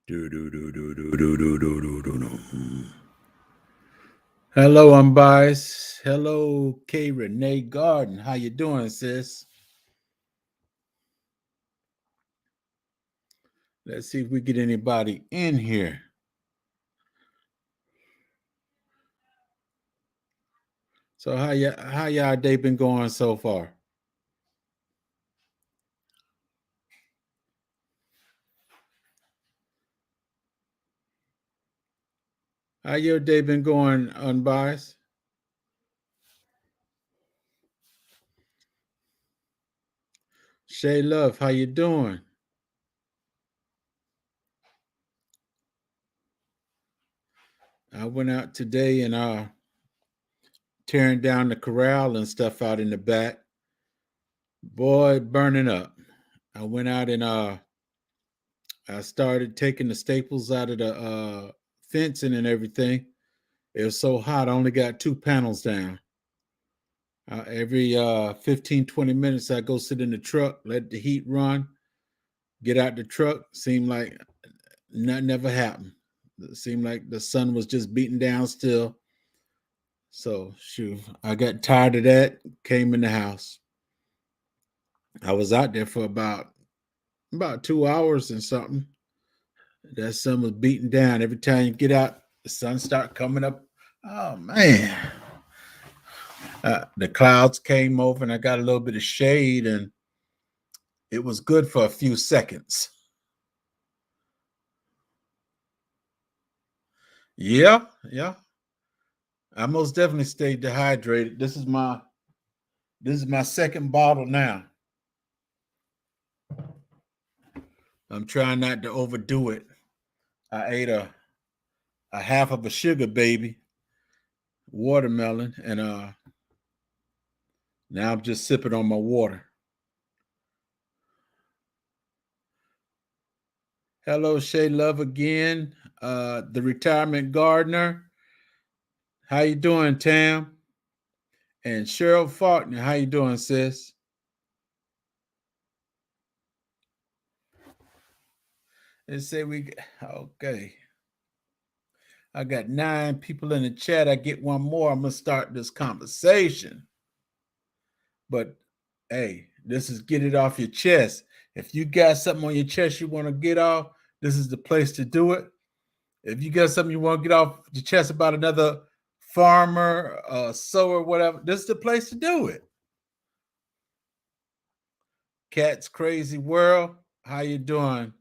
Do, do, do, do, do, do, do, do, do, do, do. Hello, unbiased. Hello, K. Renee Garden. How you doing, sis? Let's see if we get anybody in here. So how y'all day been going so far? How your day been going, unbiased? Shay Love, how you doing? I went out today and tearing down the corral and stuff out in the back. Boy, burning up. I went out and I started taking the staples out of the fencing and everything. It was so hot, I only got 2 panels down. Every 15, 20 minutes, I go sit in the truck, let the heat run, get out the truck. Seemed like nothing ever happened. It seemed like the sun was just beating down still. So, shoot, I got tired of that, came in the house. I was out there for about 2 hours and something. That sun was beating down. Every time you get out, the sun start coming up. Oh man! The clouds came over, and I got a little bit of shade, and it was good for a few seconds. Yeah. I most definitely stayed dehydrated. This is my second bottle now. I'm trying not to overdo it. I ate a half of a sugar baby watermelon, and now I'm just sipping on my water. Hello, Shay Love again. The retirement gardener. How you doing, Tam? And Cheryl Faulkner, how you doing, sis? Let's say okay. I got 9 people in the chat. I get one more. I'm gonna start this conversation. But hey, this is get it off your chest. If you got something on your chest you want to get off, this is the place to do it. If you got something you want to get off your chest about another farmer, sower, whatever, this is the place to do it. Cat's Crazy World, how you doing?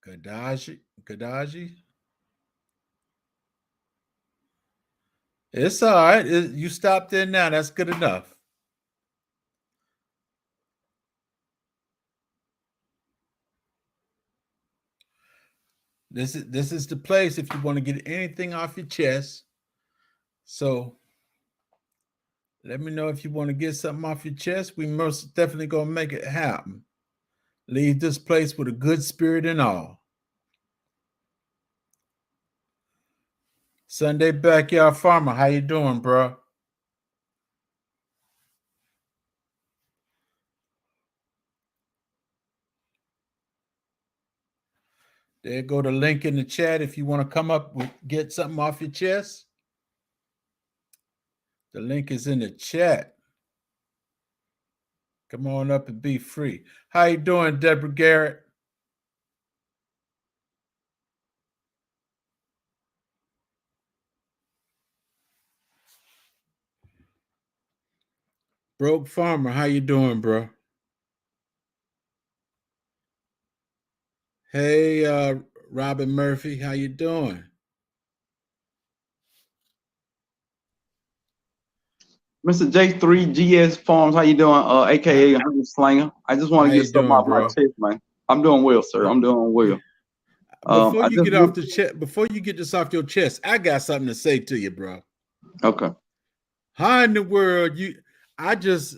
Kadaji? It's all right. You stopped in now. That's good enough. This is the place if you want to get anything off your chest. So let me know if you want to get something off your chest. We most definitely gonna make it happen. Leave this place with a good spirit and all. Sunday Backyard Farmer, how you doing, bro? There go the link in the chat if you want to come up with get something off your chest. The link is in the chat. Come on up and be free. How you doing, Deborah Garrett? Broke Farmer, how you doing, bro? Hey, Robin Murphy, how you doing? Mr. J3GS Farms, how you doing? AKA Hunter Slanger. I just want to get something off my chest, man. I'm doing well, sir. I'm doing well. Before you get off the chest, before you get this off your chest, I got something to say to you, bro. Okay. How in the world I just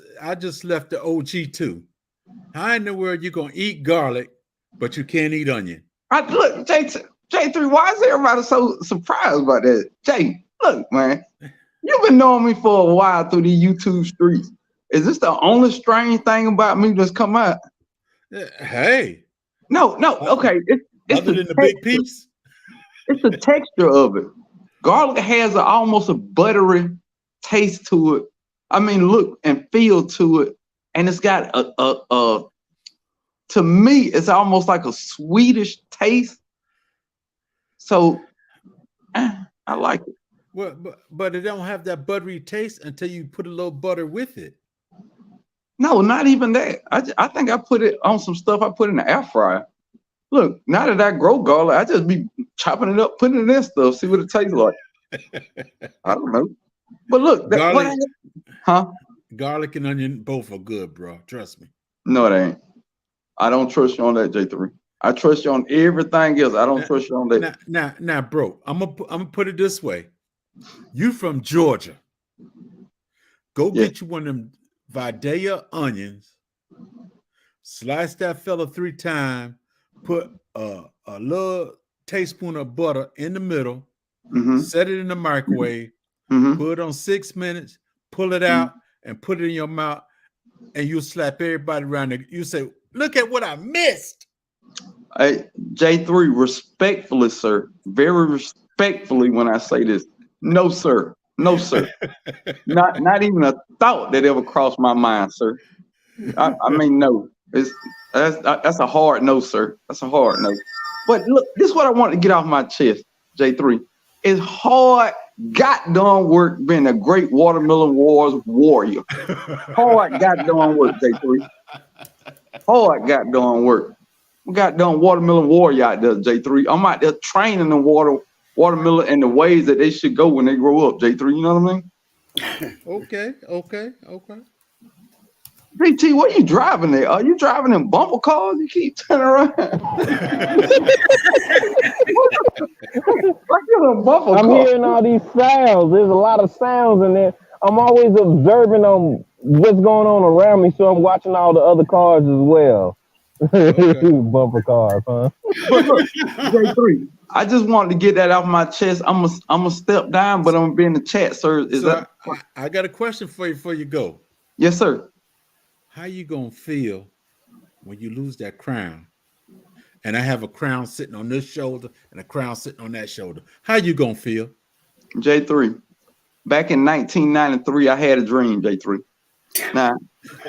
left the OG2. How in the world you gonna eat garlic, but you can't eat onion? Look, J3, why is everybody so surprised about that? Jay, look, man. You've been knowing me for a while through the YouTube streets. Is this the only strange thing about me that's come out? Hey. No, okay. Other than the big piece? It's the texture of it. Garlic has almost a buttery taste to it. I mean, look and feel to it, and it's got a to me, it's almost like a sweetish taste. So I like it. Well, but it don't have that buttery taste until you put a little butter with it. No, not even that. I think I put it on some stuff I put in the air fryer. Look, now that I grow garlic, I just be chopping it up, putting it in stuff, see what it tastes like. I don't know. But look, garlic and onion both are good, bro. Trust me. No, it ain't. I don't trust you on that, J3. I trust you on everything else. I don't trust you on that. Now, bro, I'm gonna put it this way. You from Georgia. Go get you one of them Vidalia onions. Slice that fella 3 times. Put a little teaspoon of butter in the middle. Set it in the microwave. Put it on 6 minutes. Pull it out and put it in your mouth. And you slap everybody around there. You say, "Look at what I missed." Hey, J3, respectfully, sir. Very respectfully when I say this. No, sir. No, sir. not even a thought that ever crossed my mind, sir. I mean, no. That's a hard no, sir. That's a hard no. But look, this is what I want to get off my chest, J3. It's hard goddamn work being a great Watermelon Wars warrior. Hard goddamn work, J3. Hard goddamn work. We got done Watermelon warrior out there, J3. I'm out there training the watermelon and the ways that they should go when they grow up, J3. You know what I mean? Okay. BT, what are you driving there? Are you driving in bumper cars? You keep turning around. I'm hearing all these sounds. There's a lot of sounds in there. I'm always observing on what's going on around me, so I'm watching all the other cars as well. Okay. Bumper cars, huh? But look, J3, I just wanted to get that off my chest. I'm a step down, but I'm gonna be in the chat, sir. I got a question for you before you go. Yes, sir. How you gonna feel when you lose that crown? And I have a crown sitting on this shoulder and a crown sitting on that shoulder. How you gonna feel? J3, back in 1993, I had a dream, J3. Now,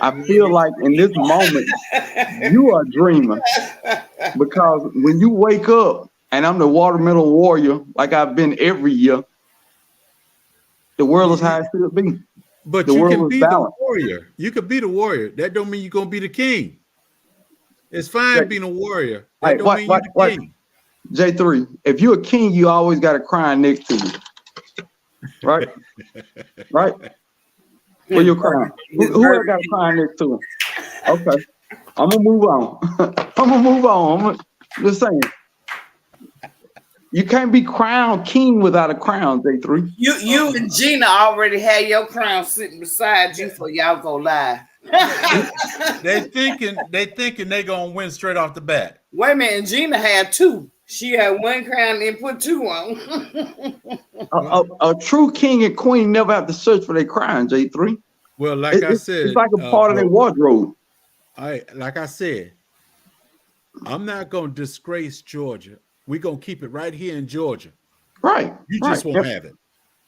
I feel like in this moment, you are a dreamer. Because when you wake up, and I'm the Watermelon warrior, like I've been every year, the world is how it should be. But you can be the warrior. You could be the warrior. That don't mean you're gonna be the king. It's fine being a warrior. That don't mean you're the king. J3, if you're a king, you always got a crown next to you. Right? Right? For your crown. Who else got a crown next to him? Okay. I'm gonna move on. I'm just saying. You can't be crowned king without a crown, J3. You and Gina already had your crown sitting beside you, so y'all go live. they thinking they gonna win straight off the bat. Wait a minute, Gina had 2. She had 1 crown and put 2 on. a true king and queen never have to search for their crown, J3. Well, I said, it's like a part of their wardrobe. Like I said, I'm not gonna disgrace Georgia. We're gonna keep it right here in Georgia. Right. You just won't have it.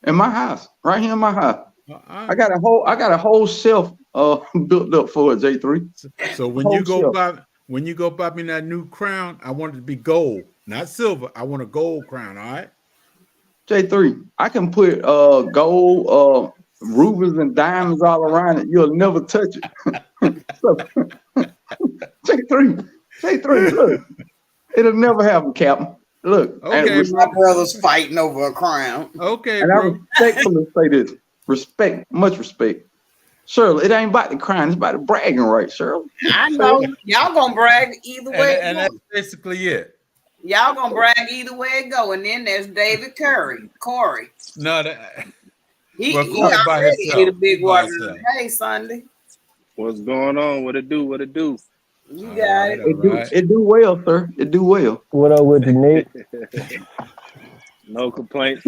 In my house. Right here in my house. I got a whole shelf built up for it, J3. So when you go buy me that new crown, I want it to be gold, not silver. I want a gold crown, all right? J3, I can put gold rubies and diamonds all around it. You'll never touch it. So, J3, look. It'll never happen, Captain. Look, okay, my brother's fighting over a crown. Okay, and bro. I respectfully say this. Respect, much respect. Shirley, it ain't about the crown, it's about the bragging rights, Shirley. I know. Y'all gonna brag either way. And that's basically it. Y'all gonna brag either way it go. And then there's David Corey. No, he already a big water. Hey, Sunday. What's going on? What it do? You got it. It do well, sir. It do well. What up with you, Nick? No complaints.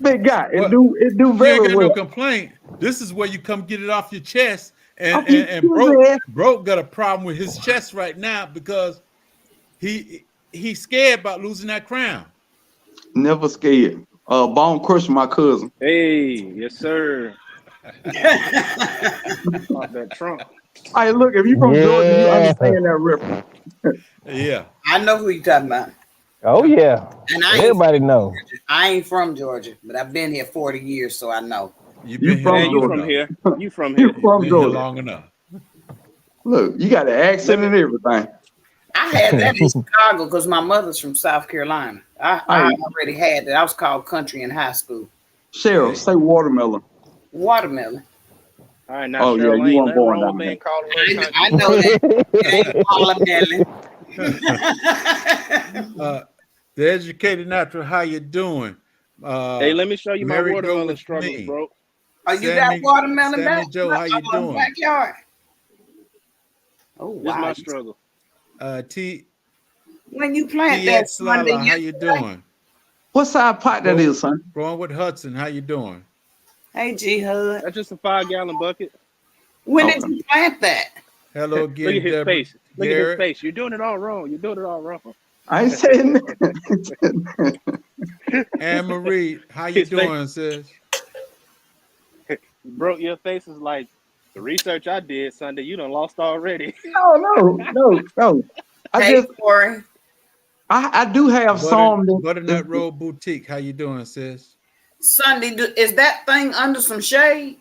Big guy. It do very well. No complaint. This is where you come get it off your chest. And bro got a problem with his chest right now because he's scared about losing that crown. Never scared. Bone Crusher, my cousin. Hey, yes, sir. Pop that trunk. Hey, look, if you from Georgia, you understand that reference. Yeah. I know who you talking about. Oh yeah. And Everybody know. I ain't from Georgia, but I've been here 40 years, so I know. You've You been from here Man, you long from enough. here. You from You here. from Been here Georgia. long enough. Look, you got the accent and everything. I had that in Chicago because my mother's from South Carolina. I already had that. I was called country in high school. Cheryl, say watermelon. Watermelon. All right, now, Oh, yeah, Cheryl, you ain't weren't nothing born wrong down with there. being called a little country. I know that. It ain't watermelon. The educated natural, how you doing? Hey, let me show you my Mary, go watermelon with struggles, me. bro. Oh, you got Sammy- watermelon Sammy back? Joe, how you doing? Backyard. Oh, This is wow. my struggle. When you plant TX that Sunday, Lala, how you doing? What side pot that is, son? Growing with Hudson, how you doing? Hey, G Hud. That's just a 5-gallon bucket. When did you plant that? Hello Look again, at his Deborah. face. Look at his Garrett. face. You're doing it all wrong. You're doing it all wrong. I ain't saying that. Anne Marie, how you His face. doing, sis? Bro, your face is like the research I did Sunday. You done lost already. No. Hey, Corey. I do have some. Butternut Road Boutique, how you doing, sis? Sunday, is that thing under some shade?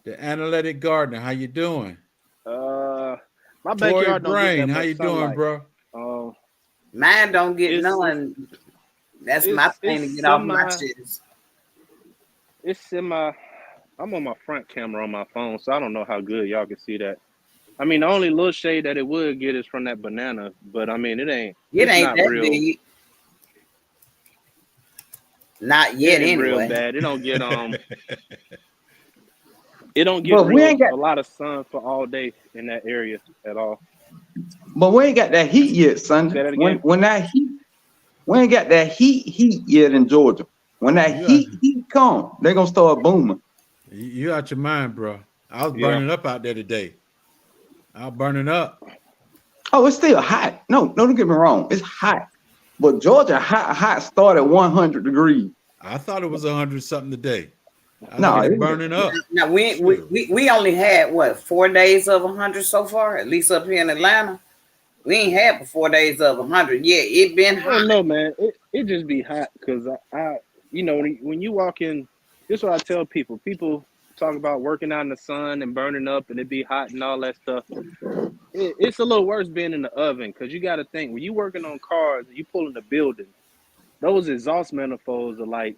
The Analytic Gardener, how you doing? My Tory backyard don't get that Brain, much how you doing, sunlight. bro? Mine don't get It's- none. That's my thing to get off my shit. It's semi. I'm on my front camera on my phone, so I don't know how good y'all can see that. I mean, the only little shade that it would get is from that banana, but I mean, it ain't. It it's ain't not that real, big. Not yet, it ain't anyway. real bad. It don't get It don't get But we ain't got a lot of sun for all day in that area at all. But we ain't got that heat yet, son. Say that again? When that heat, we ain't got that heat yet in Georgia. When that heat come, they're gonna start booming. You out your mind, bro. I was burning up out there today. I was burning up. Oh, it's still hot. No, don't get me wrong. It's hot. But Georgia hot started 100 degrees. I thought it was 100 something today. No, it's burning up. Now we only had what 4 days of 100 so far, at least up here in Atlanta. We ain't had but 4 days of 100. Yeah, it been I hot. don't know, man. It just be hot because I you know, when you walk in, this is what I tell people. People talk about working out in the sun and burning up and it be hot and all that stuff. It's a little worse being in the oven because you got to think when you working on cars and you pulling the building, those exhaust manifolds are like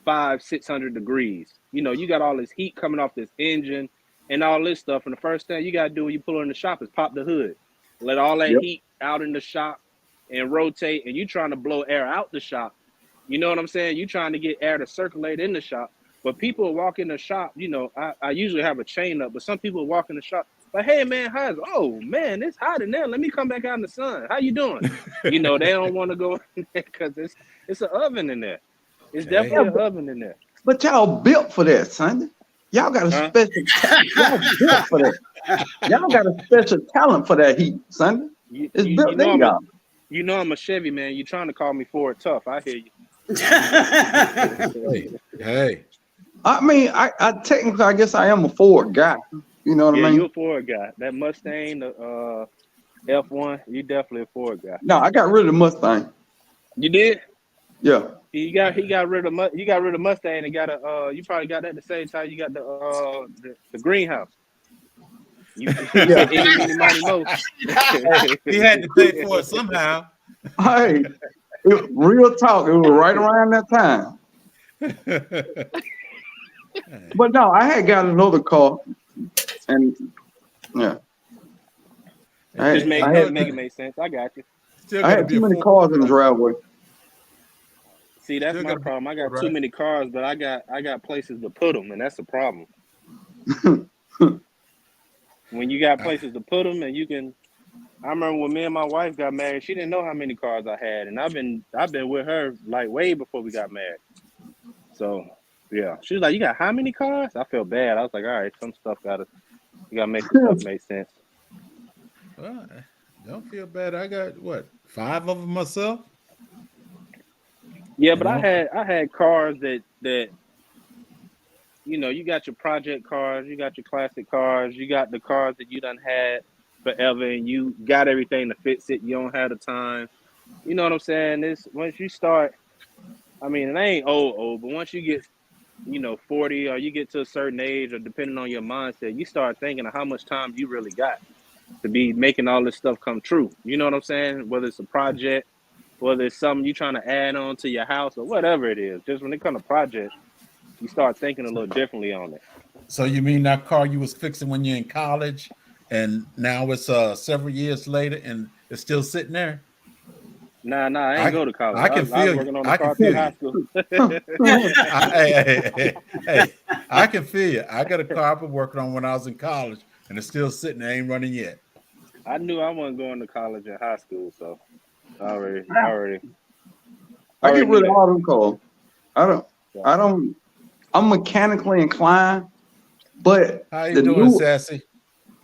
500-600 degrees. You know, you got all this heat coming off this engine and all this stuff. And the first thing you got to do when you pull in the shop is pop the hood, let all that heat out in the shop and rotate. And you trying to blow air out the shop. You know what I'm saying? You trying to get air to circulate in the shop. But people walk in the shop, you know, I usually have a chain up, but some people walk in the shop like, hey, man, oh, man, it's hot in there. Let me come back out in the sun. How you doing? You know, they don't want to go in there because it's an oven in there. It's definitely an oven in there. But y'all built for that, son. Y'all got a special. Y'all built for that. Y'all got a special talent for that heat, son. It's built in y'all. You know I'm a Chevy man. You trying to call me Ford tough? I hear you. Hey. I mean, I technically, I guess I am a Ford guy. You know what I mean? You're a Ford guy. That Mustang, the F1, you definitely a Ford guy. No, I got rid of the Mustang. You did? Yeah. He got rid of Mustang and got a you probably got that at the same time you got the greenhouse. You Yeah. He had to pay for it somehow. Hey, real talk. It was right around that time. But no, I had got another car, and yeah, It made sense. I got you. I had too many cars in the driveway. See, that's my problem. I got too many cars, but I got places to put them, and that's the problem. When you got places to put them, and you can. I remember when me and my wife got married, she didn't know how many cars I had, and I've been with her like way before we got married. So yeah, she was like, "You got how many cars?" I felt bad. I was like, "All right, some stuff you gotta make some stuff make sense." Well, Don't feel bad. I got what 5 of them myself. Yeah, You but I know, had cars that you know, you got your project cars, you got your classic cars, you got the cars that you done had forever, and you got everything to fix it. You don't have the time. You know what I'm saying? This once you start, I mean, it ain't old, but once you get, you know, 40 or you get to a certain age, or depending on your mindset, you start thinking of how much time you really got to be making all this stuff come true. You know what I'm saying? Whether it's a project, whether it's something you're trying to add on to your house or whatever it is. Just when it comes to projects, you start thinking a little differently on it. so you mean that car you was fixing when you're in college, and now it's several years later, and it's still sitting there? Nah, I ain't I go to college. I can I was feel you. working on the I can car through feel high you. school. Hey, I can feel you. I got a car I've been working on when I was in college, and it's still sitting there, ain't running yet. I knew I wasn't going to college in high school, so I already I get knew rid of that. all them cars. I don't. I'm mechanically inclined, but How you the doing, new Sassy?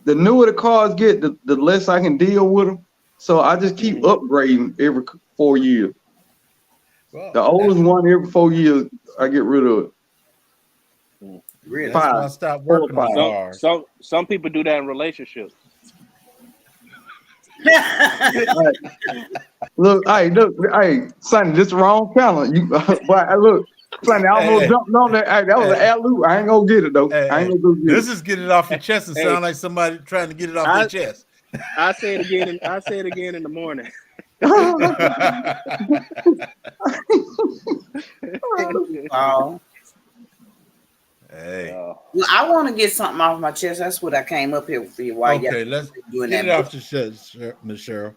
the newer the cars get, the less I can deal with them. So I just keep upgrading every 4 years. Well, The oldest one every 4 years, I get rid of it. Really? that's why I 5, stopped 4 or working on 5. cars. Some people do that in relationships. Look, hey, Sonny, this the wrong channel. You, but look, Sonny, I almost Hey, jumped on that. Hey, that was an hey, alley-oop. I ain't gonna get it though. I ain't hey, gonna go get this is get it off your chest and Hey, sound like somebody trying to get it off their I chest. I say it again and I say it again in the morning. Oh. Hey, Well, I want to get something off my chest. That's what I came up here for you. Why y'all okay, let's doing get that? it off your chest, Miss Cheryl.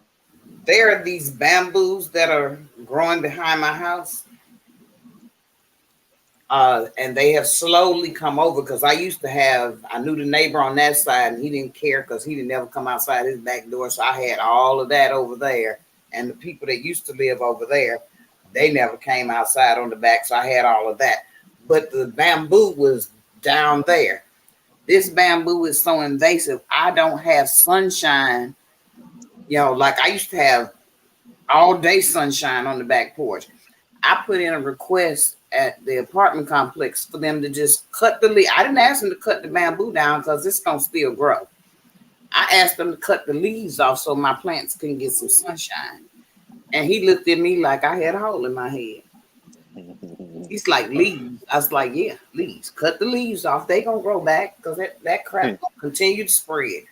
There are these bamboos that are growing behind my house. And they have slowly come over because I knew the neighbor on that side and he didn't care because he didn't ever come outside his back door. So I had all of that over there. And the people that used to live over there, they never came outside on the back. So I had all of that. But the bamboo was down there. This bamboo is so invasive. I don't have sunshine. You know, like I used to have all day sunshine on the back porch. I put in a request at the apartment complex for them to just cut the leaf. I didn't ask them to cut the bamboo down because it's gonna still grow. I asked them to cut the leaves off so my plants can get some sunshine. And he looked at me like I had a hole in my head. He's like, leaves. I was like, yeah, leaves. Cut the leaves off. They gonna grow back because that crap gonna continue to spread.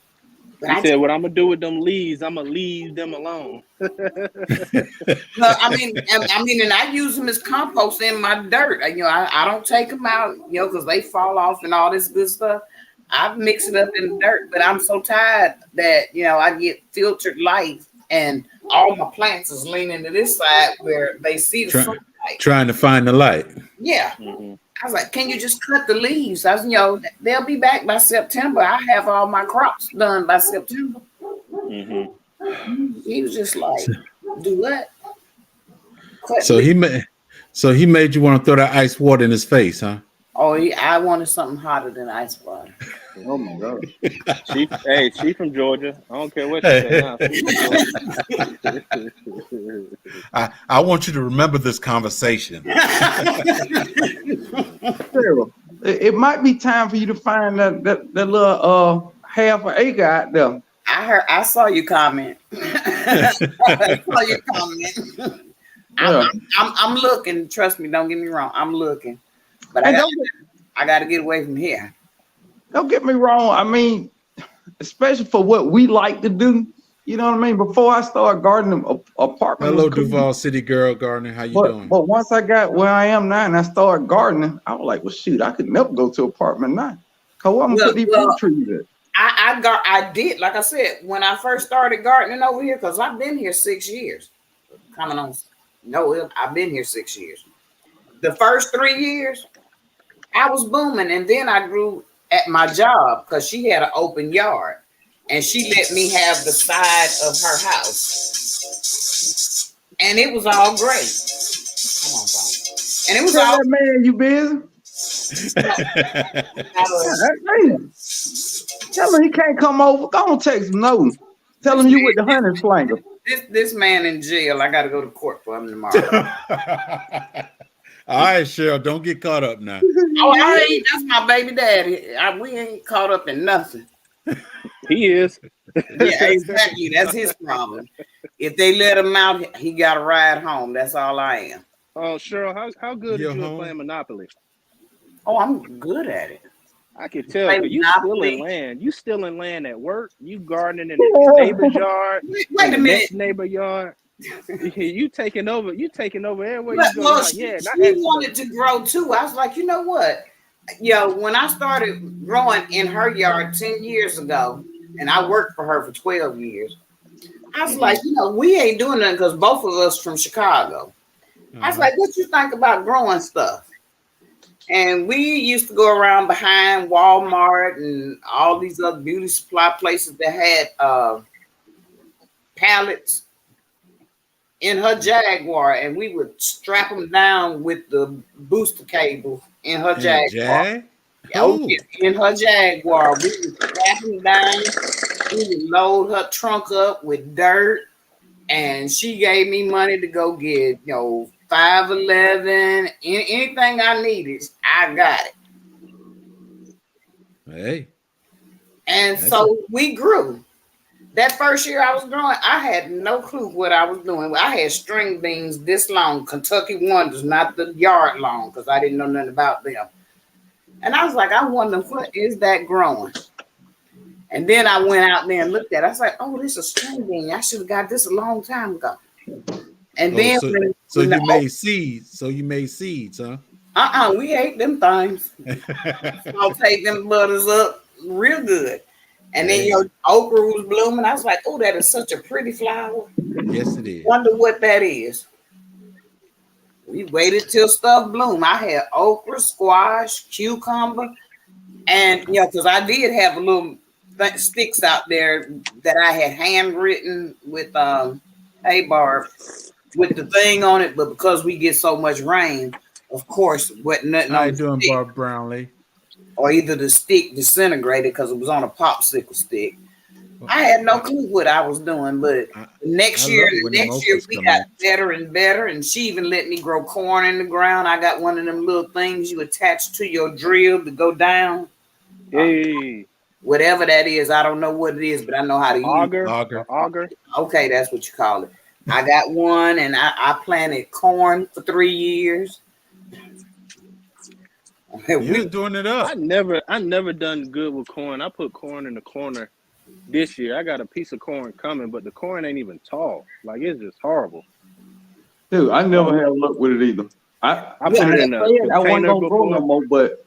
But He said, "What I'm gonna do with them leaves? I'm gonna leave them alone." well, I mean, and I use them as compost in my dirt. I don't take them out, because they fall off and all this good stuff. I mix it up in the dirt, but I'm so tired that I get filtered light, and all my plants is leaning to this side where they see the sunlight. Trying to find the light. Yeah. I was like, can you just cut the leaves? I was, they'll be back by September. I have all my crops done by September. He was just like, do what? Cut So leaves. he made you want to throw that ice water in his face, huh? Oh, I wanted something hotter than ice water. Oh my God. She from Georgia. I don't care what you say now. I want you to remember this conversation. Sarah, it might be time for you to find that little half an acre out there. I saw you comment. I saw you comment. Yeah. I'm looking. Trust me. Don't get me wrong. I'm looking, but And I got to get away from here. don't get me wrong. I mean, especially for what we like to do. You know what I mean? Before I started gardening, apartment. Hello, Duval City Girl Gardener. How you doing? But once I got where I am now and I started gardening, I was like, well, shoot, I could never go to apartment now. Cause I'm gonna put these fruit trees in. I did, like I said, when I first started gardening over here, because I've been here 6 years. Coming on, no, I've been here 6 years. The first 3 years, I was booming, and then I grew at my job because she had an open yard, and she let me have the side of her house, and it was all great. Come on, phone. And it was Tell all. that man you busy. Tell him he can't come over. Go on, text him no. Tell him you with the honey flanger. This man in jail. I got to go to court for him tomorrow. All right, Cheryl, don't get caught up now. Oh, I ain't. That's my baby daddy. We ain't caught up in nothing. He is. Yeah, exactly. That's his problem. If they let him out, he got to ride home. That's all I am. Oh, Cheryl, how good You're are you at home? playing Monopoly? Oh, I'm good at it. I can tell Play 'cause you Monopoly. still in land. You still in land at work. You gardening in the neighbor's yard. Wait in a the minute. next neighbor yard. You taking over. You taking over everywhere you But, go. well, Like, she yeah, not wanted to grow too. I was like, you know what? When I started growing in her yard 10 years ago, and I worked for her for 12 years, I was like, we ain't doing nothing because both of us from Chicago. I was like, what you think about growing stuff? And we used to go around behind Walmart and all these other beauty supply places that had pallets in her Jaguar, and we would strap them down with the booster cable in her Jaguar. Jag? Oh, Oh. yeah, in her Jaguar, we would strap them down. We would load her trunk up with dirt, and she gave me money to go get, 511, anything I needed, I got it. Hey. And That's so we grew. That first year I was growing, I had no clue what I was doing. I had string beans this long, Kentucky Wonders, not the yard long, because I didn't know nothing about them. And I was like, I wonder what is that growing? And then I went out there and looked at it. I was like, oh, this is a string bean. I should have got this a long time ago. And then so you made seeds. So you made seeds, huh? We ate them things. I'll take them butters up real good. And then your okra was blooming. I was like, oh, that is such a pretty flower. Yes, it is. Wonder what that is. We waited till stuff bloomed. I had okra, squash, cucumber, and because I did have a little sticks out there that I had handwritten with hey Barb, with the thing on it, but because we get so much rain, of course, nothing. How you doing, Barb Brownlee? Or either the stick disintegrated because it was on a popsicle stick. I had no clue what I was doing, but next year we got better and better, and she even let me grow corn in the ground. I got one of them little things you attach to your drill to go down. Hey, whatever that is, I don't know what it is, but I know how to use it. Auger. Okay, that's what you call it. I got one, and I planted corn for 3 years. You're doing it up. I never done good with corn. I put corn in the corner this year. I got a piece of corn coming, but the corn ain't even tall. Like, it's just horrible. Dude, I never had luck with it either. I put it in a I wasn't gonna grow no more, but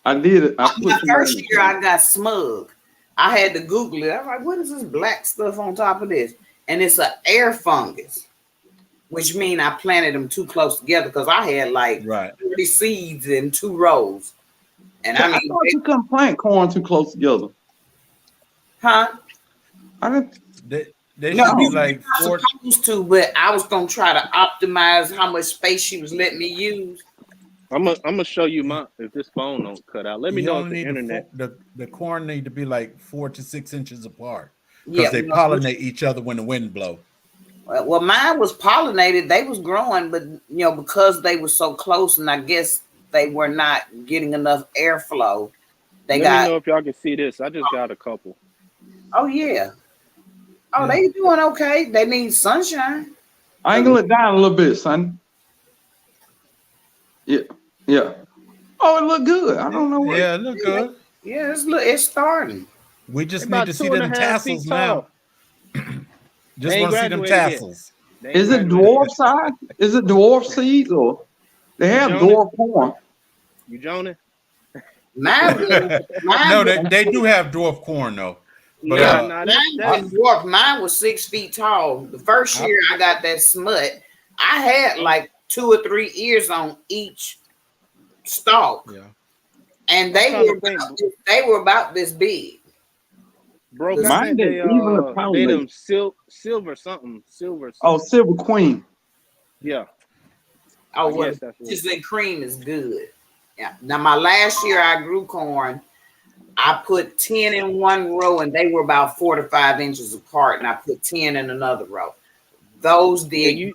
I did it. My first year I got smug. I had to Google it. I was like, what is this black stuff on top of this? And it's an air fungus, which means I planted them too close together because I had like 30 seeds in 2 rows. And I thought you couldn't plant corn too close together. Huh? I didn't. They should be like supposed to, but I was gonna try to optimize how much space she was letting me use. I'm gonna show you if this phone don't cut out. Let me know if the internet. The corn need to be like 4 to 6 inches apart because they pollinate each other when the wind blow. Well, mine was pollinated. They was growing, but because they were so close, and I guess they were not getting enough airflow. Let me know if y'all can see this. I just got a couple. Oh yeah. Oh, they doing okay. They need sunshine. I ain't gonna let down a little bit, son. Yeah. Oh, it look good. I don't know what. Yeah, it look good. Yeah, it's starting. We just need to see them tassels now. Just want to see them tassels. Is it dwarf size? Is it dwarf seeds or they have dwarf corn? You Jonah? No, they do have dwarf corn though. But, mine was 6 feet tall. The first year I got that smut, I had like 2 or 3 ears on each stalk. Yeah. And they were about this big. Bro, mine they them silver something. Oh, Silver Queen. Yeah. Oh, well, cream is good. Yeah. Now my last year I grew corn. I put 10 in one row, and they were about 4 to 5 inches apart, and I put 10 in another row. Those And did. you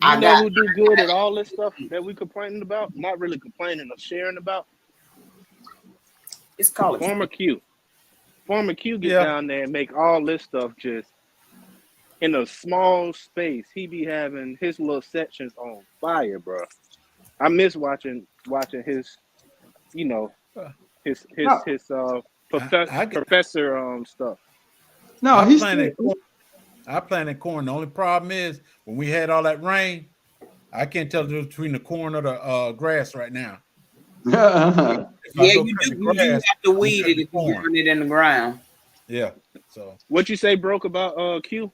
I know got who do good at all this stuff that we complaining about? Not really complaining or sharing about. it's called Former Q. Former Q get Yeah. down there and make all this stuff just in a small space. He be having his little sections on fire, bro. I miss watching his, you know, his No, professor stuff. no, I he's planted still, corn. I planted corn. The only problem is when we had all that rain, I can't tell the difference between the corn or the grass right now. If I yeah, go you cut the do grass, have to I'm weed cutting it the if you corn. burn it in the ground. Yeah. So What you say broke about Q?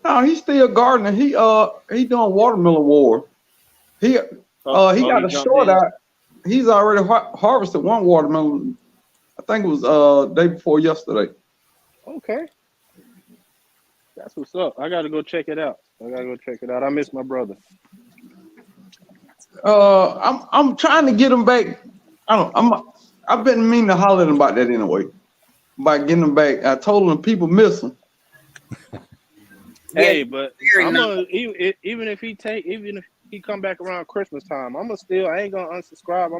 no, he's still gardening. He doing watermelon war. He he got He a jumped short in. out. He's already harvested one watermelon. I think it was day before yesterday. Okay, that's what's up. I gotta go check it out. I miss my brother. I'm trying to get him back. I've been meaning to holler at him about that anyway. About getting him back. I told him people miss him. Hey, but very I'm nice. gonna even if he come back around Christmas time, I ain't gonna unsubscribe.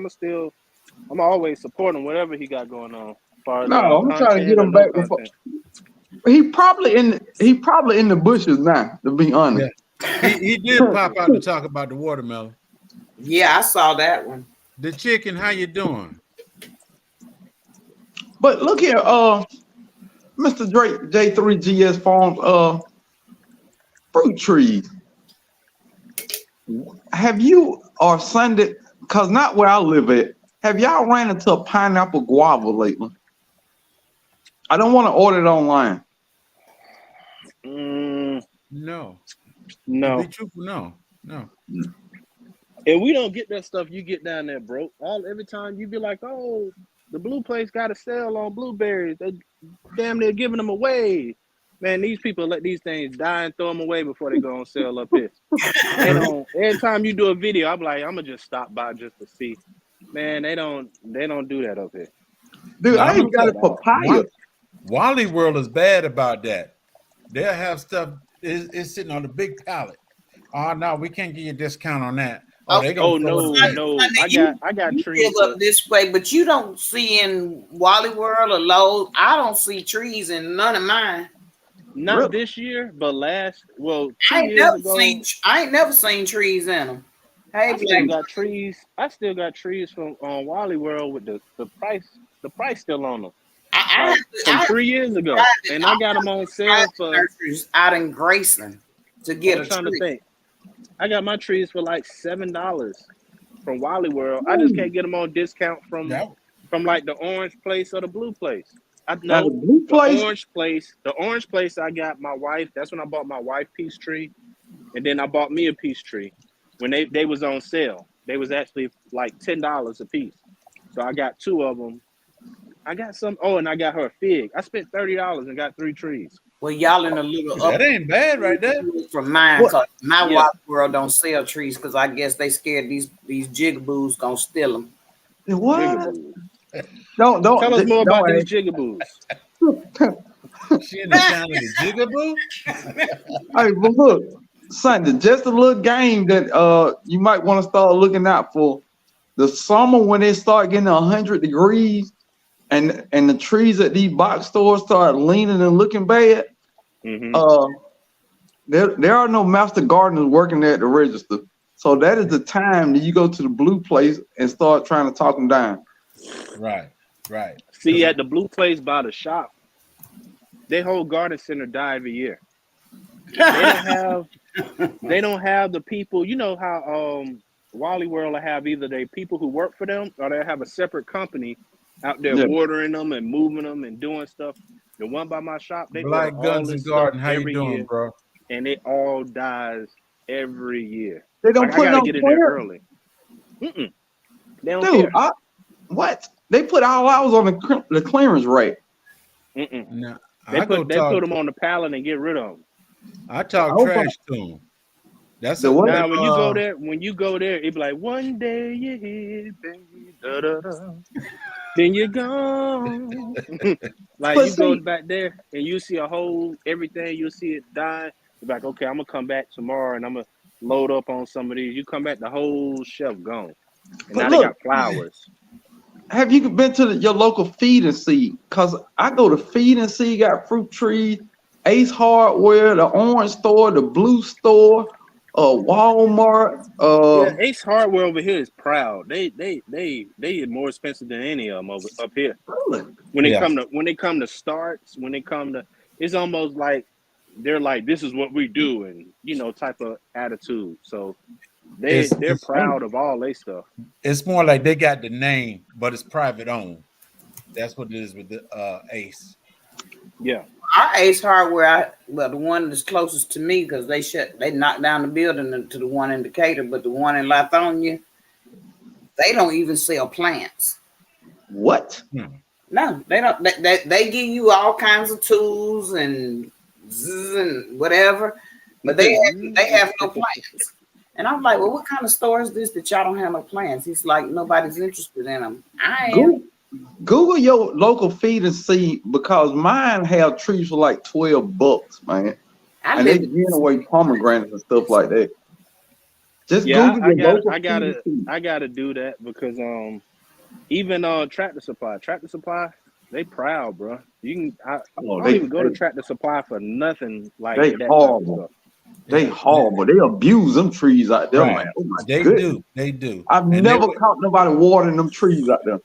I'm always support him whatever he got going on. As far as No, I'm trying to get content or him no back before. content. He probably in the bushes now, to be honest. he did pop out to talk about the watermelon. Yeah, I saw that one. The chicken, how you doing? But look here, Mr. Drake, J3GS Farms, fruit trees. Have you or Sunday? Cause not where I live at. Have y'all ran into a pineapple guava lately? I don't want to order it online. No. To No. be truthful, no. And we don't get that stuff you get down there, bro. Every time you be like, oh, the blue place got a sale on blueberries. They damn near giving them away. Man, these people let these things die and throw them away before they go on sale up here. Every time you do a video, I'm like, I'm gonna just stop by just to see. Man, they don't do that up here. Dude, No, I I'm even got a gonna papaya. Wally World is bad about that. They'll have stuff is sitting on the big pallet. Oh no, we can't give you a discount on that. Oh, they gonna no. I got You trees. live up this way, but you don't see in Wally World or Lowe's. I don't see trees in none of mine. Not Really? this year, but 2 I ain't years ago. I ain't never seen trees in them. Hey, I still got trees. I still got trees from Wally World with the price still on them. From 3 years ago, and I got them on sale for. nurseries out in Grayson to get I'm a trying tree. to think. I got my trees for like $7 from Wally World. I just can't get them on discount from like the orange place or the blue place. I Now, know the blue place, the orange place. I got my wife. That's when I bought my wife peace tree, and then I bought me a peace tree when they was on sale. They was actually like $10 a piece. So I got 2 of them. I got some. Oh, and I got her a fig. I spent $30 and got 3 trees. Well, y'all in a little that ain't bad right there. from mine because my Yeah. Wally World don't sell trees because I guess they scared these jigaboos gonna steal them. what? Jigaboos. Don't Tell us more about these ask. jigaboos. She in the town of the jigaboo. Hey, but look, Sunday, just a little game that you might want to start looking out for. The summer when it start getting 100 degrees, and the trees at these box stores start leaning and looking bad. Mm-hmm. There are no master gardeners working there at the register. So that is the time that you go to the blue place and start trying to talk them down. Right. See, at the blue place by the shop, their whole garden center die every year. They don't have the people. You know how Wally World will have either they people who work for them or they have a separate company out there watering them and moving them and doing stuff. The one by my shop, they Black order all Guns this and Garden. stuff How you every doing, year, bro? and it all dies every year. They don't Like, put I no gotta get in there clear. early. They don't Dude, care. what? They put all hours on the clearance rate. No, They put them on the pallet and get rid of them. I talk trash to them. That's The a what? Now, when you go there, it be like, one day you're here, baby, da, da, da. Then you're gone. Like, But you go see, back there and you see a whole everything. You see it die. You're like, okay, I'm gonna come back tomorrow and I'm gonna load up on some of these. You come back, the whole shelf gone, and but now they look, got flowers. have you been to your local feed and see? Cause I go to feed and see, got fruit trees, Ace Hardware, the orange store, the blue store, Walmart. Yeah, Ace Hardware over here is proud. They are more expensive than any of them over up here. Really? When Yeah. they come to starts, when they come to, it's almost like they're like, this is what we do, and type of attitude. So they're It's proud of all their stuff. it's more like they got the name, but it's private owned. That's what it is with the Ace. Yeah. Our Ace Hardware, the one that's closest to me, because they knocked down the building to the one in Decatur, but the one in Lithonia, they don't even sell plants. What? No, they don't. They give you all kinds of tools and whatever, but they have no plants. And I'm like, well, what kind of store is this that y'all don't have no plants? He's like, nobody's interested in them. I am. Google your local feed and see, because mine have trees for like $12, man. And they giving away pomegranates and stuff like that. Just Google your local feed and see. I gotta do that because even Tractor Supply, they proud, bro. I don't even go to Tractor Supply for nothing like they that. Horrible. They horrible. They abuse them trees out there, Right. man. Oh my They goodness. do. They do. I've never caught nobody watering them trees out there.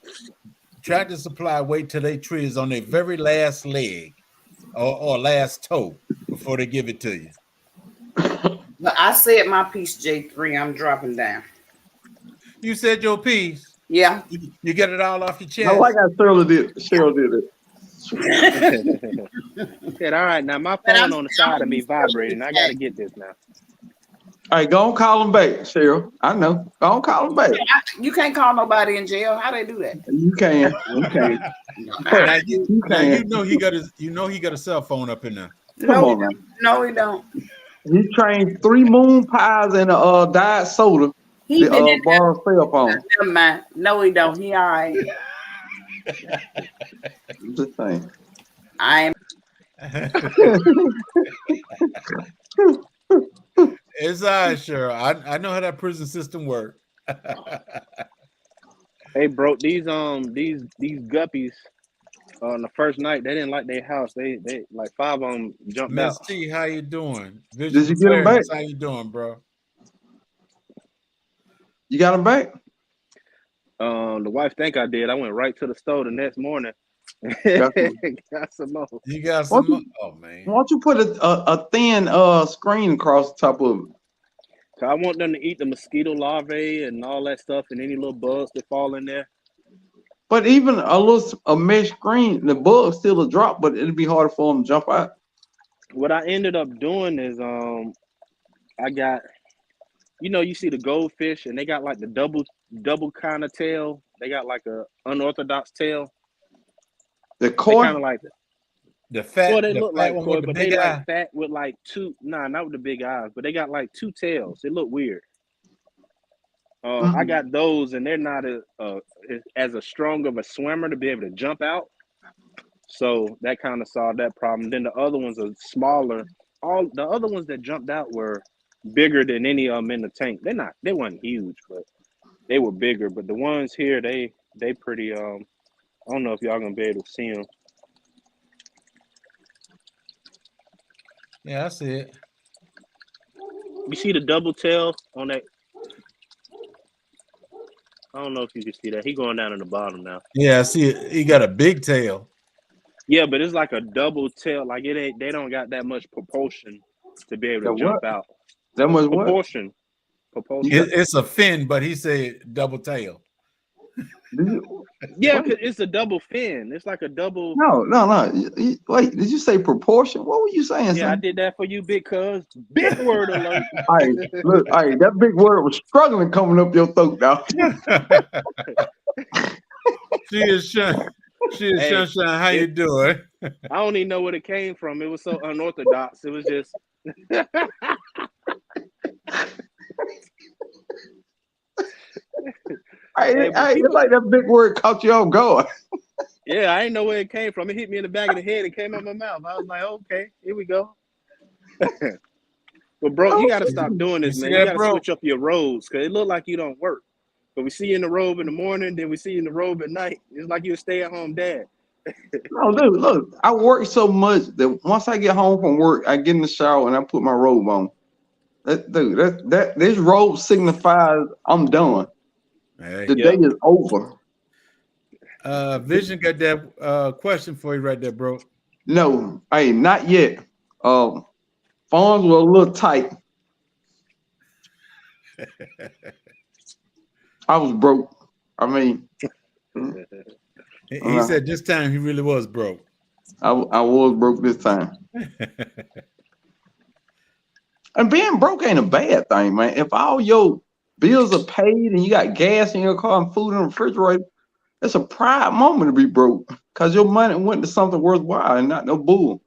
Tractor Supply wait till they tree is on their very last leg or last toe before they give it to you. But I said my piece, J3. I'm dropping down. You said your piece. Yeah. You get it all off your chest. No, like I Cheryl did. Cheryl did it. Said, all right, now my phone on the side of me vibrating. I gotta get this now. All right, go on, call him back, Cheryl. I know. Go on, call him back. You can't call nobody in jail. How they do that? You can. You can. Now You can. you know he got a cell phone up in there. Come on, man. No, he don't. He trained 3 moon pies and a diet soda. He been in borrow cell phone. Never mind. No, he don't. He all right. I'm just saying. I am. It's all right, sure. I know how that prison system works. Hey, bro, these guppies on the first night, they didn't like their house. They like 5 of them jumped Miss out. T, how you doing? Did you get him back? How you doing, bro? You got him back? The wife think I did. I went right to the store the next morning. Got Got some more. You got some more? Oh man. Why don't you put a thin screen across the top of it? So I want them to eat the mosquito larvae and all that stuff and any little bugs that fall in there. But even a mesh screen, the bugs still will drop, but it'll be harder for them to jump out. What I ended up doing is I got, you see the goldfish and they got like the double kind of tail. They got like a unorthodox tail. The They koi? kind of like The fat, well, they the look fat like one koi, with the but they big eye. like fat with like not with the big eyes, but they got like 2 tails. They look weird. I got those, and they're not as a strong of a swimmer to be able to jump out. So that kind of solved that problem. Then the other ones are smaller. All the other ones that jumped out were bigger than any of them in the tank. They weren't huge, but they were bigger. But the ones here, they pretty. I don't know if y'all gonna be able to see them. Yeah, I see it. You see the double tail on that? I don't know if you can see that. He going down in the bottom now. Yeah, I see it. He got a big tail. Yeah, but it's like a double tail. Like it ain't. They don't got that much propulsion to be able to jump out. That much what? Propulsion. It's a fin, but he said double tail. Yeah, because it's a double fin. It's like a double. No. Wait, did you say proportion? What were you saying? Yeah, I did that for you, big cuz. Big word alert. Look, that big word was struggling coming up your throat now. She is Sunshine. How you doing? I don't even know where it came from. It was so unorthodox. It was just. Hey, but It's like that big word caught you off guard. yeah, I didn't know where it came from. It hit me in the back of the head. It came out my mouth. I was like, okay, here we go. But bro, you got to stop doing You this, see man. You that, got to bro? switch up your roles because it look like you don't work. But we see you in the robe in the morning, then we see you in the robe at night. It's like you're a stay-at-home dad. No, dude, look, I work so much that once I get home from work, I get in the shower and I put my robe on. This robe signifies I'm done. Hey, The day is over. Vision got that question for you right there, bro. No, hey, not yet. Funds were a little tight. I was broke. I mean, He said this time he really was broke. I was broke this time. And being broke ain't a bad thing, man. If all your bills are paid and you got gas in your car and food in the refrigerator, it's a proud moment to be broke because your money went to something worthwhile and not no bull.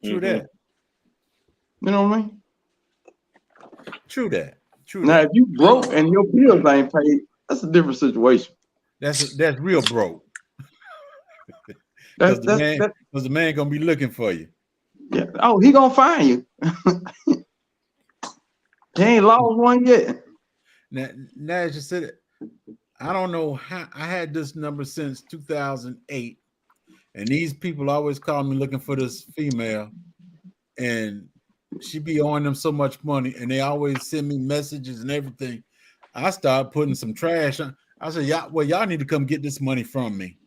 True that. You know what I mean? True that. True Now, that. if you broke and your bills ain't paid, that's a different situation. That's real broke. That's Because the man gonna be looking for you. yeah. Oh, he gonna find you. He ain't lost one yet. Now as you said it, I don't know how I had this number since 2008, and these people always call me looking for this female, and she be owing them so much money, and they always send me messages and everything. I started putting some trash on. I said, y'all need to come get this money from me.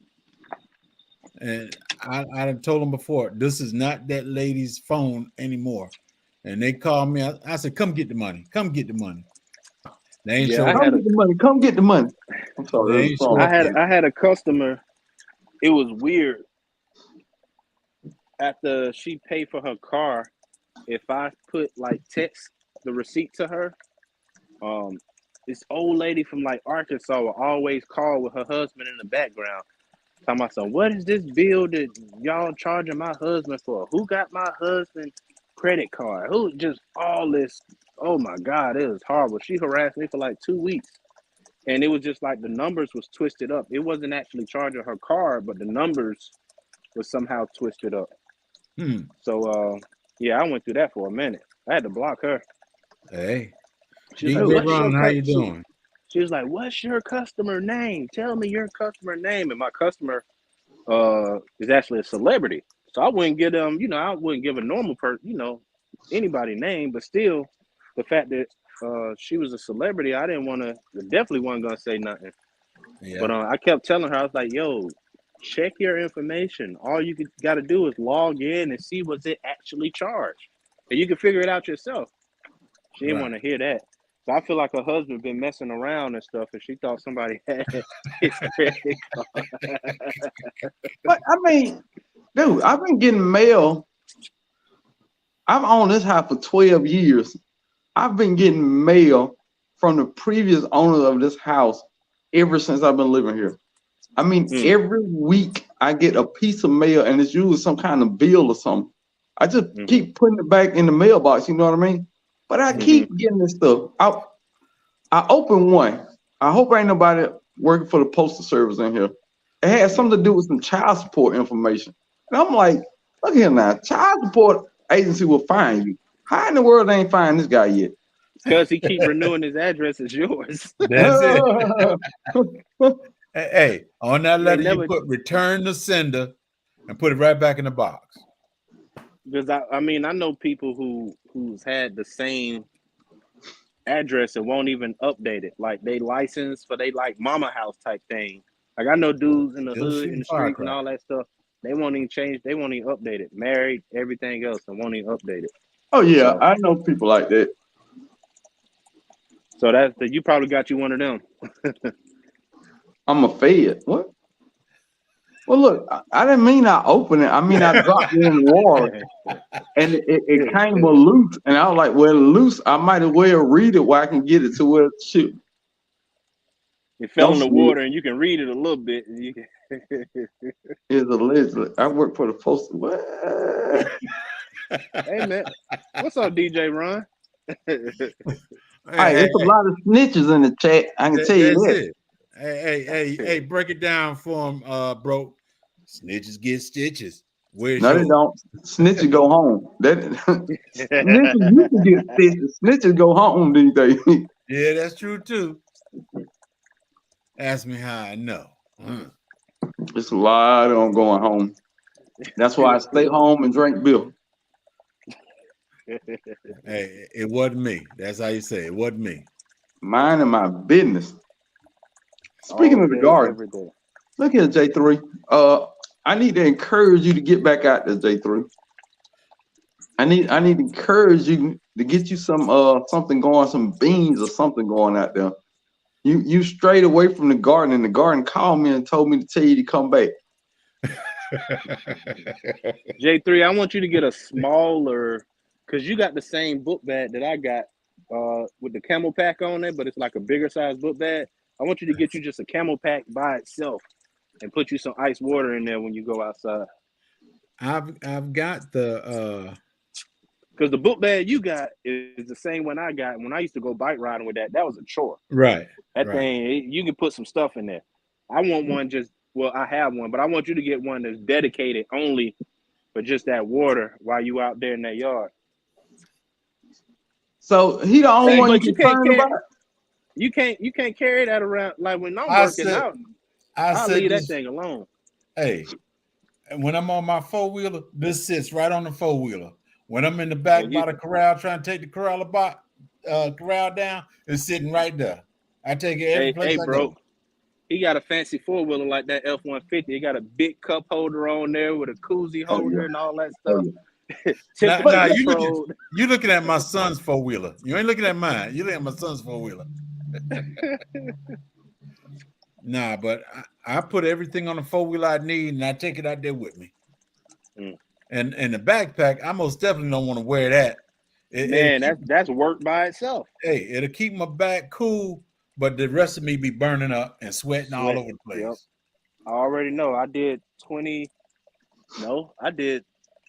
And I told them before, this is not that lady's phone anymore. And they called me. I said, come get the money. Come get the money. They ain't Yeah, show Come get the money. Come get the money. I'm They sorry. ain't show up yet. I had a customer. It was weird. After she paid for her car, if I put like text the receipt to her, this old lady from like Arkansas will always call with her husband in the background. Talking about some, what is this bill that y'all charging my husband for? Who got my husband credit card? Who just all this? Oh my God, it was horrible. She harassed me for like 2 weeks. And it was just like the numbers was twisted up. It wasn't actually charging her card, but the numbers was somehow twisted up. So yeah, I went through that for a minute. I had to block her. Hey, She was like, DJ Ron, how you doing? She was like, what's your customer name? Tell me your customer name. And my customer is actually a celebrity. So I wouldn't give them, I wouldn't give a normal person, anybody name, but still the fact that she was a celebrity, I definitely wasn't gonna say nothing. Yeah. But I kept telling her, I was like, yo, check your information. All you got to do is log in and see what's it actually charged. And you can figure it out yourself. She didn't want to hear that. So I feel like her husband been messing around and stuff, and she thought somebody had his credit card. But I mean, dude, I've been getting mail. I've owned this house for 12 years. I've been getting mail from the previous owner of this house ever since I've been living here. I mean, every week I get a piece of mail, and it's usually some kind of bill or something. I just keep putting it back in the mailbox, you know what I mean? But I keep getting this stuff. I opened one. I hope ain't nobody working for the postal service in here. It had something to do with some child support information. And I'm like, look here now, child support agency will find you. How in the world they ain't find this guy yet? Because he keep renewing his address as yours. That's it. Hey, on that letter, you put return to sender and put it right back in the box. Because I mean, I know people who's had the same address and won't even update it. Like they license for they like mama house type thing. Like I know dudes in the hood, in the streets and all that stuff. They won't even change. They won't even update it. Married, everything else, and won't even update it. Oh yeah, so, I know people like that. So you probably got you one of them. I'm a fed. What? Well, look, I didn't mean I opened it. I mean I dropped it in the water, and it came loose. And I was like, well, loose. I might as well read it where I can get it to where it shoot. It fell in the water, and you can read it a little bit. You can. It's allegedly. I work for the post. What? Hey man, what's up, DJ Ron? Hey, it's a lot of snitches in the chat. I can tell you that's that. it. Hey, break it down for him, bro. Snitches get stitches. Where's No, they yours? don't. Snitches go home. That snitches used to get stitches. Snitches go home these days. Yeah, that's true too. Ask me how I know. It's a lot of them going home. That's why I stay home and drink beer. Hey, it wasn't me. That's how you say it wasn't me. Minding my business. Speaking All of the day, garden, every day. look here, J3. I need to encourage you to get back out there, J3. I need to encourage you to get you some something going, some beans or something going out there. You strayed away from the garden, and the garden called me and told me to tell you to come back. J3, I want you to get a smaller, because you got the same book bag that I got with the camel pack on it, but it's like a bigger size book bag. I want you to get you just a camel pack by itself and put you some ice water in there when you go outside. I've got the because the book bag you got is the same one I got. When I used to go bike riding with that, that was a chore. right. That right. thing, you can put some stuff in there. I want one I have one, but I want you to get one that's dedicated only for just that water while you out there in that yard. So he the only one But you concerned about? You can't carry that around. Like when I'm working out, I'll leave that thing alone. Hey, when I'm on my four-wheeler, this sits right on the four-wheeler. When I'm in the back by the corral trying to take the corral down, it's sitting right there. I take it every place I go. He got a fancy four-wheeler like that F-150. He got a big cup holder on there with a koozie holder and all that stuff. You looking at my son's four-wheeler. You ain't looking at mine. You looking at my son's four-wheeler. Nah, but I put everything on the four-wheeler I need, and I take it out there with me. And the backpack, I most definitely don't want to wear that. That's work by itself. Hey, it'll keep my back cool, but the rest of me be burning up and sweating all over the place. Yep. I already know. I did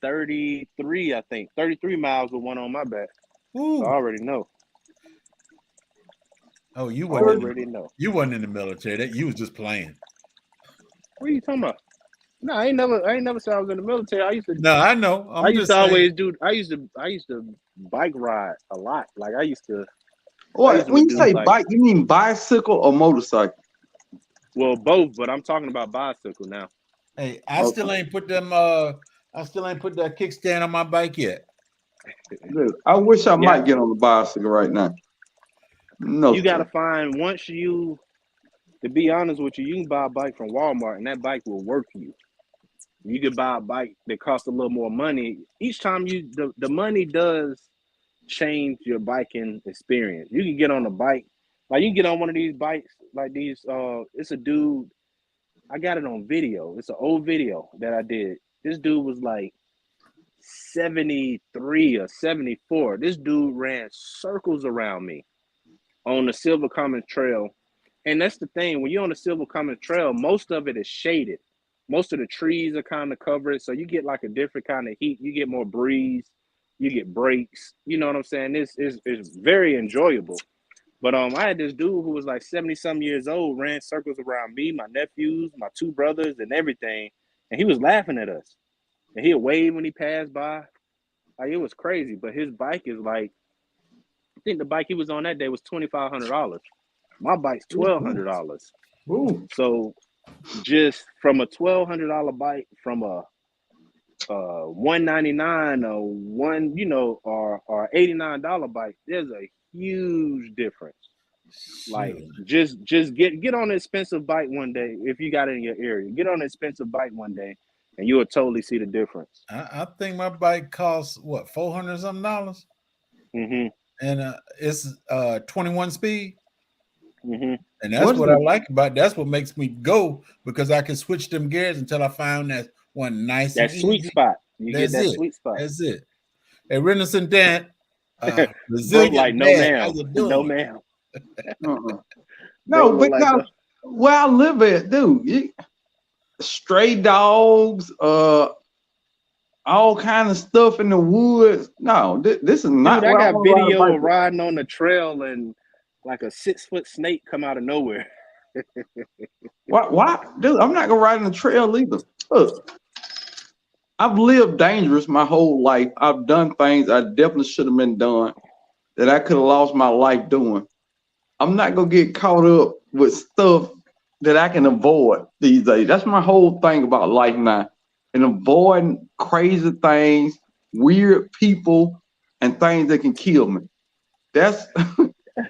33, I think. 33 miles with one on my back. So I already know. Oh, you wasn't in the military. You was just playing. What are you talking about? No, I ain't never said I was in the military. I used to. No, I know. I used to bike ride a lot. Like I used to. What? When you say bike, you mean bicycle or motorcycle? Well, both, but I'm talking about bicycle now. Hey, I still ain't put that kickstand on my bike yet. I wish I might get on the bicycle right now. No, you gotta find to be honest with you, you can buy a bike from Walmart and that bike will work for you. You could buy a bike that costs a little more money. Each time the money does change your biking experience. You can get on a bike, like you can get on one of these bikes, like these. It's a dude. I got it on video. It's an old video that I did. This dude was like 73 or 74. This dude ran circles around me on the Silver Commons Trail. And that's the thing, when you're on the Silver Commons Trail, most of it is shaded. Most of the trees are kind of covered, so you get like a different kind of heat. You get more breeze, you get breaks. You know what I'm saying? It's very enjoyable. But I had this dude who was like 70-some years old, ran circles around me, my nephews, my two brothers, and everything. And he was laughing at us. And he'd wave when he passed by. Like, it was crazy. But his bike is like, I think the bike he was on that day was $2,500. My bike's $1,200. So just from a $1,200 bike, from a $199 or $89 bike, there's a huge difference. Like just get on an expensive bike one day if you got it in your area. Get on an expensive bike one day, and you will totally see the difference. I think my bike costs what, $400 something. Mm-hmm. And it's 21 speed. Mm-hmm. And that's what I like about it. That's what makes me go, because I can switch them gears until I found that one nice. That sweet spot. You get that sweet spot. That's it. Hey, Renaissance Dan, resilient like no dad, ma'am. No ma'am. No, but now where I live at, dude, stray dogs, all all kind of stuff in the woods. No, this is not Dude, I where I got want to ride a video of bicycle. riding on the trail and like a 6-foot snake come out of nowhere. Why? Dude, I'm not gonna ride on the trail either. Look, I've lived dangerous my whole life. I've done things I definitely should have been done that I could have lost my life doing. I'm not gonna get caught up with stuff that I can avoid these days. That's my whole thing about life now. And avoiding crazy things, weird people, and things that can kill me. That's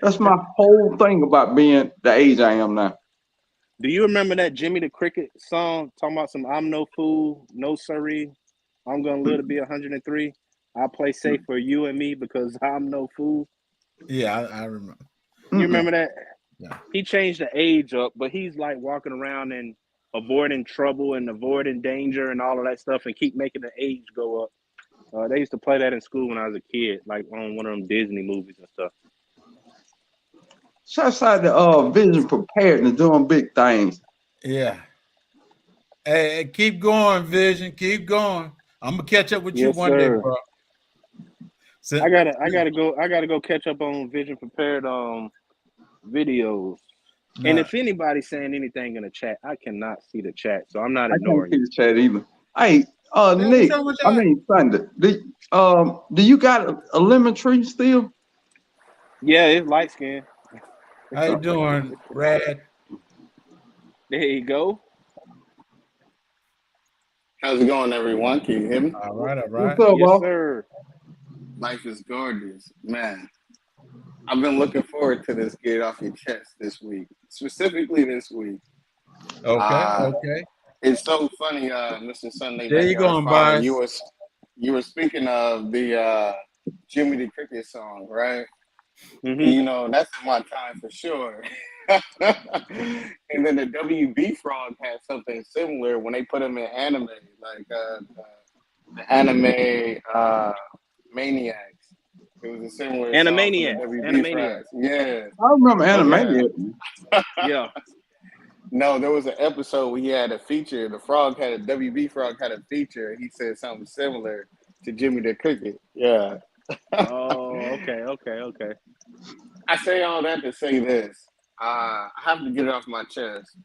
that's my whole thing about being the age I am now. Do you remember that Jimmy the Cricket song talking about some I'm no fool, no siree, I'm gonna live to be 103. I'll play safe for you and me because I'm no fool. Yeah, I remember. You remember that? Yeah. He changed the age up, but he's like walking around and avoiding trouble and avoiding danger and all of that stuff and keep making the age go up. They used to play that in school when I was a kid, like on one of them Disney movies and stuff. Shouts out to Vision Preparedness doing big things. Yeah. Hey, keep going, Vision. Keep going. I'm gonna catch up with you Yes, one day, sir. bro. So, I gotta go catch up on Vision Prepared videos. And nah, if anybody's saying anything in the chat, I cannot see the chat, so I'm not I can't ignoring see you. the chat either. Hey, man, Nick, what's wrong with I y'all? mean Sunday. Do you got a lemon tree still? Yeah, it's light skin. How you doing, Rad? There you go. How's it going, everyone? Can you hear me? All right, all What's right. up, Yes, boss? sir. Life is gorgeous. Man, I've been looking forward to this Get It Off Your Chest this week, specifically this week. Okay, okay. It's so funny, Mr. Sunday There you go, Backyard Father. Bias. You were speaking of the Jimmy the Cricket song, right? Mm-hmm. You know, that's in my time for sure. And then the WB Frog had something similar when they put him in anime, like the anime Maniacs. It was a similar song from the Animaniacs. WB Animaniacs. Frogs. Yeah. I remember Okay. Animaniacs. Yeah. No, there was an episode where he had a feature. The frog had a WB Frog had a feature. He said something similar to Jimmy the Cricket. Yeah. Oh, okay. I say all that to say this. I have to get it off my chest.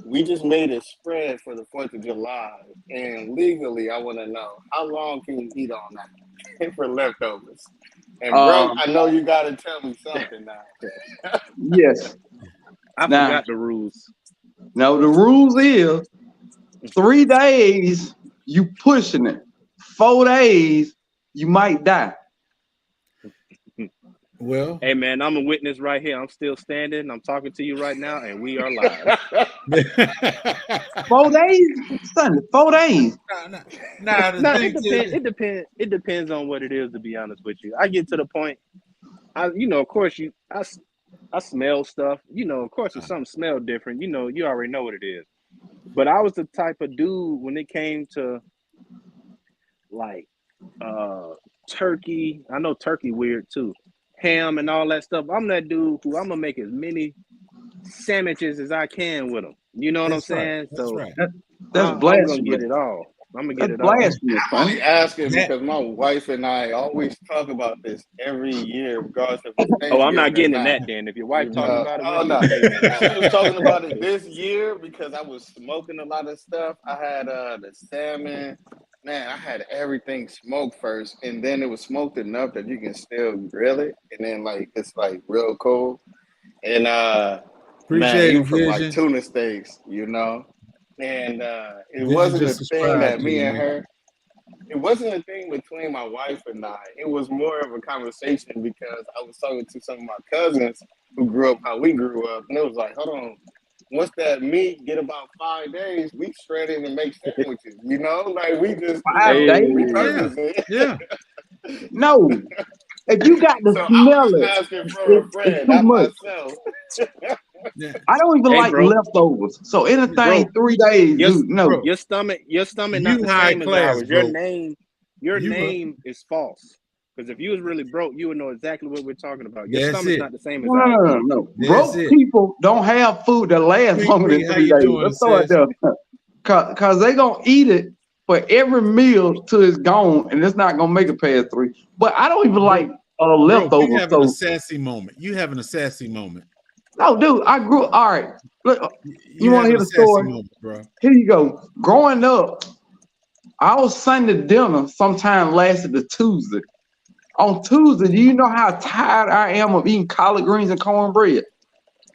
We just made a spread for the 4th of July, and legally, I want to know how long can you eat on that for leftovers? And bro, I know you got to tell me something now. Yes. I Nah. forgot the rules. Now the rules is 3 days you pushing it. 4 days you might die. Well, Hey man, I'm a witness right here. I'm still standing. I'm talking to you right now, and we are live. 4 days, Sunday. 4 days. nah, the No, thing is, it depends on what it is. To be honest with you, I get to the point. Of course, I smell stuff. Of course, if something smells different, you already know what it is. But I was the type of dude when it came to like turkey. I know turkey weird too. Ham and all that stuff. I'm that dude who I'm gonna make as many sandwiches as I can with them. You know what that's I'm right. saying? That's So right. That's I'm gonna blasphemy. get it all. I'm gonna get That's it all. blasphemy, I'm only son. asking Yeah. because my wife and I always talk about this every year, regardless of it's Oh, I'm Thanksgiving not or getting in not. that then. If your wife You talking know, about it oh with no, you, hey man. she was talking about it this year because I was smoking a lot of stuff. I had the salmon. Man, I had everything smoked first, and then it was smoked enough that you can still grill it, and then like it's like real cool. And man, Appreciate even it, from like Vision. tuna steaks, and it Vision wasn't a just thing subscribed that to me you, and man. her. It wasn't a thing between my wife and I. It was more of a conversation because I was talking to some of my cousins who grew up how we grew up, and it was like, hold on, once that meat get about 5 days, we shred it and make sandwiches. Like we just, 5 days? we Yeah, purpose it. yeah. No. If you got to So I smell was it, asking from a it's friend, too not much. myself. Yeah. I don't even Hey, like bro, leftovers. So anything bro, 3 days, your dude, no. Bro, your stomach not you the high same as class, ours. Your bro. name is false. Because if you was really broke, you would know exactly what we're talking about. Your That's stomach's it. not the same as No, ours. no. That's Broke it. people don't have food that lasts Free, longer free. than How 3 you days. doing, Let's throw it sis? there. Cause they gonna eat it for every meal till it's gone, and it's not gonna make it past 3. But I don't even like Bro, leftovers. you having a So sassy moment. You having a sassy moment. no, dude, I grew. All right, look, you want to having hear a the sassy story? moment, bro. Here you go. Growing up, our Sunday dinner sometime lasted to Tuesday. On Tuesday, do you know how tired I am of eating collard greens and cornbread,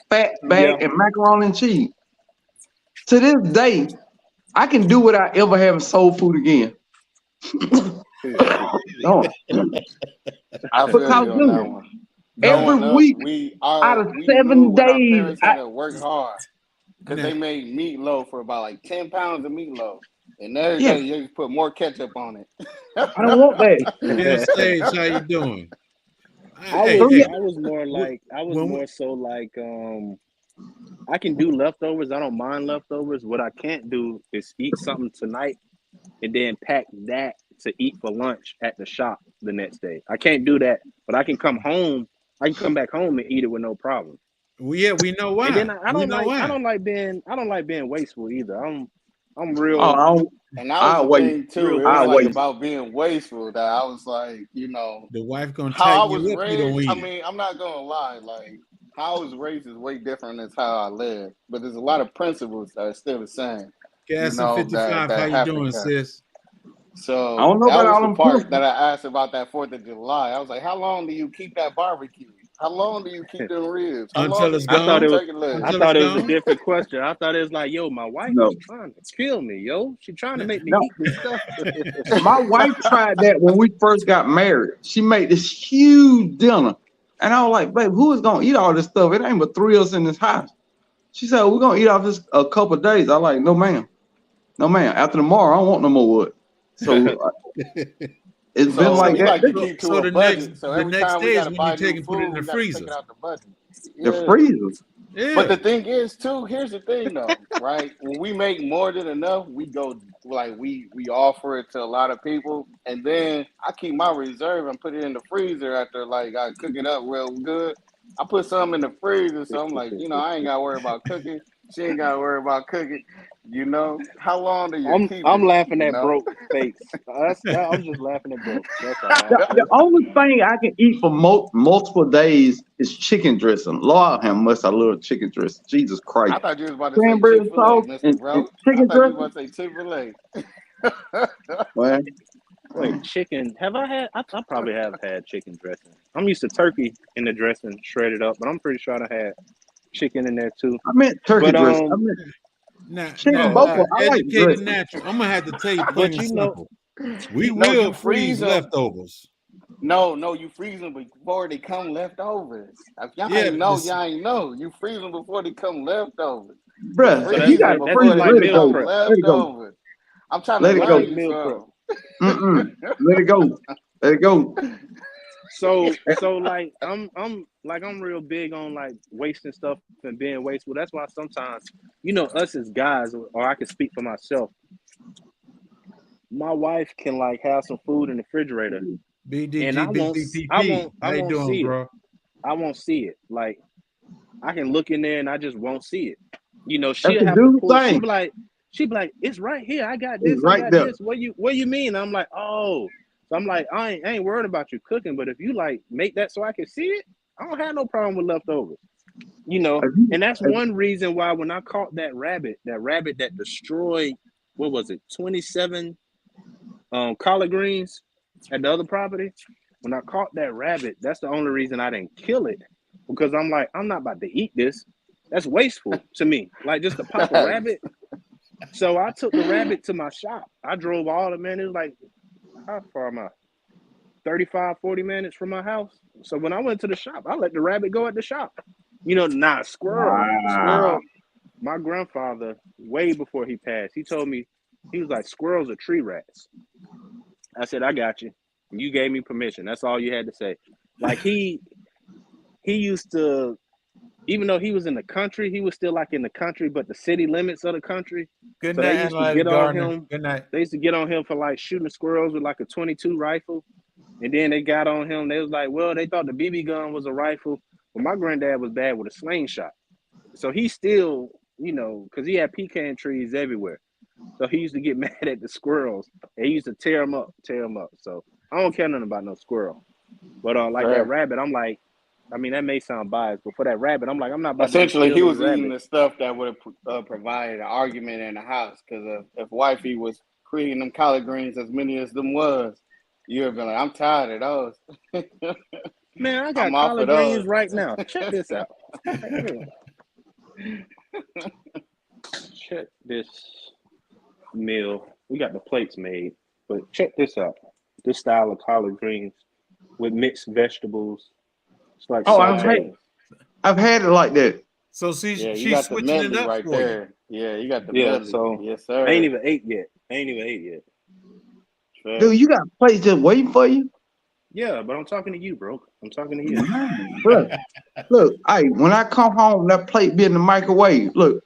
fat Yeah. back, and macaroni and cheese? To this day, I can do without ever having soul food again. No, I feel because you on that dude, one. every Growing up, week we out of we 7 knew what our days, parents had to work hard because Now, they made meatloaf for about like 10 pounds of meatloaf, and every yeah, day you just put more ketchup on it. I don't want that. Bill Sage, how you doing? I Hey, was hey, I was more like I was when more so like I can do leftovers. I don't mind leftovers. What I can't do is eat something tonight and then pack that to eat for lunch at the shop the next day. I can't do that, but I can come home. I can come back home and eat it with no problem. yeah, we know And then why. I We don't know like why. I don't like being wasteful either. I'm Oh, real And that was I'll the wait. thing too. real It was I'll like wait. about being wasteful that I was like, you know, The wife gonna how I tighten was you up. You don't raised. I eat it. mean, I'm not gonna lie, like how I was raised is way different than how I live. But there's a lot of principles that are still the same, you Gas and know, 55. How that you have to doing, carry. sis? I So don't know that about was all the them part that principles. I asked about that 4th of July. I was like, how long do you keep that barbecue? How long do you keep them ribs? How long Until do it's you I keep thought them it gone. was turkey legs? I Until it's thought it was a gone. different question. I thought it was like, yo, my wife No, is trying to kill me, yo. She trying to make me no. eat this stuff. My wife tried that when we first got married. She made this huge dinner, and I was like, "Babe, who is gonna eat all this stuff? It ain't but 3 of us in this house." She said, "We're gonna eat off this a couple of days." I like, "No, ma'am, no, ma'am. After tomorrow, I don't want no more wood." So it's been So like we that. like to keep to So a the next budget. So the every next time we day got is to when you buy take new and put it in food, the we got to take it freezer. out the budget. The Yeah. freezer. But Yeah. the thing is, too, here's the thing, though, right? When we make more than enough, we go like we offer it to a lot of people, and then I keep my reserve and put it in the freezer after like I cook it up real good. I put some in the freezer, so I'm like, you know, I ain't got to worry about cooking. She ain't got to worry about cooking. You know, how long do you keep I'm it? laughing You at know, broke face. I'm just laughing at broke. That's The, all. the only thing I can eat for multiple days is chicken dressing. Lord have mercy, I love chicken dressing. Jesus I Christ. thought you was about to say Cranberry Chick-fil-A, sauce Mr. and Bro. I chicken thought you was dressing. about to say Chick-fil-A. Well, Wait, chicken. Have I had? I probably have had chicken dressing. I'm used to turkey in the dressing, shredded up, but I'm pretty sure I had chicken in there too. I meant turkey But dressing. I meant chicken oh, both of okay. them. I like Educated dressing. natural. I'm gonna have to tell you plain But and you know, simple. We No, will you freeze freeze them. leftovers. No, you freeze them before they come leftovers. If y'all Yeah, ain't know, y'all ain't know. You freeze them before they come leftovers. You Bruh, so you freeze them gotta that's before just freeze it. they like Let it meal become go. prep. Let it go. leftovers. I'm trying to Let it That's go. learn like you meal prep. something. Let it go. Let it go. So like I'm real big on like wasting stuff and being wasteful. That's why sometimes, us as guys, or I can speak for myself, my wife can like have some food in the refrigerator and BDG, BPPP. I How you won't doing, see it. bro? I won't see it. Like I can look in there and I just won't see it. That's She'll a have to dude pull. thing. She be like, it's right here. I got It's this. I right got there. this. What you mean? I'm like, oh. So I'm like, I ain't worried about you cooking, but if you like make that so I can see it, I don't have no problem with leftovers. If you- And that's if- one reason why when I caught that rabbit that destroyed, what was it, 27 collard greens at the other property. When I caught that rabbit, that's the only reason I didn't kill it, because I'm like, I'm not about to eat this. That's wasteful to me. Like just to pop a rabbit. So I took the rabbit to my shop. I drove all the man. It was like, how far am I? 35, 40 minutes from my house. So when I went to the shop, I let the rabbit go at the shop. Squirrel. Wow. My grandfather, way before he passed, he told me, he was like, squirrels are tree rats. I said, I got you. You gave me permission. That's all you had to say. Like he used to, even though he was in the country, he was still like in the country, but the city limits of the country. Good So night, they used to Analyzer get on Gardner. him. Good night. They used to get on him for like shooting squirrels with like a 22 rifle. And then they got on him. They was like, well, they thought the BB gun was a rifle. But my granddad was bad with a slingshot. So he still, because he had pecan trees everywhere. So he used to get mad at the squirrels. And he used to tear them up. So I don't care nothing about no squirrel. But like that rabbit, I'm like, I mean, that may sound biased, but for that rabbit, I'm like, I'm not about Essentially, to he kill was this rabbit. eating the stuff that would have provided an argument in the house. Because if wifey was creating them collard greens as many as them was, you'd have been like, I'm tired of those. Man, I got I'm off collard of greens those. right now. Check this out. Check this meal. We got the plates made, but check this out. This style of collard greens with mixed vegetables. It's like sauteed. I've had it like that. So Yeah, you she's got the switching it medley up right for you. there. Yeah, you got the Yeah, medley. so Yes, sir. I ain't even ate yet. Fair. Dude, you got plates just waiting for you? Yeah, but I'm talking to you, bro. I'm talking to you. Look, when I come home, that plate be in the microwave. Look,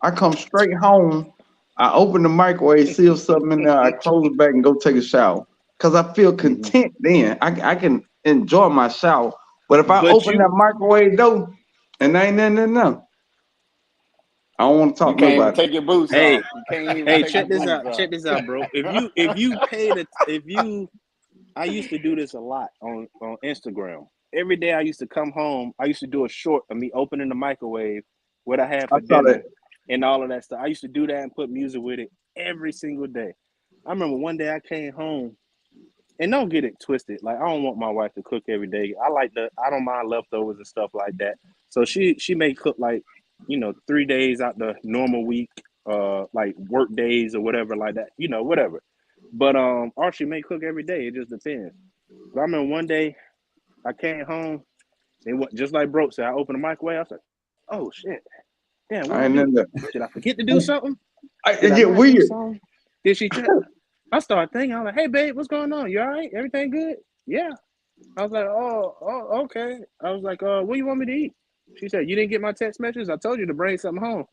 I come straight home. I open the microwave, seal something in there. I close it back and go take a shower. Because I feel content then. I can enjoy my shower. But if I open that microwave door and there ain't nothing in there, I don't want to talk You can't even nobody. take your boots Hey, off. You can't even hey, take check your this out. boots Check this out, bro. I used to do this a lot on Instagram. Every day I used to come home, I used to do a short of me opening the microwave, what I had for dinner, and all of that stuff. I used to do that and put music with it every single day. I remember one day I came home, and don't get it twisted. Like, I don't want my wife to cook every day. I don't mind leftovers and stuff like that. So she may cook like, 3 days out the normal week, like work days or whatever like that, whatever. But or she may cook every day. It just depends. But I remember one day I came home and just like Broke said, I opened the microwave. I was like, oh shit. Damn, what did I do? Did I forget to do something? It get weird. Did she check? I started thinking, I'm like, hey babe, what's going on? You all right? Everything good? Yeah. I was like, oh, okay. I was like, what do you want me to eat? She said, you didn't get my text message? I told you to bring something home.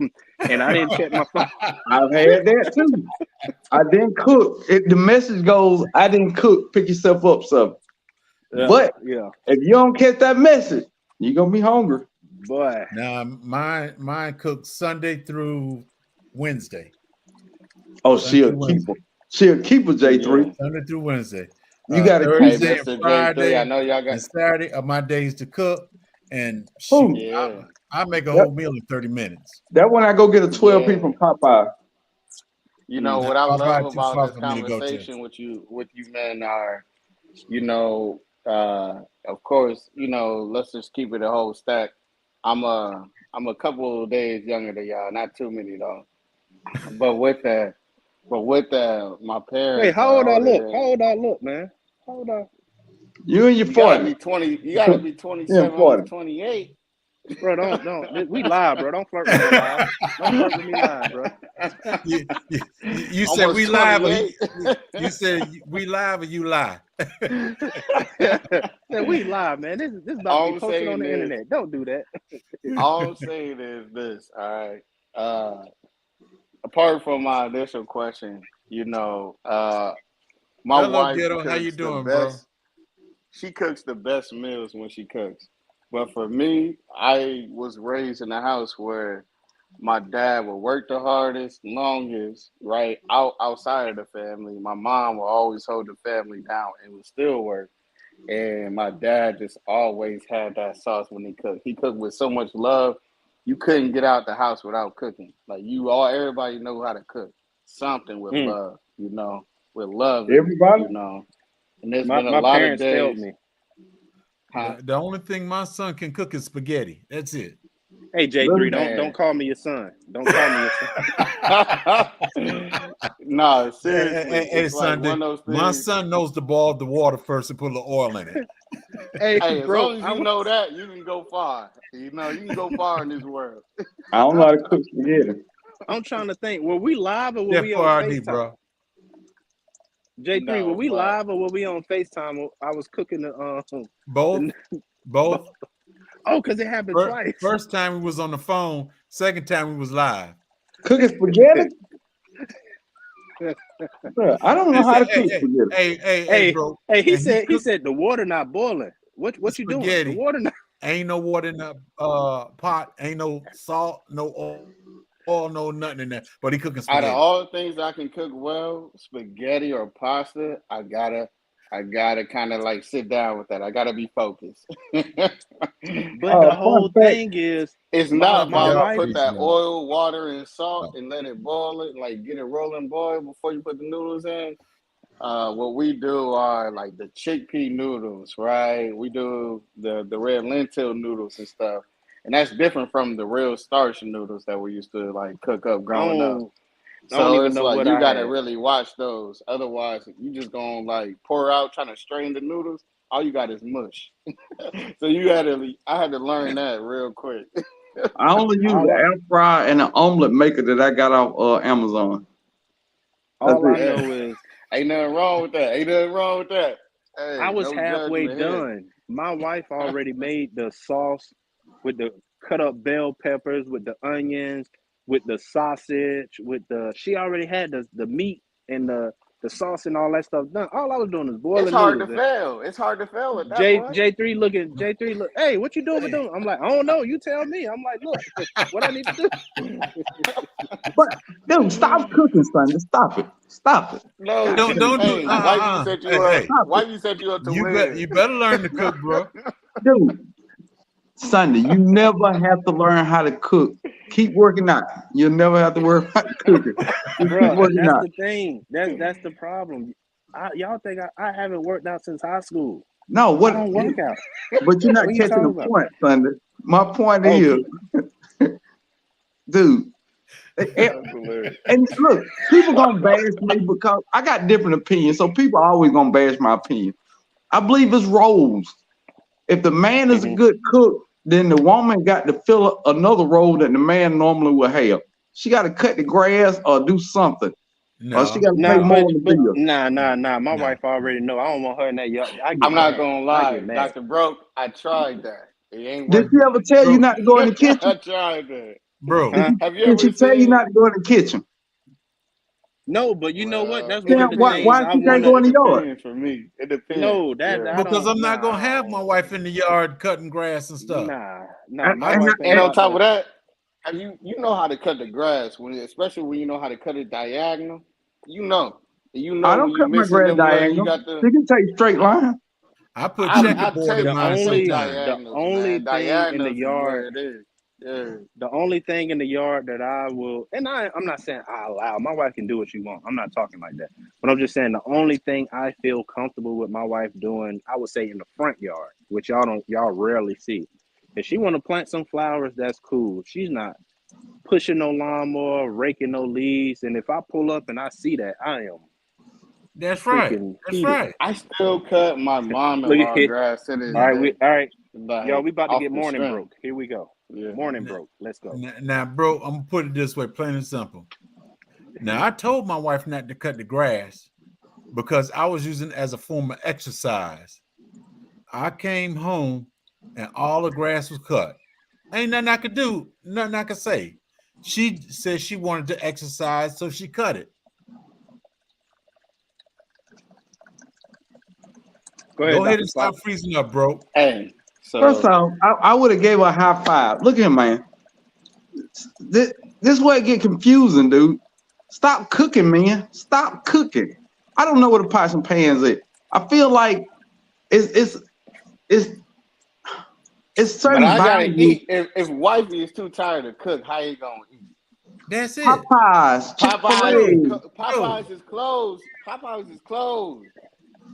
And I didn't check my phone. I've had that too. I didn't cook. The message goes, I didn't cook, pick yourself up something. Yeah, but yeah, if you don't catch that message, you're gonna be hungry. Boy. Now mine cooks Sunday through Wednesday. Oh, she'll keep a J3. Yeah. Sunday through Wednesday. You got Thursday and Friday J3, I know y'all got and Saturday are my days to cook. And I make a whole meal in 30 minutes. That when I go get a 12 piece from Popeye. You know what I love about this conversation with you men are, of course, let's just keep it a whole stack. I'm a couple of days younger than y'all, not too many though. But with that, my parents. Wait, how old I look? How old I look, man? How old I? You and your 40. You gotta be 27, 28. Bro, don't. We live, bro. Don't flirt with me live. Don't flirt with me live, bro. You said we live. You said we live, or you lie. Yeah, we live, man. This is about to be posted on the internet. Don't do that. All I'm saying is this. All right. Apart from my initial question, my wife. Ghetto, how you doing, bro? She cooks the best meals when she cooks. But for me, I was raised in a house where my dad would work the hardest, longest, right, outside of the family. My mom would always hold the family down and would still work. And my dad just always had that sauce when he cooked. He cooked with so much love, you couldn't get out the house without cooking. Like everybody know how to cook. Something with love, with love. Everybody? And there's been a lot of days. Me. The only thing my son can cook is spaghetti. That's it. Hey J3, don't call me your son. Don't call me your son. No, seriously. Hey son, my son knows to boil the water first and put a little oil in it. Hey, bro, as long as you know that, you can go far. You can go far in this world. I don't know how to cook spaghetti. I'm trying to think. Were we live or were we on FaceTime? Bro. J3, were we live or were we on FaceTime? I was cooking the both. Oh, because it happened twice. First time we was on the phone. Second time we was live. Cooking spaghetti? I don't know how to cook spaghetti. Hey, bro. Hey, he said the water not boiling. What you doing? The water not. Ain't no water in the pot. Ain't no salt. No oil. oil, no nothing in there. But he cooking Out spaghetti. of all the things I can cook well, spaghetti or pasta, I gotta kind of like sit down with that. I gotta be focused. But the whole Fun fact. thing is, It's my not my about Yeah, wife. put he's that not. oil, water, and salt and let it boil it, like get it rolling boil before you put the noodles in. What we do are like the chickpea noodles, right? We do the red lentil noodles and stuff, and that's different from the real starch noodles that we used to like cook up I growing up. don't So even it's know like what you I gotta had. really watch those. Otherwise, you just gonna like pour out trying to strain the noodles. All you got is mush. So I had to learn that real quick. I only use All the I, air fryer and an omelet maker that I got off Amazon. That's all I it. know is Ain't nothing wrong with that. Ain't nothing wrong with that. I Hey, was no halfway judgment here. done. My wife already made the sauce with the cut up bell peppers, with the onions, with the sausage, with the. She already had the meat and the sauce and all that stuff done. All I was doing is It's boiling hard to noodles. fail. It's hard to fail at that J point. J3 look. Hey, what you doing with them? I'm like, I don't know. You tell me. I'm like, look, what I need to do. But dude, stop cooking, Sunday. Stop it. Stop it. No, God damn Don't it. do. hey, wifey set Hey, you up. hey, Stop it. Wifey set you up to you win. better learn to cook, bro. Dude, Sunday, you never have to learn how to cook. Keep working out. You'll never have to worry about cooking. Just keep Bro, and working that's out. the thing. That's the problem. Y'all think I haven't worked out since high school. No, I what? don't work out. But you're not What you catching talking the about? point, Sunday. My point Oh, is, dude. That's hilarious. And look, people gonna bash me because I got different opinions. So people are always gonna bash my opinion. I believe it's roles. If the man is a mhm. good cook, then the woman got to fill another role that the man normally would have. She got to cut the grass or do something, or she No, got to pay Nah, more but on the but bill. nah. My no. wife already know. I don't want her in that yard. I get I'm not mad. gonna I get lie, mad. Dr. Broke, I tried that. It ain't Did she working. ever tell you Bro, not to go in the kitchen? I tried that. bro. Huh? Have you Did she ever tell you seen not to go in the kitchen? No, but you know what? well, That's one it of Then the why things depends. why I she can't wanna. go in It the yard? depends for me. It depends. No, that Yeah. I Because don't. I'm not Nah, gonna have my wife in the yard cutting grass and stuff. nah. My And wife ain't And on about top of that. that, have you know how to cut the grass especially when you know how to cut it diagonal? You know. I When don't you cut my missing grass them you diagonal. got the She can take straight line. I put I checkerboard in take The I mine take only sometimes. the diagonals, only man. thing in the Diagonals is yard. where it is. Yeah. The only thing in the yard that I will, and I'm not saying I allow, my wife can do what she wants. I'm not talking like that. But I'm just saying the only thing I feel comfortable with my wife doing, I would say in the front yard, which y'all rarely see. If she want to plant some flowers, that's cool. She's not pushing no lawnmower, raking no leaves. And if I pull up and I see that, I am That's right. freaking That's heated. right. I still cut my Look at mom-in-law it. grass to this All Now, right, day. y'all, Like we about to off get the morning strength. broke. Here we go. Yeah. Morning now, broke. Let's go. now, bro, I'm gonna put it this way, plain and simple. Now, I told my wife not to cut the grass because I was using it as a form of exercise. I came home and all the grass was cut. Ain't nothing I could do, nothing I could say. She said she wanted to exercise, so she cut it. Go ahead, Go ahead Dr. and stop Spock. freezing up, bro. Hey, First so off, I would have gave her a high five. Look here, man. This way it get confusing, dude. Stop cooking, man. Stop cooking. I don't know what a pots and pans is. I feel like it's it's but certain I gotta values. eat. If wifey is too tired to cook, how you gonna eat? That's it. Popeyes, Chick-fil-A. Bro, Popeyes is closed. Popeyes is closed.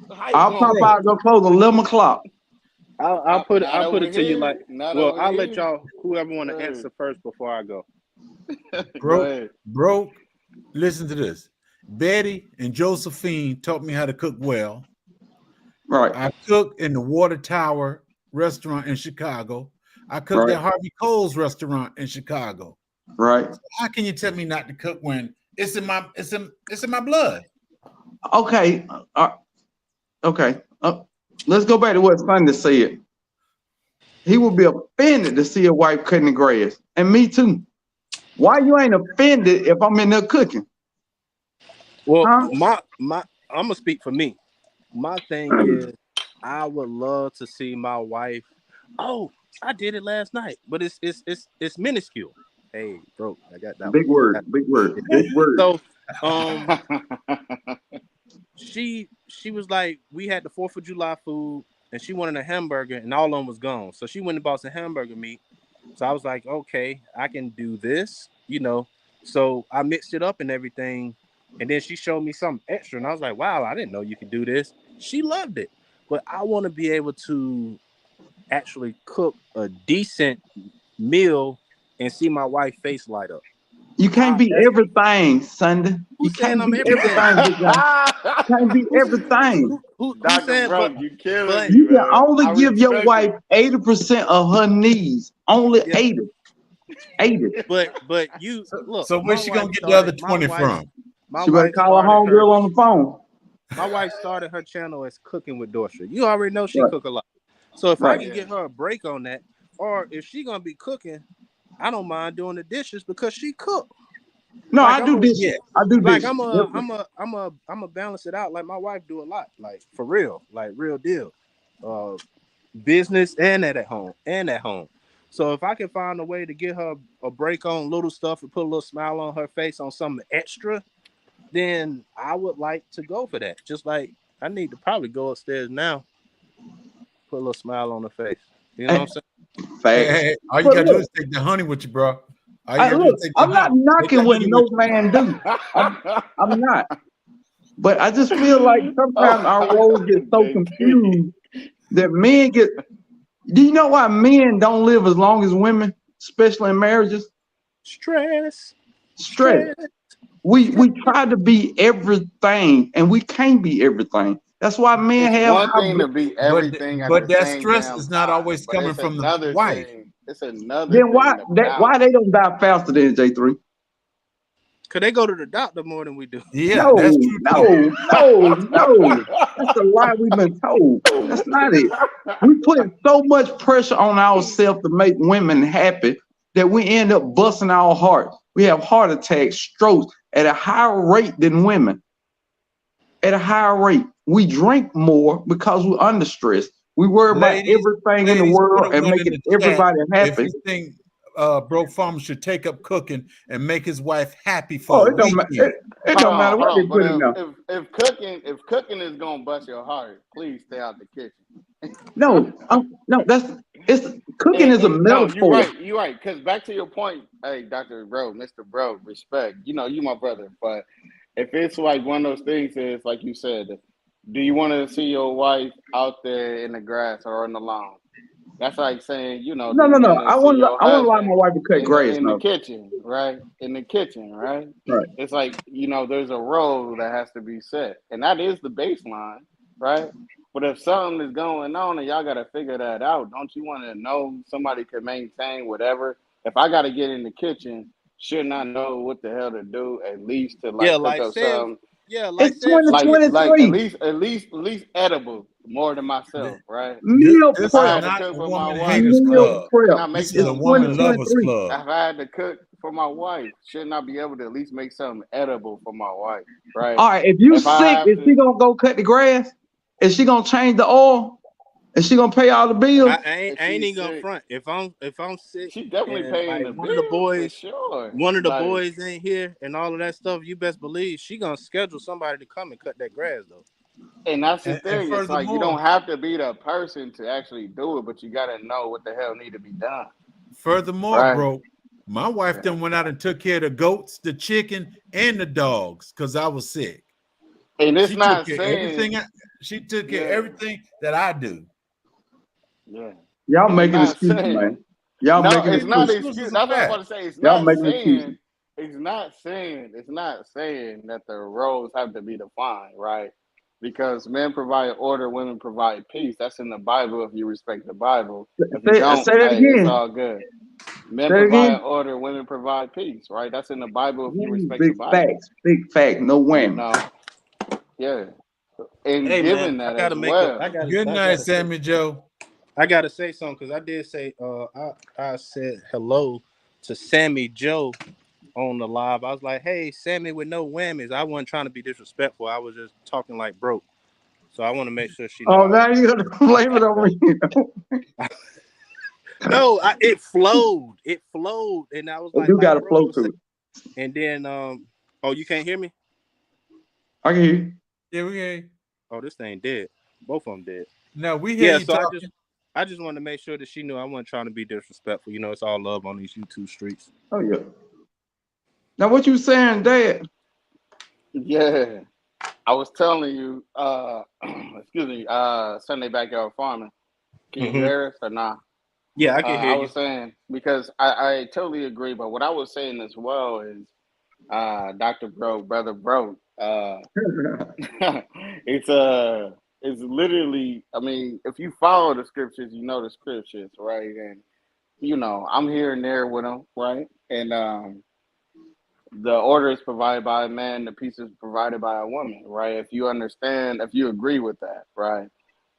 So how you Our gonna bro. cook? Popeyes are closed 11 o'clock. I'll put Not over it to you like, here. Not well, over I'll let here. y'all whoever want to answer first before I go. Go ahead. Broke. Listen to this. Betty and Josephine taught me how to cook well. Right, I cooked in the Water Tower restaurant in Chicago. I cooked right, at Harvey Cole's restaurant in Chicago. right. How can you tell me not to cook when it's in my blood? Okay, okay. Let's go back to what Sunday said. He would be offended to see a wife cutting the grass, and me too. Why you ain't offended if I'm in there cooking? Well, Huh? my I'm gonna speak for me. My thing is, I would love to see my wife. Oh, I did it last night, but it's minuscule. Hey, bro, I got that Big one. word, big word, big word. So, she was like, we had the 4th of July food, and she wanted a hamburger, and all of them was gone. So she went and bought some hamburger meat. So I was like, okay, I can do this, you know. So I mixed it up and everything, and then she showed me something extra, and I was like, wow, I didn't know you could do this. She loved it, but I want to be able to actually cook a decent meal and see my wife's face light up. You can't be everything, Sunday. You Who's saying can't I'm be everything? everything, big guy. You can't be everything. Who's Dr. saying? Bro, But you killing but me, You can man. only I give your respect wife it. 80% of her needs. Only yeah, 80. 80. but you look. So My where's she wife gonna get the other started. 20 from? My She better wife call her started her. homegirl on the phone. My wife started her channel as Cooking with Dorsha. You already know she Right, cook a lot. So if I right. can Yeah. get her a break on that, or if she gonna be cooking, I don't mind doing the dishes because she cook. No, Like I do dishes. Yeah. I do like dishes. I'm a balance it out. Like my wife do a lot, like for real, like real deal. Business and at home. So if I can find a way to get her a break on little stuff and put a little smile on her face on something extra, then I would like to go for that. Just like I need to probably go upstairs now, put a little smile on her face. You know what I'm saying? Facts. Hey, all you But gotta do look, is take the honey with you, bro. All you gotta do look, is take the I'm not honey. Take knocking the what honey no with you. man do. I'm not. But I just feel like sometimes our roles get so confused that men get. Do you know why men don't live as long as women, especially in marriages? Stress. Stress. We try to be everything, and we can't be everything. That's why men It's have one high thing to be But everything at but the that same stress damn is not time, always but coming it's from the another wife. thing. It's another Then thing to balance. why they don't die faster than J3? Cause they go to the doctor more than we do. Yeah, No, that's true too. no. That's a lie we've been told. That's not it. We put so much pressure on ourselves to make women happy that we end up busting our hearts. We have heart attacks, strokes at a higher rate than women. At a higher rate. We drink more because we're under stress. We worry about Ladies, everything in the put world a and one in making the chat everybody if happy. you think Bro Farmer should take up cooking and make his wife happy Oh, for a it don't matter. weekend. It don't matter what they But put in there. if cooking is gonna bust your heart, please stay out the kitchen. No, cooking is a No, you're metaphor. right. You're right. Because back to your point, hey, Dr. Bro, Mr. Bro, respect. You know, you my brother. But if it's like one of those things is like you said, do you want to see your wife out there in the grass or on the lawn? That's like saying, you know, do No. you want to I see want your to allow my husband wife to cut grass in the now. kitchen, right? In the kitchen, right? Right. It's like, you know, there's a role that has to be set. And that is the baseline, right? But if something is going on and y'all got to figure that out, don't you want to know somebody can maintain whatever? If I got to get in the kitchen, shouldn't I know what the hell to do at least to Yeah, like cook like up say something? It's Like 2023. at least edible more than myself, right? Meal If This I is prep. had to not cook a for my woman wife, haters Meal club. prep. can I make This is It's a something woman edible? lovers 2023. club. If I had to cook for my wife, shouldn't I be able to at least make something edible for my wife, right? All right. If you If I sick, have is she to, gonna go cut the grass? Is she gonna change the oil? Is she gonna pay all the bills? if I ain't she's even gonna sick, front. If I'm sick she definitely and paying like the bills for sure. one of the Like, boys ain't here and all of that stuff, you best believe she gonna schedule somebody to come and cut that grass though. and that's the And thing. It's like you furthermore, don't have to be the person to actually do it, but you got to know what the hell need to be done, right? bro, my wife Yeah. then went out and took care of the goats, the chicken, and the dogs because I was sick. And it's She took not care of saying, everything. She took care of yeah, everything that I do. yeah. Y'all And it's making not excuses, saying. man. Y'all No, making it's not This excuses. was excuse. a That's what I'm about fact. to say. Y'all making excuses. It's not saying that the roles have to be defined, right? Because men provide order, women provide peace. That's in the Bible if you respect the Bible. If you don't, Say that hey, it's again. all good. Men Say it provide again. order, women provide peace, right? That's in the Bible if you respect the Big Bible. facts. Big fact. No whammy. No, yeah. And Hey man, given I that as gotta make a well, Good night, Sammy Joe. I gotta say something because I did say I said hello to Sammy Joe on the live. I was like, hey, Sammy with no whammies. I wasn't trying to be disrespectful. I was just talking like broke. So I want to make sure she know Oh, now you gotta blame it on me. No, it flowed. It flowed, and I was It like, do got a bro, flow you was to saying- it. and then oh, you can't hear me? I can hear you. Yeah, we ain't. Oh, this thing dead. Both of them dead. No, we hear Yeah, you so talking. I just wanted to make sure that she knew I wasn't trying to be disrespectful. You know, it's all love on these YouTube streets. Oh yeah. Now what you saying, Dad? Yeah, I was telling you, excuse me, Sunday Backyard Farming. Can you Mhm. hear us or not? Yeah, I can hear I you. was saying, because I totally agree, but what I was saying as well is, Dr. Broke, Brother Broke, it's literally, I mean, if you follow the scriptures, you know the scriptures, right? And you know, I'm here and there with them, right? And the order is provided by a man, the peace is provided by a woman, right? If you understand, if you agree with that, right?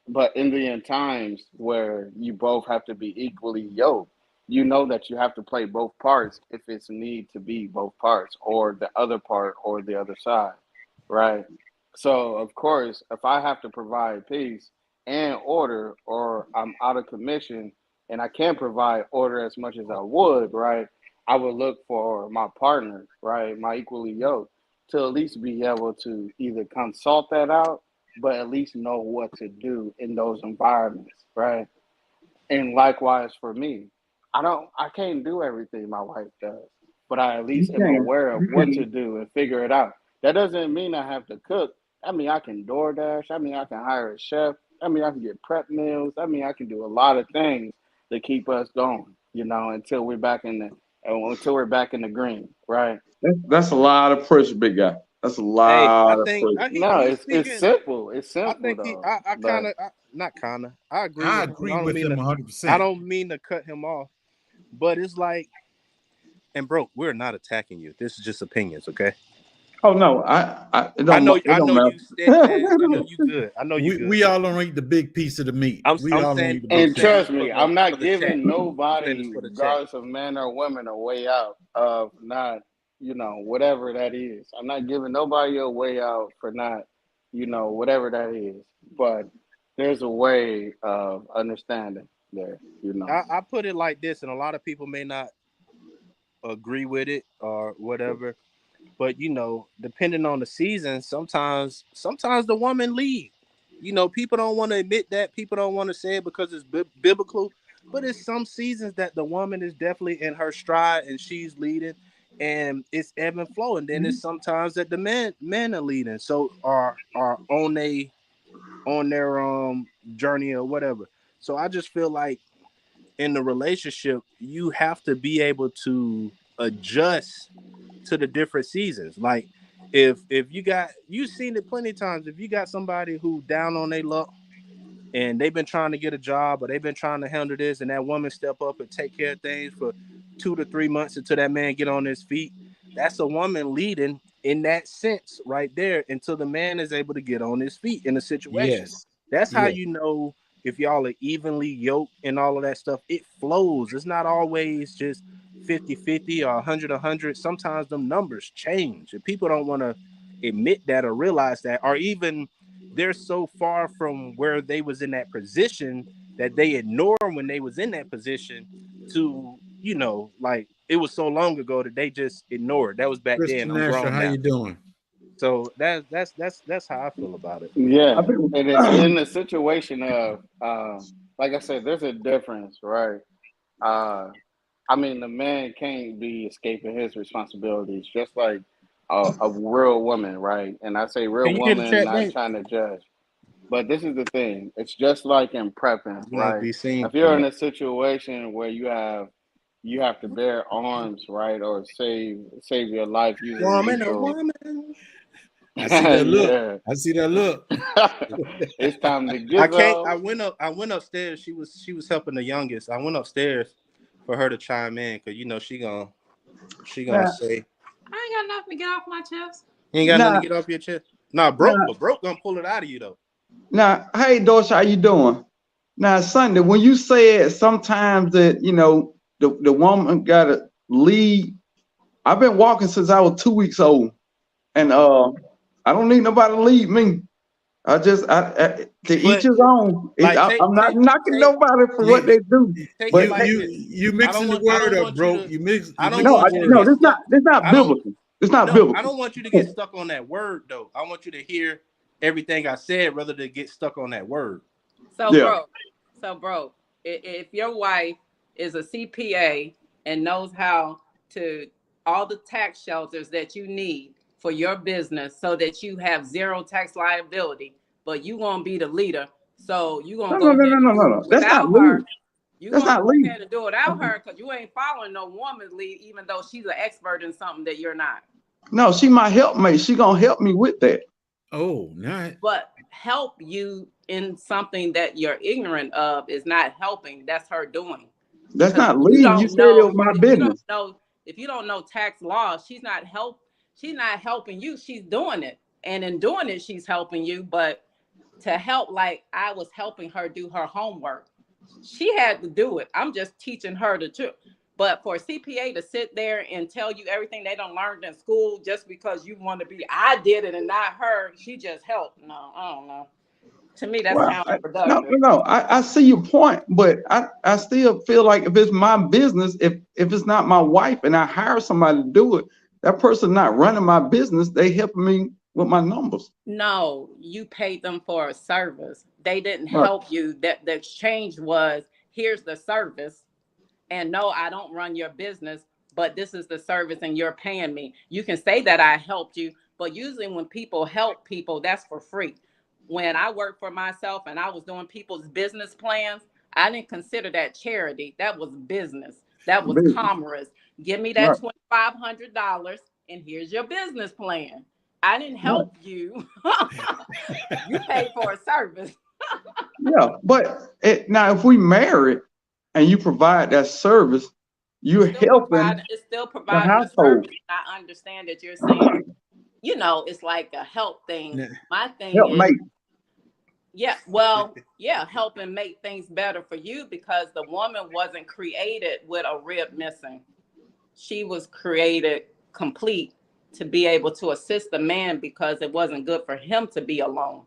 But in the end times where you both have to be equally yoked, you know that you have to play both parts if it's need to be both parts, or the other part, or the other side, right? So of course, if I have to provide peace and order, or I'm out of commission and I can't provide order as much as I would, right? I would look for my partner, right, my equally yoked, to at least be able to either consult that out, but at least know what to do in those environments, right? And likewise for me, I can't do everything my wife does, but I at You least am can. aware of You what to can. do and figure it out. That doesn't mean I have to cook. I mean, I can DoorDash. I mean, I can hire a chef. I mean, I can get prep meals. I mean, I can do a lot of things to keep us going, you know, until we're back in the green, right? That's a lot of pressure, big guy. That's a Hey, I lot of think pressure. No, he's it's speaking. simple. It's I simple think though. I But kind of, not kind of. I agree I with him. agree with him I 100%. don't mean to cut him off, but it's like, and bro, we're not attacking you. This is just opinions, okay? Oh no, it I don't know matter. you steadfast. I know you good. I know you good. We all don't eat the big piece of the meat. We all don't eat the big And piece. trust me, I'm for not the chat. giving I'm saying this nobody, for the chat. regardless of man or woman, a way out of not, you know, whatever that is. I'm not giving nobody a way out for not, you know, whatever that is. But there's a way of understanding there, you know. I put it like this, and a lot of people may not agree with it or whatever. But you know, depending on the season, sometimes the woman lead. You know, people don't want to admit that. People don't want to say it because it's biblical. But it's some seasons that the woman is definitely in her stride and she's leading, and it's ebb and flow. And then it's sometimes that the men are leading, so are on their journey or whatever. So I just feel like in the relationship, you have to be able to adjust to the different seasons. Like if you've seen it plenty of times, if you got somebody who down on their luck and they've been trying to get a job or they've been trying to handle this, and that woman step up and take care of things for 2 to 3 months until that man get on his feet, that's a woman leading in that sense right there until the man is able to get on his feet in a situation. Yes. That's how Yes. you know if y'all are evenly yoked and all of that stuff. It flows. It's not always just 50-50 or 100-100. Sometimes them numbers change, and people don't want to admit that or realize that, or even they're so far from where they was in that position that they ignore when they was in that position to, you know, like it was so long ago that they just ignored. That was back then. Christian I'm Nasher, grown how now. you doing? So that's how I feel about it. Yeah, I think and it's in the situation of, like I said, there's a difference, right? I mean, the man can't be escaping his responsibilities, just like a real woman, right? And I say real Can you hear the woman, chat, not babe? trying to judge. But this is the thing. It's just like in prepping, You must right? be seen If you're too in much. a situation where you have to bear arms, right, or save your life using Woman, a lethal. woman. I see that look. Yeah. I see that look. It's time to I give can't. up. I went upstairs. She was helping the youngest. I went upstairs for her to chime in because you know she gonna now, say I ain't got nothing to get off my chest. you ain't got nothing now, to get off your chest. Nah, now, broke gonna pull it out of you though. now, hey Dosh, how you doing? Now, Sunday, when you said sometimes that you know the woman gotta lead, I've been walking since I was 2 weeks old, and I don't need nobody to lead me. I to each But his own. like I'm not knocking take nobody for what You they do. take But it like this. you I mixing don't the want I word don't up, want you bro. to You I don't mixing no, the want you to no, word. get stuck. this not I don't biblical. It's not no, I biblical. don't want you to get stuck on that word though. I want you to hear everything I said rather than get stuck on that word. So, Yeah. bro, if your wife is a CPA and knows how to all the tax shelters that you need for your business so that you have zero tax liability, but you won't be the leader. So you gonna go ahead and do it That's not without her. legal. You That's gonna not go legal. ahead and do it without her because you ain't following no woman's lead, even though she's an expert in something that you're not. No, she my helpmate. She gonna help me with that. Oh, not. But help you in something that you're ignorant of is not helping. That's her doing. That's Because not you legal. You don't said it know was my if you business. don't know if you don't know tax law, she's not helping you. She's doing it. And in doing it, she's helping you. But to help, like I was helping her do her homework. She had to do it. I'm just teaching her the truth. But for a CPA to sit there and tell you everything they don't learn in school just because you want to be, I did it and not her, she just helped. No, I don't know. To me, that's Well, counterproductive. I see your point, but I still feel like if it's my business, if it's not my wife and I hire somebody to do it, that person not running my business, they helping me with my numbers. No, you paid them for a service. They didn't Right. help you. That the exchange was, here's the service. And no, I don't run your business, but this is the service and you're paying me. You can say that I helped you, but usually when people help people, that's for free. When I worked for myself and I was doing people's business plans, I didn't consider that charity. That was business. That was Business. commerce. Give me Right. that $2,500 and here's your business plan. I didn't help you. You paid for a service. Yeah, but now if we married and you provide that service, you're helping It's still the providing a household. service. I understand that you're saying, it's like a help thing. Nah. My thing Help is, mate. helping make things better for you because the woman wasn't created with a rib missing. She was created complete to be able to assist the man because it wasn't good for him to be alone.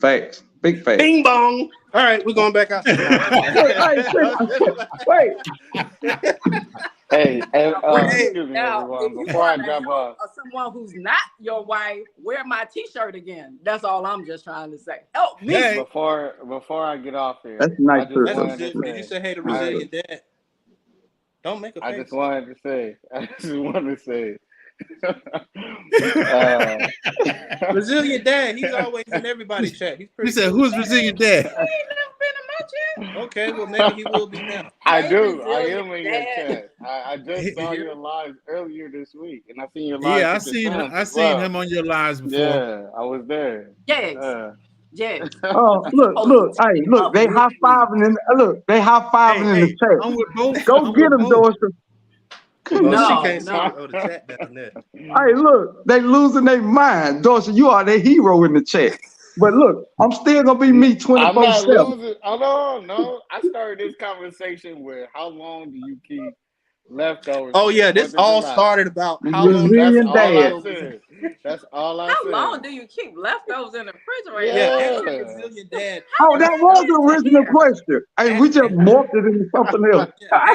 Facts. Big facts. Bing bong. All right, we're going back outside. Wait. Hey, excuse me, Now, if everyone. you Before I want to jump help off, someone who's not your wife, wear my T-shirt again. That's all I'm just trying to say. Help me. Hey. before I get off here, That's nice. I just That's wanted to Did you say, say hey to resilient dad? Don't make a face. I just wanted to say, Resilient dad, he's always in everybody's chat. He's pretty You said, cool. who's resilient dad? He ain't never been in my chat. Okay, well maybe he will be now. I Hey, do. I resilient am in your dad. chat. I just saw your lives earlier this week, and I seen your lives. Yeah, I with your seen sons I as seen well. him on your lives before. Yeah, I was there. Yes. Oh, look, hey, look, they high fiving in they high fiving in the chat. I'm with both. Go get them, Dorsey. Oh, No, she can't see no. the chat down there. Hey, look, they losing their mind. Dorsey, you are their hero in the chat. But look, I'm still gonna be me I'm not 24/7. losing. Hold on, no. I started this conversation with how long do you keep leftovers? Oh yeah, for this 4th of all July? started about how long. That's Resilient all I dad. said. That's all I How said. long do you keep leftovers in the refrigerator? Yeah, Yeah. answer resilient dad. Oh, that was the original question. Hey, we just morphed it into something else. Yeah,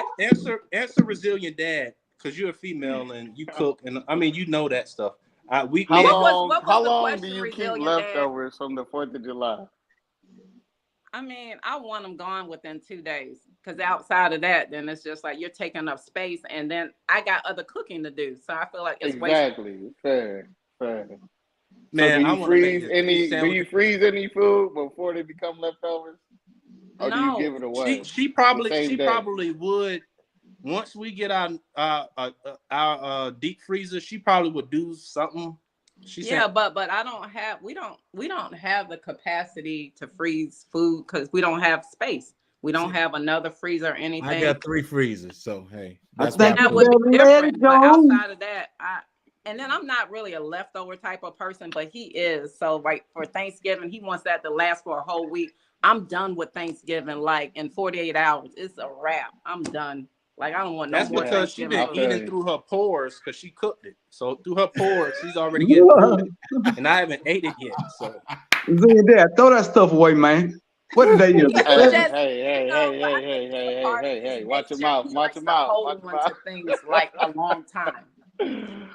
answer resilient dad, because you're a female and you cook, and I mean you know that stuff. How What was the long do question, you keep resilient dad? leftovers from the 4th of July? I mean, I want them gone within 2 days because outside of that, then it's just like you're taking up space, and then I got other cooking to do, so I feel like it's Exactly. Fair. Man, So I want to make this do you freeze any food before they become leftovers? Or do you give it away? She probably would. Once we get our deep freezer, she probably would do something. But we don't have the capacity to freeze food because we don't have space. We don't have another freezer or anything. I got 3 freezers, so hey, That's why I that put would it. be different. But outside of that, and then I'm not really a leftover type of person, but he is. So like for Thanksgiving, he wants that to last for a whole week. I'm done with Thanksgiving. Like in 48 hours, it's a wrap. I'm done. Like I don't want no more. That's because she's been Thanksgiving food. eating through her pores because she cooked it. So through her pores, she's already getting through it, and I haven't ate it yet. So Dad, throw that stuff away, man. What did they use? He Hey, was hey, just, hey, you hey, know, hey, I hey, think hey, it's hey, part of hey, his hey, watch your nature. mouth, He watch likes your to mouth, hold watch your on to mouth. things like a long time.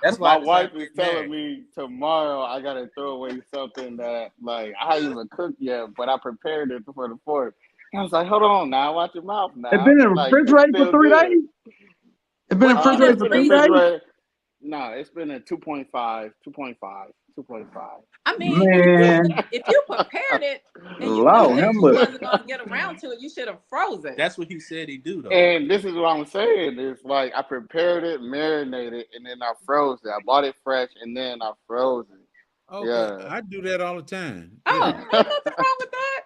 That's why My I wife decided is to get telling married. me tomorrow I gotta throw away something that like I haven't even cooked yet, but I prepared it for the 4th. I was like, hold on now, watch your mouth It's now. been in the Like it's refrigerator for still 3 good. days. It's been in the Was it in refrigerator the It's for been in 3 the freezer? days. refrigerator. No, it's been in 2.5, 2.5, 2.5. I mean, Man, if you prepared it and you knew Lord, that how you much? wasn't gonna get around to it, you should have frozen. That's what he said he do though. And this is what I'm saying. It's like I prepared it, marinated, and then I froze it. I bought it fresh and then I froze it. Okay, Yeah. I do that all the time. Oh, Yeah, ain't nothing wrong with that.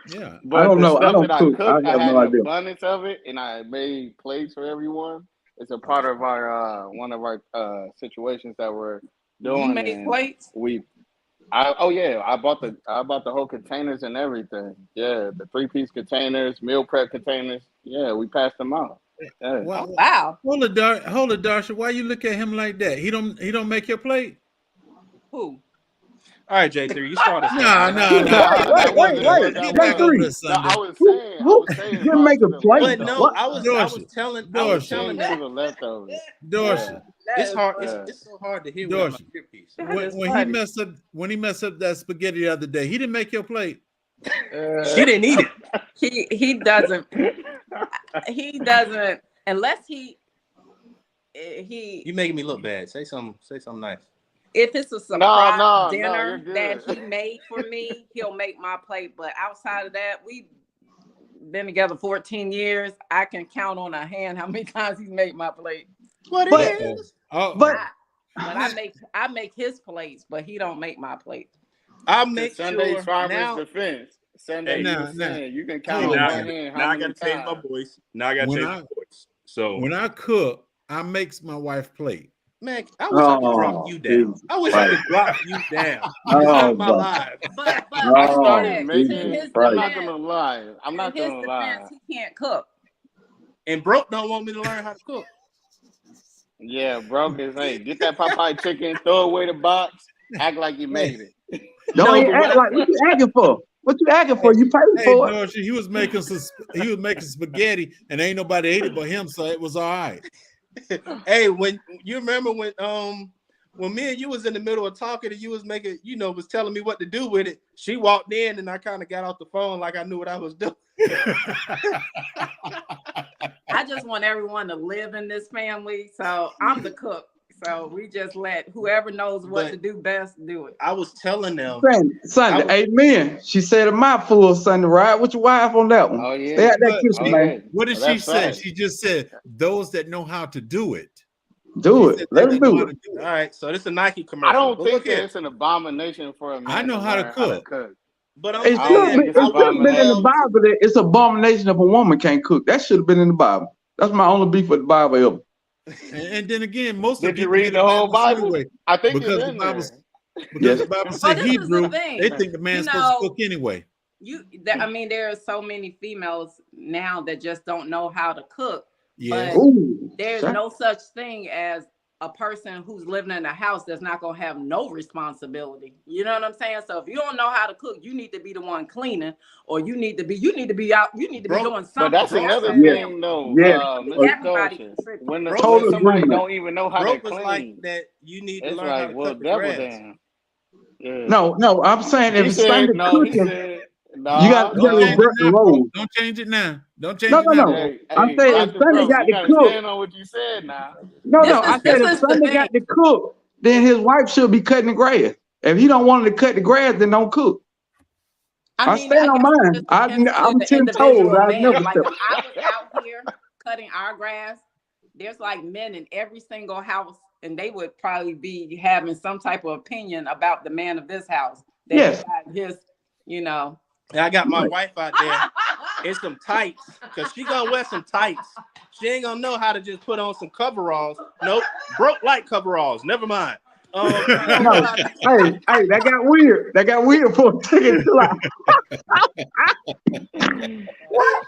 yeah. I But don't the know. I stuff don't that I cook. I cooked, I have had no an idea. abundance of it, and I made plates for everyone. It's a part of our one of our situations that we're You doing, made and plates. I bought the whole containers and everything. Yeah, the 3-piece containers, meal prep containers. Yeah, we passed them out. Yeah. Well, Oh wow. hold it, Darsha. Why you look at him like that? He don't make your plate. Who? All right, J3, you started something. No. That wasn't it. Get That back over was there, J3. Sunday. I was Who saying didn't about make to a the plate? But no, leftovers. What? I was Dorsha, telling Getting them to the leftovers. Dorsha. That it's is hard. funny. Yeah. It's so hard to hear without my Dorsha. earpiece. That is When funny. he messed up that spaghetti the other day, he didn't make your plate. She didn't eat it. He doesn't unless he You making me look bad. Say something nice. if it's a No, surprise you're dinner good. that he made for me, he'll make my plate. But outside of that, we've been together 14 years. I can count on a hand how many times he's made my plate. What But- it is? Oh, But But I make his plates, but he don't make my plate. I'll To make Sunday's sure Farmers now. Defense. Sunday, Hey, you was now- saying you can count hold on on, one man. hand Now how I many gotta change my times. voice. Now I gotta When change I- my voice. So when I cook, I makes my wife plate. man, I wish I could drop you down. Jesus I wish I could Christ. drop you down. Oh, It's not my God. life. But I Oh, started in making. his Christ. I'm not defense, gonna lie. I'm not in his gonna lie. defense, he can't cook. And Broke don't want me to learn how to cook. Yeah, bro. Cause hey, get that Popeye chicken, throw away the box, act like you made it. Don't No, even but act what like what you acting for. What you acting for? You paid Hey, for it. Dorsha, he was making spaghetti, and ain't nobody ate it but him, so it was all right. Hey, when you remember when me and you was in the middle of talking and you was making, was telling me what to do with it, she walked in and I kind of got off the phone like I knew what I was doing. I just want everyone to live in this family. So I'm the cook. So we just let whoever knows what to do best do it. I was telling them. Sunday, amen. She said a mouthful Sunday, right? With your wife on that one. Oh yeah. Stay out that But- kitchen, Oh, man. yeah. What did Oh, she that's say? right. She just said those that know how to do it. Do She it. said Let those him that know do how it. to do All it. right, so this is a Nike commercial. I don't But think look here. that it's an abomination for a man I know to how to learn how to cook. cook. But I'm It I should don't saying think be. it's It should have been in the abomination. Bible that it's an abomination if a woman can't cook. That should have been in the Bible. That's my only beef with the Bible ever. And then again, most of Did the you people read get the whole same Bible? way I think because it's the in Bible there. Yes. the Bible Well, say this is the Hebrew. thing. They think the man's supposed to cook anyway. I mean, there are so many females now that just don't know how to cook. Yes. But Ooh, there's shut- no such thing as a person who's living in a house that's not going to have no responsibility. You know what I'm saying? So if you don't know how to cook, you need to be the one cleaning, or you need to be out, you need to be doing something. But that's So another Yeah. thing, though, Yeah. Mr. Everybody Dolce. contributes. When Total somebody agreement. don't even know how to Broke was like clean, that. You need to it's learn how like, to well, cut the devil grass. damn. Yeah. No, I'm saying if He it's Sunday said no. He cooking, said you nah. got Don't to change it revert the now, bro. roles. Don't change it now. Don't change No, it now, bro. Hey, I'm hey, saying if Dr. Sunday Brooks, got you to gotta cook. stand on what you said now. No, This I is said if the Sunday thing. got to cook, then his wife should be cutting the grass. If he don't want to cut the grass, then don't cook. I stand on guess it mine. just depends to I'm the 10 toes. individual I man. never Like step. if I was out here cutting our grass, there's like men in every single house, and they would probably be having some type of opinion about the man of this house. That Yes. he got his, And I got my wife out there in some tights because she gonna wear some tights. She ain't gonna know how to just put on some coveralls. Nope, Broke like coveralls. Never mind. No, hey, that got weird. That got weird for a second. What?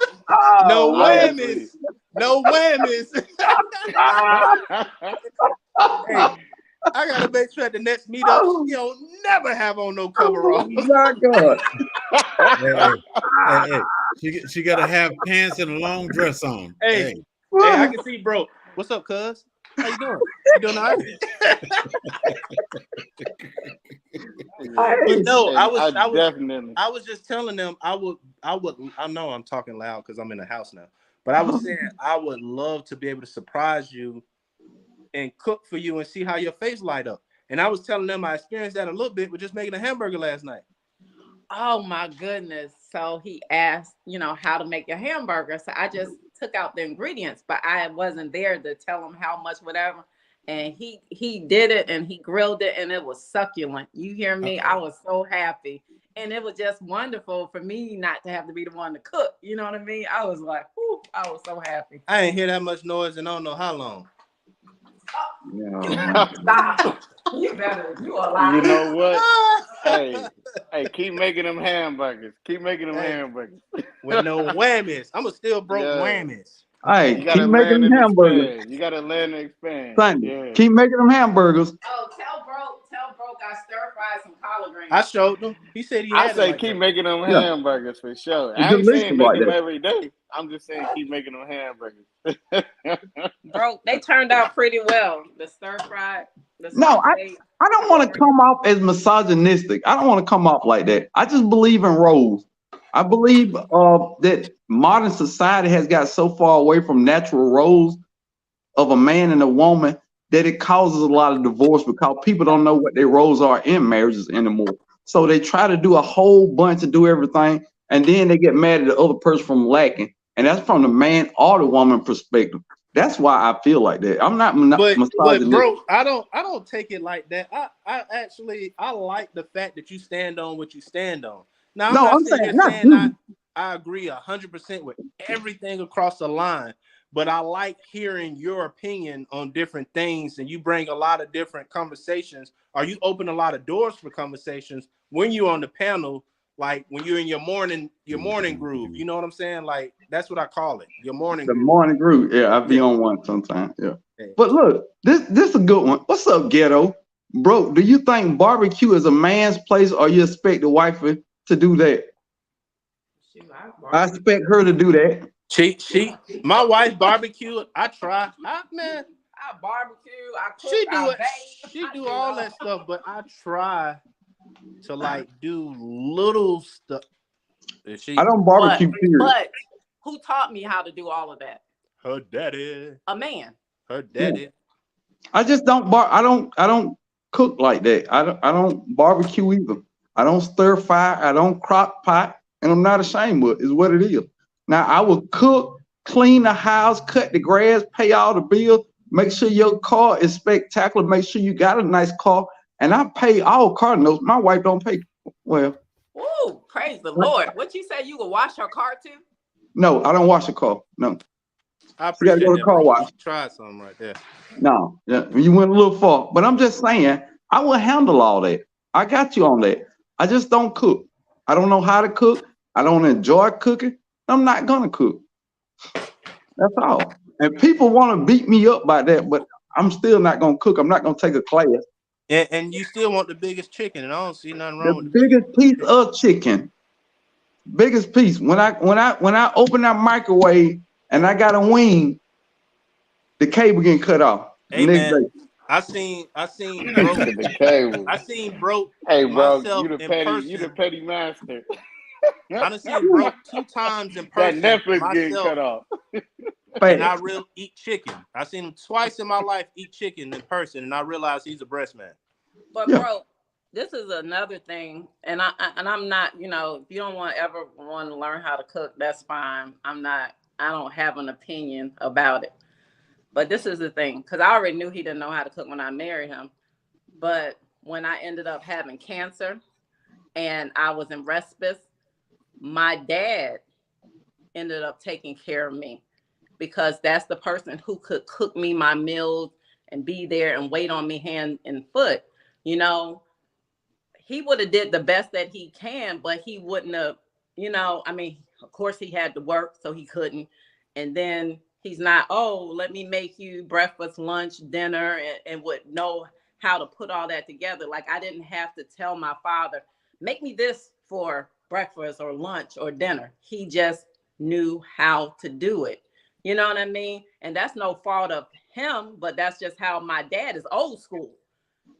No Oh, whammies. No whammies. Hey, I gotta make sure at the next meetup she don't never have on no coveralls. Oh my God. Hey, she gotta have pants and a long dress on. Hey, I can see, bro. What's up, cuz? How you doing? You doing all right? But no, I was just telling them I know I'm talking loud because I'm in the house now. But I was saying I would love to be able to surprise you and cook for you and see how your face light up. And I was telling them I experienced that a little bit with just making a hamburger last night. Oh my goodness. So he asked, how to make a hamburger. So I just took out the ingredients, but I wasn't there to tell him how much, whatever. And he did it and he grilled it and it was succulent. You hear me? I was so happy. And it was just wonderful for me not to have to be the one to cook. You know what I mean? I was like, whew, I was so happy. I ain't hear that much noise in I don't know how long. Stop. You better. You are lying. You know what? hey, keep making them hamburgers. Keep making them hamburgers. With no whammies. I'm going to still broke whammies. Hey, keep making them hamburgers. You gotta learn and expand. Sunday, keep making them hamburgers. Oh, tell broke I stir-fried some collard greens. I showed him. He said he had I say like keep that. making them hamburgers for sure. I ain't saying make them every day. I'm just saying keep making them hamburgers. Bro, they turned out pretty well. The stir-fried. No, I don't want to come off as misogynistic. I don't want to come off like that. I just believe in roles. I believe that modern society has got so far away from natural roles of a man and a woman that it causes a lot of divorce because people don't know what their roles are in marriages anymore. So they try to do a whole bunch to do everything, and then they get mad at the other person from lacking. And that's from the man or the woman perspective. That's why I feel like that. I'm not misogynistic. But bro, I don't take it like that. I like the fact that you stand on what you stand on. Now, I'm saying I agree 100% with everything across the line, but I like hearing your opinion on different things, and you bring a lot of different conversations, or you open a lot of doors for conversations when you're on the panel, like when you're in your morning groove. You know what I'm saying? Like that's what I call it, your morning groove. Morning groove. Yeah, I be on one sometimes. Yeah. But look, this is a good one. What's up, Ghetto? Bro, do you think barbecue is a man's place, or you expect the wife to do that? I expect her to do that. My wife barbecue. I try. I barbecue. I cook. She do it. She do all that stuff, but I try to like do little stuff. I don't barbecue. But who taught me how to do all of that? Her daddy. A man. Her daddy. Yeah. I just don't I don't cook like that. I don't barbecue either. I don't stir fry. I don't crock pot. And I'm not ashamed of it, is what it is. Now, I will cook, clean the house, cut the grass, pay all the bills, make sure your car is spectacular, make sure you got a nice car, and I pay all car notes. My wife don't pay well. Ooh, praise the Lord. What you say, you will wash her car too? No, I don't wash a car. No. I appreciate you gotta go to car wash. Try something right there. No, yeah, you went a little far. But I'm just saying, I will handle all that. I got you on that. I just don't cook. I don't know how to cook. I don't enjoy cooking. I'm not gonna cook. That's all. And people want to beat me up by that, but I'm still not gonna cook. I'm not gonna take a class. And you still want the biggest chicken, and I don't see nothing wrong with the biggest piece of chicken. Biggest piece. When I open that microwave and I got a wing, the cable getting cut off. Hey man, I seen broke the cable. I seen broke. Hey bro, you the petty master. I done seen broke 2 times in person. That Netflix getting cut off. And I really eat chicken. I seen him twice in my life eat chicken in person, and I realized he's a breast man. But bro, this is another thing, and I'm not, if you don't ever want to learn how to cook, that's fine. I don't have an opinion about it. But this is the thing, because I already knew he didn't know how to cook when I married him. But when I ended up having cancer and I was in respite, my dad ended up taking care of me, because that's the person who could cook me my meals and be there and wait on me hand and foot. He would have did the best that he can, but he wouldn't have, of course he had to work, so he couldn't. And then he's not, let me make you breakfast, lunch, dinner, and would know how to put all that together. Like I didn't have to tell my father, make me this for breakfast or lunch or dinner. He just knew how to do it. You know what I mean? And that's no fault of him, but that's just how my dad is old school.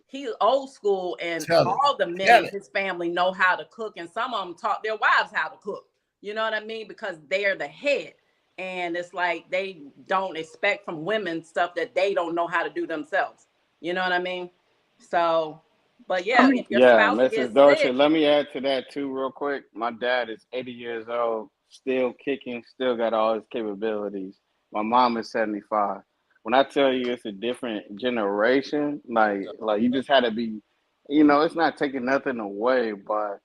He's old school, and all the men in his family know how to cook, and some of them taught their wives how to cook. You know what I mean? Because they're the head. And it's like they don't expect from women stuff that they don't know how to do themselves. You know what I mean? So, but yeah, if your Yeah, spouse Mrs. gets Dorsey, sick, let me add to that too real quick. My dad is 80 years old, still kicking, still got all his capabilities. My mom is 75. When I tell you it's a different generation, like you just had to be, it's not taking nothing away, but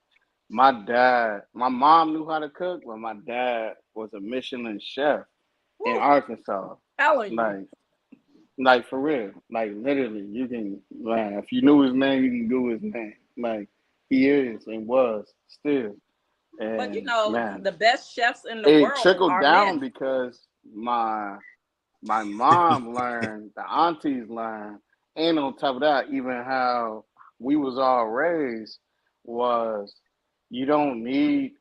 my mom knew how to cook, but my dad was a Michelin chef in Arkansas. telling you. Like for real, like literally, you can, man, if you knew his name, you can Google his name. Like he is and was still. But you And know, man, the best chefs in the it world trickled are down men. because my mom learned, the aunties learned, and on top of that, even how we was all raised was you don't need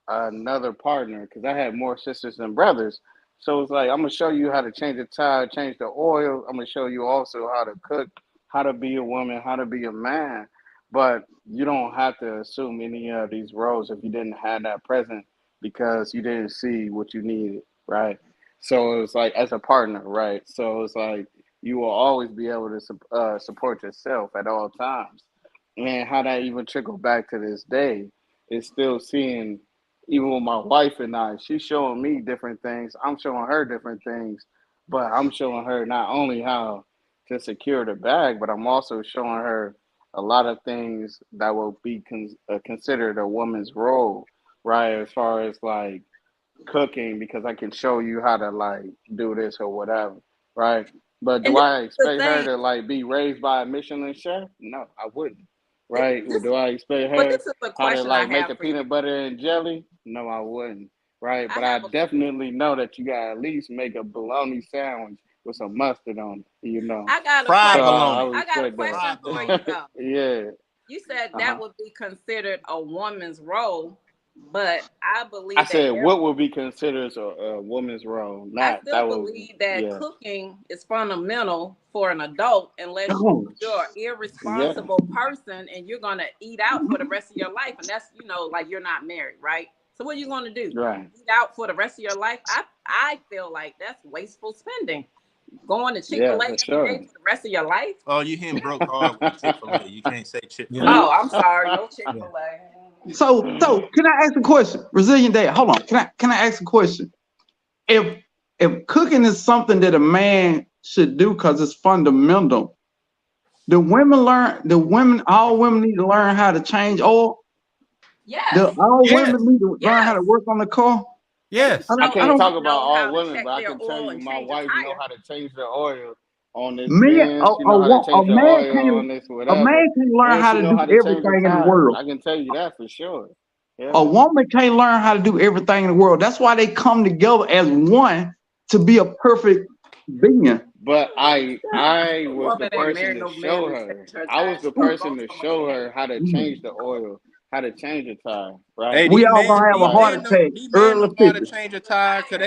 another partner, because I had more sisters than brothers. So it's like I'm gonna show you how to change the tire, change the oil. I'm gonna show you also how to cook, how to be a woman, how to be a man. But you don't have to assume any of these roles if you didn't have that present because you didn't see what you needed, right? So it's like as a partner, right? So it's like you will always be able to support yourself at all times. And how that even trickled back to this day is still seeing, even with my wife and I, she's showing me different things. I'm showing her different things, but I'm showing her not only how to secure the bag, but I'm also showing her a lot of things that will be considered a woman's role, right? As far as like cooking, because I can show you how to like do this or whatever, right? But And do this I is the expect her thing. to like be raised by a Michelin chef? No, I wouldn't, right? Or do I expect But her this is the how to question I like make have a for you. peanut butter and jelly? No, I wouldn't, right? I But I have a definitely know that you gotta at least make a bologna sandwich with some mustard on it, I got a So Fried question. I bologna. I got a respect that. question Fried for bologna. you though. Yeah. You said that Uh-huh. would be considered a woman's role, but I I believe that said what would be considered a woman's role, I not still that was, believe that yeah. cooking is fundamental for an adult unless you're an Yeah. irresponsible person and you're gonna eat out for the rest of your life, and that's like you're not married, right? So what are you gonna do? Right. Eat out for the rest of your life? I feel like that's wasteful spending. Going to Yeah, Chick-fil-A for every day sure. for the rest of your life? Oh, you hitting broke hard with the Chick-fil-A. You can't say Chick-fil-A. Yeah. Oh, I'm sorry, no Chick-fil-A. So can I ask a question? Resilient Dad, hold on. Can I ask a question? If cooking is something that a man should do because it's fundamental, all women need to learn how to change oil? Yes. Do all Yes. women need to learn how to Yes. work on the car? Yes. I I don't, I can't don't talk about Know all how to women, check but I their can tell oil you and my change a wife know tire. how to change the oil on this man, Benz. She know how to a change the man oil can't on this a whatever, man can learn and how she to know do how to change the everything in the tires. world. I can tell you that for sure. A Yeah. woman can't learn how to do everything in the world. That's why they come together as one to be a perfect being. But I was the Woman ain't person married to no man show to her. change her I was tires. the She wanna person go to somewhere. show her how to change the oil, how to change a tire, right? Hey, We these all men, gonna have a these Like heart men know, attack these men early know how to 50s. change a tire because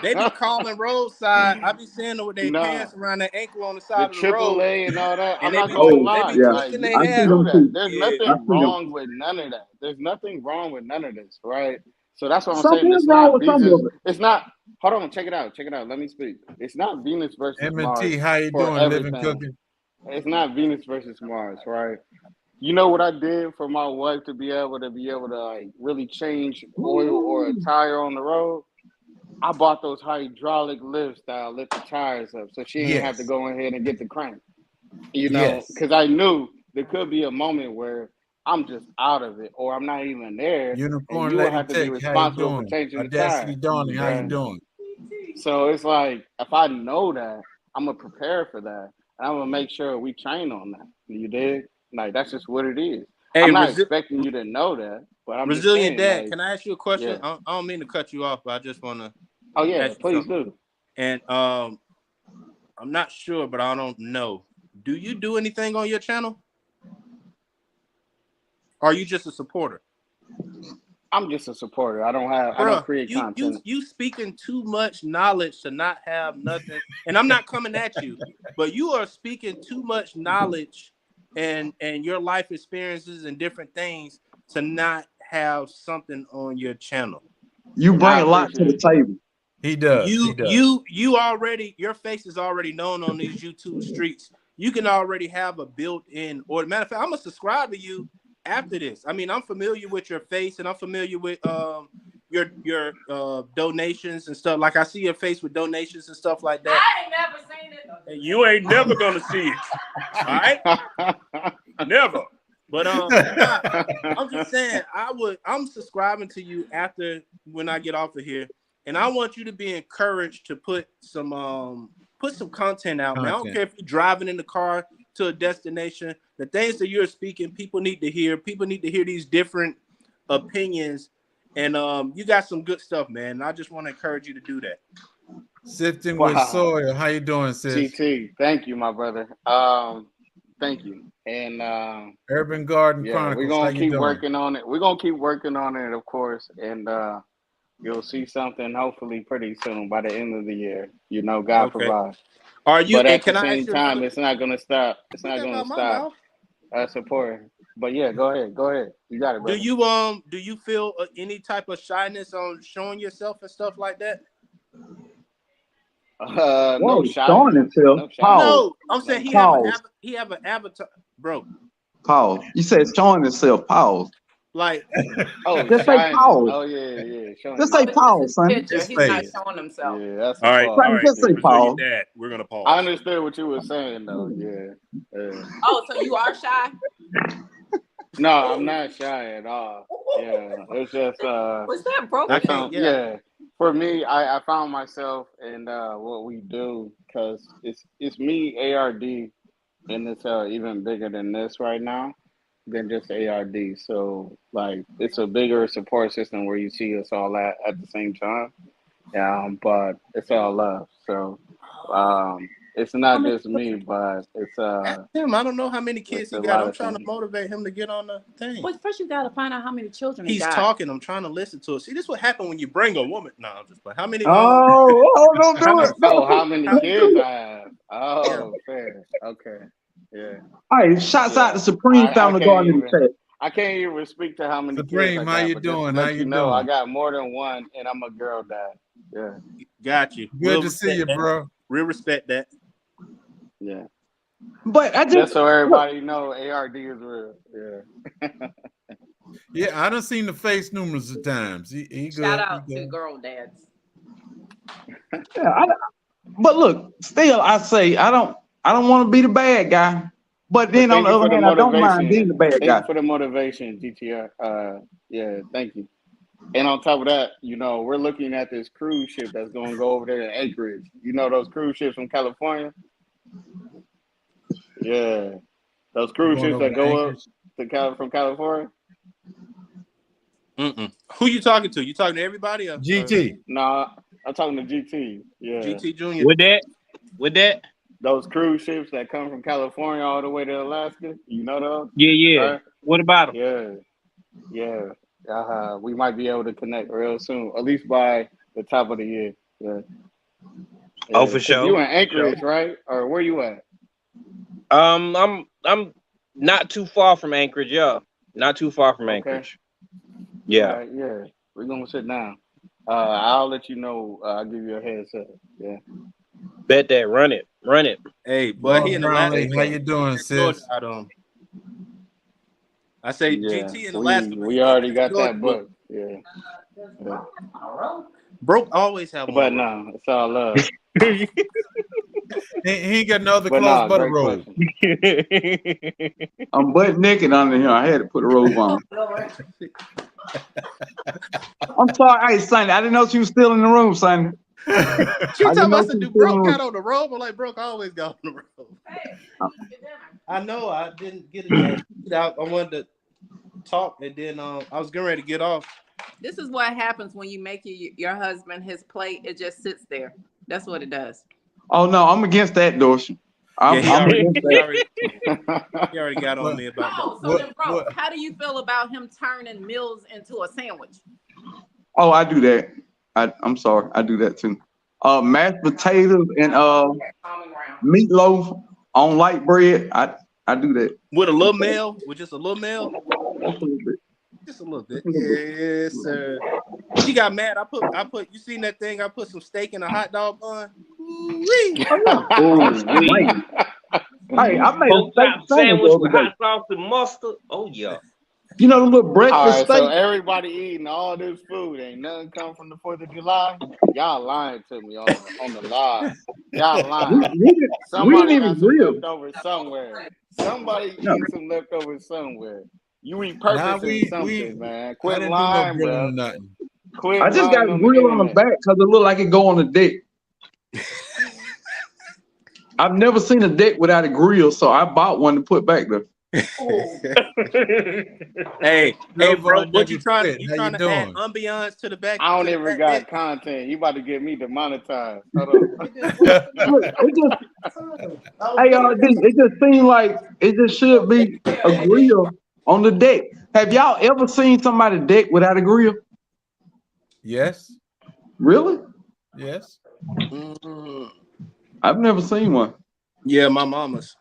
they be calling roadside. I be seeing them with their nah. pants around their ankle on the The side of the road, AAA and all that. and I'm they not be gonna Oh, they be lie. yeah. Like twisting you their I can see hair. do them that. too. There's Yeah, I nothing see them. wrong with none of that. There's nothing wrong with none of this, right? So that's what I'm saying. Something is It's wrong not with some Venus. of it. It's not. Hold on. Check it out. Check it out. Let me speak. It's not Venus versus M&T, Mars how you for doing? Living everything. cooking. It's not Venus versus Mars, right? You know what I did for my wife to be able to like really change oil or a tire on the road? I bought those hydraulic lifts that'll lift the tires up, so she didn't have to Yes. go ahead and get the crank. Yes. Because I knew there could be a moment where I'm just out of it, or I'm not even there, and Unicorn you will Lady have to be Tech, how you responsible for doing? changing the Audacity tire, Dawning, how you right? doing? So it's like if I know that, I'm gonna prepare for that, and I'm gonna make sure we train on that. You dig? Like that's just what it is. Hey, I'm not expecting you to know that, but I'm just Resilient saying, Dad, like, can I ask you a question? yeah. I don't mean to cut you off, but I just want to Oh yeah, ask you please something. do. And I'm not sure, but I don't know. do you do anything on your channel? Or are you just a supporter? I'm just a supporter. I don't create content. You speaking too much knowledge to not have nothing. And I'm not coming at you, but you are speaking too much knowledge and your life experiences and different things to not have something on your channel. You bring a lot to the table. He does. You already, your face is already known on these YouTube streets. You can already have a built-in, or matter of fact, I'm gonna subscribe to you after this. I mean, I'm familiar with your face and I'm familiar with your donations and stuff. Like I see your face with donations and stuff like that. I ain't never seen it. And you ain't never gonna see it. All right? Never. But I'm just saying, I'm subscribing to you after when I get off of here, and I want you to be encouraged to put some content out, man. I don't care if you're driving in the car to a destination. The things that you're speaking, people need to hear. People need to hear these different opinions, and you got some good stuff, man. And I just want to encourage you to do that. Sifting with Soil. How you doing, sis? GT, thank you, my brother. Thank you. And Urban Garden Chronicles. We're gonna keep working on it. We're gonna keep working on it, of course, and you'll see something hopefully pretty soon by the end of the year. You know, God provides. Are you? But and at can the I same ask you time, it's not gonna stop. It's not gonna stop supporting. But yeah, go ahead. You got it, brother. Do you feel any type of shyness on showing yourself and stuff like that? No shy. Showing himself. No, I'm saying he have an avatar, bro. Pause. You said showing himself. Pause. Like, just say pause. Oh yeah. Just say pause, son. He's not showing himself. Yeah, that's all right. All right. Just say pause. We're gonna pause. I understood what you were saying, though. Yeah. Oh, so you are shy? No, I'm not shy at all. Yeah, it's just Was that broken? Yeah. For me, I found myself in what we do, because it's me, ARD, and it's even bigger than this right now than just ARD. So like it's a bigger support system where you see us all at the same time. But it's all love. So it's not just me, but it's him. I don't know how many kids he got. I'm trying to motivate him to get on the thing. Well, first you gotta find out how many children he's talking. I'm trying to listen to it. See, this is what happened when you bring a woman. No, I'm just like, how many? Don't do it. How many kids I have? Oh, fair. Okay. Yeah. All right, shouts out to Supreme Family Garden in the chat. I can't even speak to how many Supreme, kids how you doing? How you doing? I got more than one, and I'm a girl dad. Yeah. Got you. Good to see you, bro. Real respect that. Yeah. But I just so everybody know, ARD is real. Yeah. Yeah, I done seen the face numerous of times. He good. Shout out to girl dads. Yeah, but look, still I say I don't want to be the bad guy. But then on the other hand, I don't mind being the bad guy. Thank you for the motivation, GTR. Yeah, thank you. And on top of that, you know, we're looking at this cruise ship that's going to go over there to Anchorage. You know those cruise ships from California? Yeah. Those cruise ships that go up from California? Who you talking to? You talking to everybody? Or, GT. Nah, I'm talking to GT. Yeah. GT Junior. With that? Those cruise ships that come from California all the way to Alaska. You know those? Yeah. Right? What about them? Yeah. We might be able to connect real soon, at least by the top of the year. Yeah. Oh, for sure. You in Anchorage, right? Or where you at? I'm not too far from Anchorage, yeah. Not too far from Anchorage. Yeah. Yeah. We're gonna sit down. I'll let you know. I'll give you a heads up. Yeah. Bet that. Run it. Hey, but he in the last. How you doing, sis? I say GT in the last. We already got that book. Yeah. Broke always have one. But no, it's all love. He ain't got no other clothes but a robe. I'm butt naked under here. I had to put a robe on. I'm sorry. Hey, Sonny, I didn't know she was still in the room, Sonny. She talking about do Broke got on the robe? I'm like, Broke always got on the robe. I know. I didn't get a chance to get out. I wanted to talk, and then I was getting ready to get off. This is what happens when you make your husband his plate. It just sits there. That's what it does. Oh no, I'm against that, Dorsey. I'm he already, against he that. already, he already got on me about that. Oh, so then, bro, how do you feel about him turning meals into a sandwich? Oh, I do that. I'm sorry, I do that too. Mashed potatoes and meatloaf on light bread. I do that. With a little mail, with just a little mail, Just a little bit. just a little bit. Just a little bit. Yes, sir. He got mad. I put. You seen that thing? I put some steak in a hot dog bun. Ooh-wee. Oh, man. Hey, I made a Pork steak chop sandwich the with other day. hot sauce and mustard. Oh yeah. You know the little All breakfast right, so steak? everybody eating all this food, ain't nothing come from the 4th of July. Y'all lying to me on the live. Y'all We, lying. we, didn't, we Somebody didn't even got some grill. leftovers somewhere. Somebody No. eating some leftovers somewhere. You Nah, repurposing something, man. I Quit didn't do no lying, grilling bro. or nothing. Quit I just got lying a on the grill on the internet. back because it looked like it go on the deck. I've never seen a deck without a grill, so I bought one to put back there. Hey, Yo, bro, Von what you Nigga trying? Fit, You how you trying to add doing? ambiance to the back? I don't to the even back got deck? content. You about to get me demonetized. Hold on. Look, it just ARD, it just seemed like it just should be a grill on the deck. Have y'all ever seen somebody deck without a grill? Yes, Really? yes. Mm, I've never seen one. yeah, my mama's.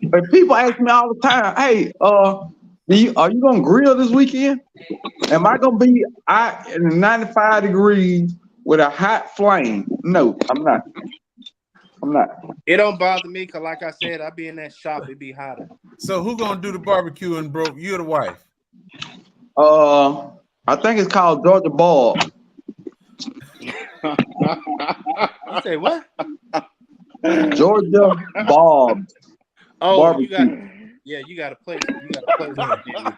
But people ask me all the time, hey, are you gonna grill this weekend? Am I gonna be out in 95 degrees with a hot flame? No, I'm not. I'm not. It don't bother me because, like I said, I be in that shop. It be hotter. So who gonna do the barbecuing, bro? You or the wife? I think it's called Georgia Ball. You say what? Georgia Bob Oh, barbecue. you got a place. You got a place on the menu.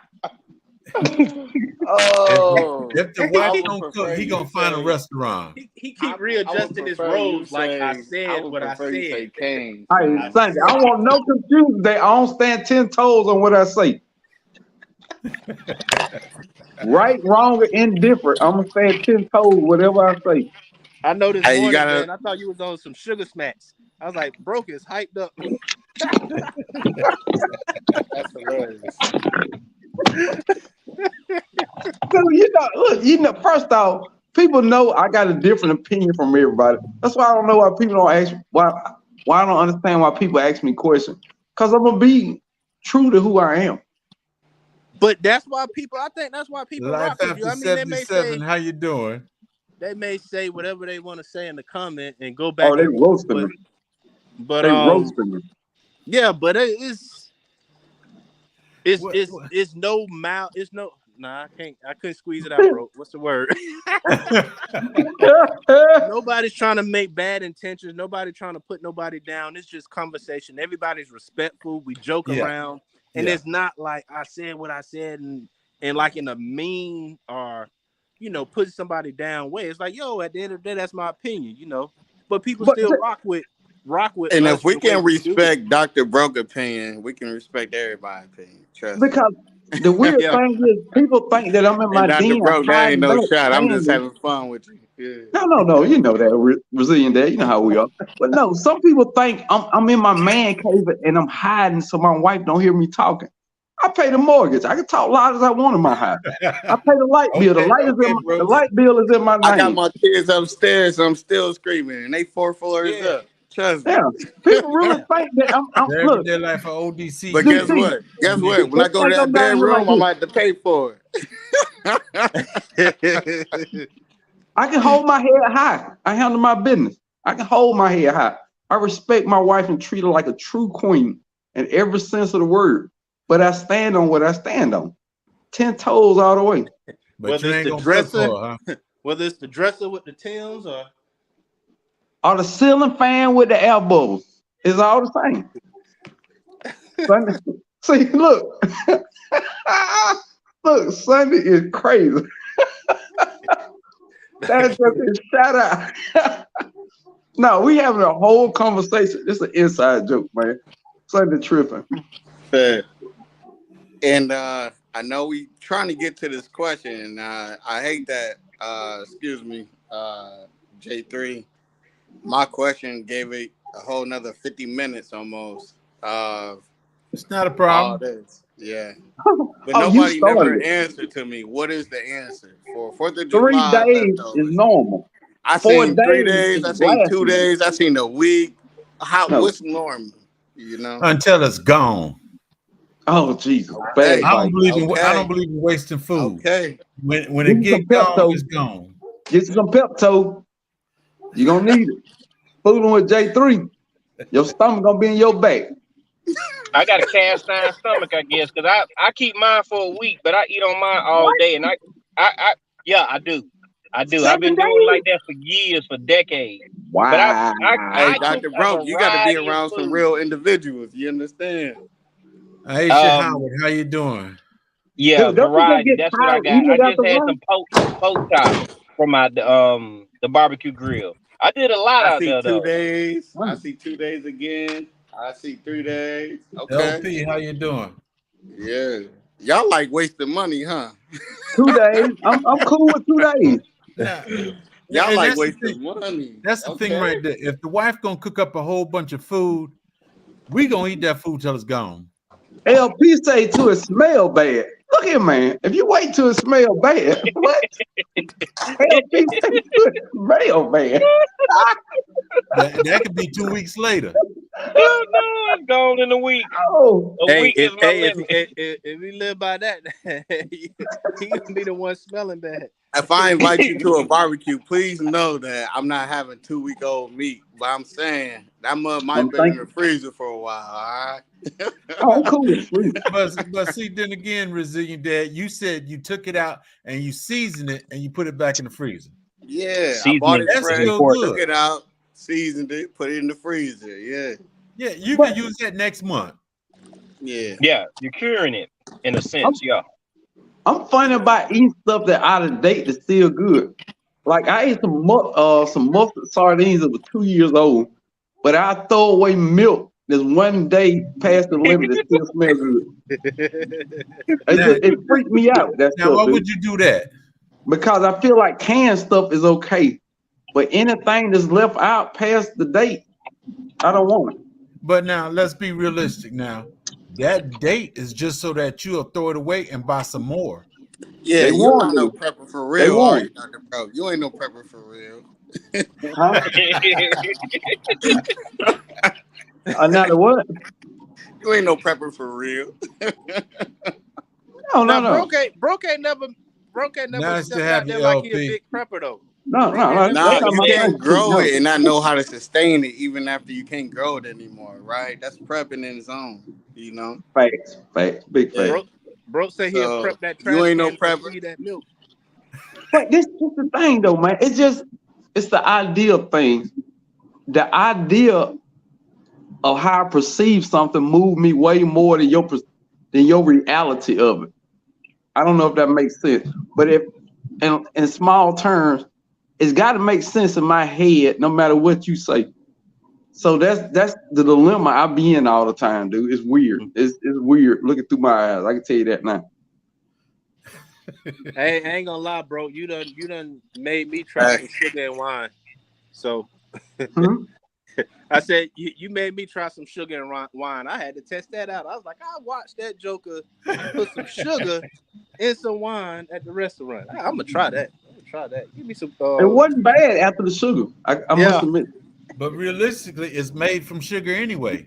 Oh, If the I wife would don't prefer cook, he you gonna find a say- restaurant. He I keep readjusting would his prefer you roles like I say- said would what I prefer you say said. Kane. Hey, Sunday, I want no confusion. I don't stand 10 toes on what I say. Right, wrong, or indifferent. I'm gonna stand 10 toes, whatever I say. I know this Hey, you morning, gotta- man. I thought you was on some sugar smacks. I was like, broke is hyped up. That's hilarious. So, look, first off, people know I got a different opinion from everybody. That's why I don't know why people don't ask why I don't understand why people ask me questions. Because I'm gonna be true to who I am. But I think that's why people Life rock with after you. I mean, they may 77. say How you doing? whatever they want to say in the comment and go back. Oh, they roasting me. But They roasting me. yeah, but it's What? no mouth. It's no. Nah, I couldn't squeeze it out, bro. What's the word? Nobody's trying to make bad intentions. Nobody trying to put nobody down. It's just conversation. Everybody's respectful. We joke around, and it's not like I said what I said and like in a mean or putting somebody down way. It's like, yo, at the end of the day, that's my opinion, But people still rock with. And us if we the way can we do. respect Dr. Broke opinion, we can respect everybody's opinion. Trust me. Because the weird Yeah. thing is, people think that I'm in my And Dr. den Broke, that ain't hiding no back, shot. I'm just saying having fun with you. Yeah. no. You know that Brazilian dad. You know how we are. But no, some people think I'm in my man cave and I'm hiding so my wife don't hear me talking. I pay the mortgage. I can talk loud as I want in my house. I pay the light bill. The light bill is in my name. I got my kids upstairs, so I'm still screaming, and they 4 floors up. Trust me. Yeah, people really think that I'm look. Their life for ODC. But guess what? Guess what? When I go to that bedroom, I might have to pay for it. I can hold my head high. I handle my business. I can hold my head high. I respect my wife and treat her like a true queen in every sense of the word. But I stand on what I stand on. 10 toes all the way. But whether you it's ain't the gonna dresser, cook for her, whether it's the dresser with the Timbs or the ceiling fan with the elbows. It's all the same. Sunday, see, look. Look, Sunday is crazy. That's just a shout out. No, we having a whole conversation. This is an inside joke, man. Sunday tripping. And I know we trying to get to this question. I hate that. Excuse me, J3. my question gave it a whole nother 50 minutes almost of It's not a all problem. this. Yeah. But Oh, you nobody never started. answered to me. What is the answer for 4th of 3 July days is leftovers? normal. I 4 seen 3 days days. is I seen 2 blasphemy. days. I seen a week. No. What's normal? You know? Until it's gone. Oh Jesus, Okay. bad I don't advice. believe in Okay. wasting food. Okay. When Get it you some get gone, Pepto. it's gone. Get you some Pepto. You gonna need it. Fooling with J3, your stomach gonna be in your back. I got a cast iron stomach, I guess, because I keep mine for a week, but I eat on mine all day, and I yeah, I do. I've 7 been doing days. like that for years, for decades. But Wow. Hey, I cook Dr. a Broke, you got to be variety of around some food. real individuals. You understand? Aisha Howard, how you doing? Yeah, Dude, don't you just variety. get That's what I tired got. eating I it just after had one? some pork chops from my the barbecue grill. I did a lot I out see there 2 though. days. I Wow. see 2 days again. I see 3 days. Okay. LP, how you doing? Yeah. Y'all like wasting money, huh? 2 days. I'm cool with 2 days. Now, Y'all and like that's the thing. wasting money. That's the thing Okay. right there. If the wife gonna cook up a whole bunch of food, we gonna eat that food till it's gone. LP say to it smell bad. Look here, man. If you wait till it smell bad, what? LP say to it smell bad. That could be 2 weeks later. Oh no, it's gone in a week. Oh, A week is my limit. If we live by that, he gonna be the one smelling bad. If I invite you to a barbecue, please know that I'm not having 2-week-old meat. But I'm saying that mud might have I'm been in thinking. the freezer for a while. All right. Oh, I'm cool with free. But see, then again, Resilient Dad, you said you took it out and you seasoned it and you put it back in the freezer. Yeah, I bought Seasoning it is That's fresh, still important. took good. it out, seasoned it, put it in the freezer. Yeah. Yeah, you But can use that next month. Yeah. Yeah, you're curing it in a sense. Yeah. I'm funny about eating stuff that out of date that's still good. Like I ate some mustard sardines that were 2 years old, but I throw away milk that's 1 day past the limit that still smells good. It freaked me out, that Now, stuff, why dude. would you do that? Because I feel like canned stuff is okay, but anything that's left out past the date, I don't want it. But now let's be realistic. Now, that date is just so that you'll throw it away and buy some more. Yeah, They you're warned not no me. prepper for They real, are you, warned. Dr. Bro? You ain't no prepper for real. Huh? Another what? You ain't no prepper for real. No. Broke ain't never Nice to stepped have out you, there like he a LP. big prepper though. No. Broke ain't never Nah, That's stepped not you my out there. can't thing. Too. grow No. it and not know how to sustain it even after you can't grow it anymore, right? That's prepping in its own, you know? Facts. Big Yeah. facts. Broke say he'll So prep that you trash ain't no can but prepper. feed that milk. But this is the thing, though, man. It's the idea of things. The idea of how I perceive something moved me way more than your reality of it. I don't know if that makes sense, but if in small terms, it's got to make sense in my head, no matter what you say. So that's the dilemma I be in all the time, dude. It's weird. It's weird looking through my eyes. I can tell you that now. Hey, I ain't gonna lie, bro. You done made me try some sugar and wine. So I said you made me try some sugar and wine. I had to test that out. I was like, I watched that joker put some sugar in some wine at the restaurant. I'm gonna try that. Give me some. It wasn't bad after the sugar. I must admit. But realistically, it's made from sugar anyway.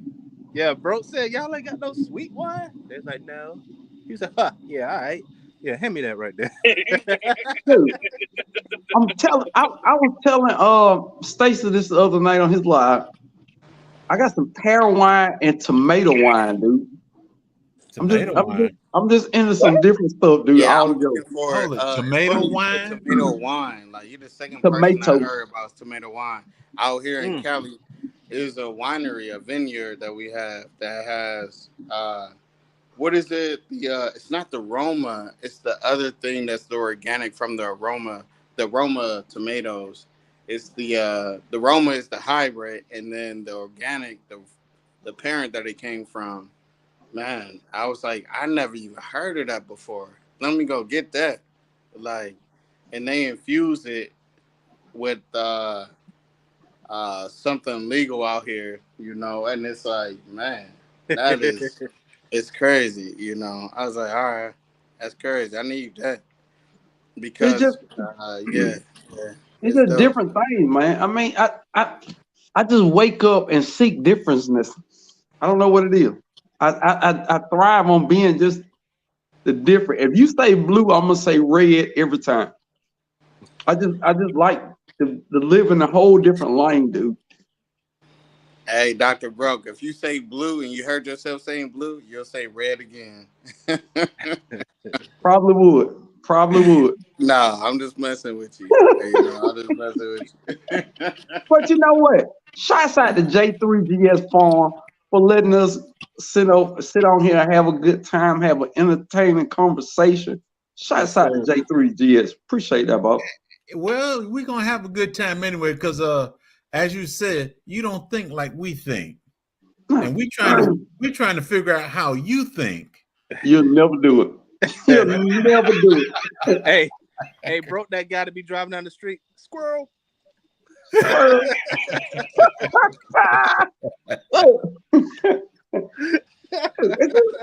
Yeah, bro said y'all ain't got no sweet wine. They're like, no. He said, huh, yeah, all right. Yeah, hand me that right there. Dude, I was telling Stacy this the other night on his live. I got some pear wine and tomato wine, dude. I'm just into some different stuff, dude. Yeah, all I'm together. looking for tomato wine. Tomato wine. Like you're the second person I heard about tomato wine. Out here in Cali, there's a winery, a vineyard that we have that has what is it? It's not the Roma. It's the other thing that's the organic from the Roma tomatoes. It's the Roma is the hybrid, and then the organic, the parent that it came from. Man, I was like, I never even heard of that before. Let me go get that. Like, and they infuse it with something legal out here, and it's like, man, that is it's crazy, I was like, all right, that's crazy. I need that It's just because yeah, it's it's a dope. different thing, man. I mean, I just wake up and seek differenceness. I don't know what it is. I thrive on being just the different. If you say blue, I'm gonna say red every time. I just like to live in a whole different lane, dude. Hey, Dr. Broke, if you say blue and you heard yourself saying blue, you'll say red again. Probably would. Probably would. Nah, I'm just messing with you. I'm just messing with you. But you know what? Shouts out to J3GS Farm for letting us sit on here and have a good time, have an entertaining conversation. Shouts Yes, out to sir. J3GS. Appreciate that, Bob. Well, we're gonna have a good time anyway, because as you said, you don't think like we think. And we're trying to figure out how you think. You'll never do it. You'll never do it. Hey, Broke, that guy to be driving down the street. Squirrel. I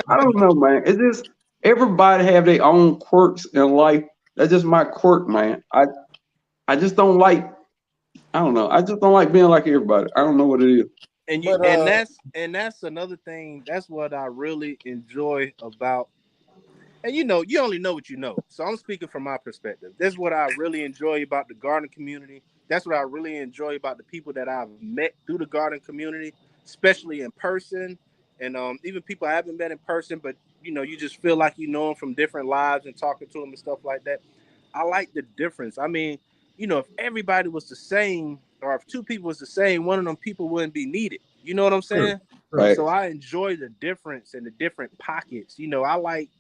don't know, man. It's just everybody have their own quirks in life. That's just my quirk, man. I just don't like. I don't know. I just don't like being like everybody. I don't know what it is. And that's another thing. That's what I really enjoy about. And you only know what you know. So I'm speaking from my perspective. That's what I really enjoy about the garden community. That's what I really enjoy about the people that I've met through the garden community, especially in person. And even people I haven't met in person, but you just feel like you know them from different lives and talking to them and stuff like that. I like the difference. I mean, if everybody was the same, or if two people was the same, one of them people wouldn't be needed. You know what I'm saying? Right. So I enjoy the difference and the different pockets. I like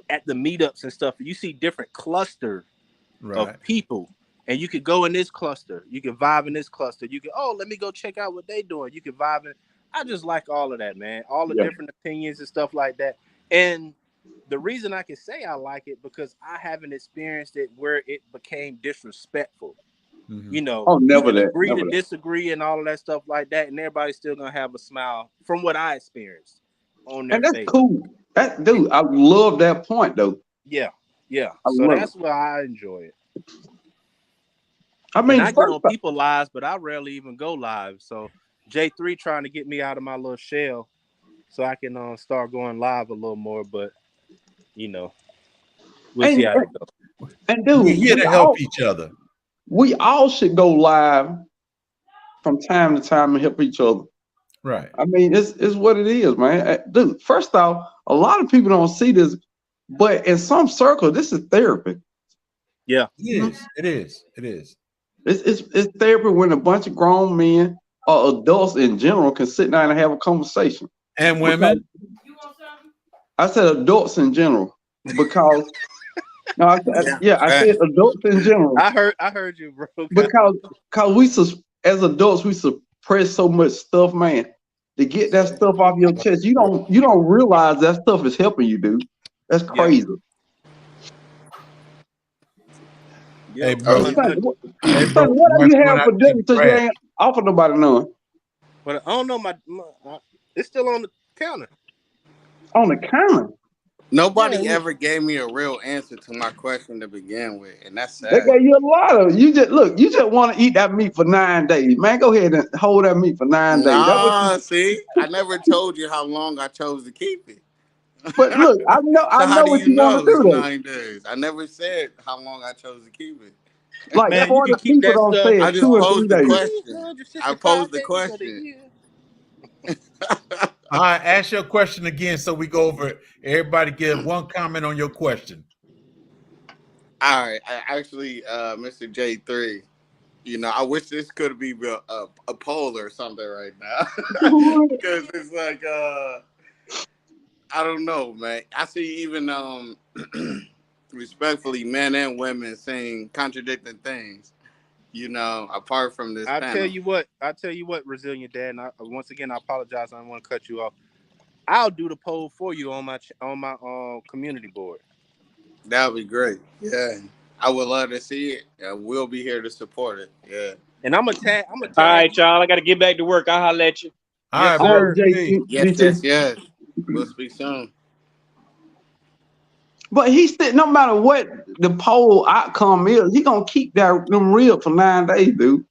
at the meetups and stuff, you see different clusters of people, and you could go in this cluster, you can vibe in this cluster, you can, let me go check out what they doing, you can vibe in. I just like all of that, man, all the different opinions and stuff like that. And the reason I can say I like it, because I haven't experienced it where it became disrespectful. Never you can that. agree Never to that. disagree and all of that stuff like that, and everybody's still gonna have a smile from what I experienced on their And that's face. cool. Dude, I love that point though. Yeah. So that's why I enjoy it. I mean, I get on people's lives, but I rarely even go live. So J3 trying to get me out of my little shell so I can start going live a little more. But we'll see how it goes. And dude, we're here to help each other. We all should go live from time to time and help each other. Right. I mean, it's what it is, man. Dude, first off, a lot of people don't see this, but in some circles, this is therapy. Yeah, it is. It's therapy when a bunch of grown men or adults in general can sit down and have a conversation. And women. I said adults in general because I said adults in general. I heard you, bro. Because we as adults we suppress so much stuff, man. To get that stuff off your chest, you don't realize that stuff is helping you, dude. That's crazy. Yeah. Hey, bro. What do you have for dinner so you ain't offer nobody none? But I don't know, my it's still on the counter. On the counter? Nobody ever gave me a real answer to my question to begin with, and that's sad. They gave you a lot of. You just want to eat that meat for 9 days, man. Go ahead and hold that meat for 9 days. Nah, see, I never told you how long I chose to keep it. But look, I know what you want to do. 9 days. I never said how long I chose to keep it. Like, man, 40 people don't say it. I just posed the question. I posed the question. All right, ask your question again so we go over it. Everybody give one comment on your question. All right. Actually, Mr. J3, I wish this could be a poll or something right now. Because it's like, I don't know, man. I see even respectfully men and women saying contradicting things. Apart from this panel. I tell you what, Resilient Dad, and once again I apologize, I don't want to cut you off. I'll do the poll for you on my community board. That would be great. Yeah. I would love to see it. We'll be here to support it. Yeah. And I'm gonna tag. All right, y'all. I got to get back to work. I'll holler at you. All Yes, right, All bro. right, Jay. Hey, Yes. We'll speak soon. But he said no matter what the poll outcome is, he gonna keep them ribs for 9 days, dude.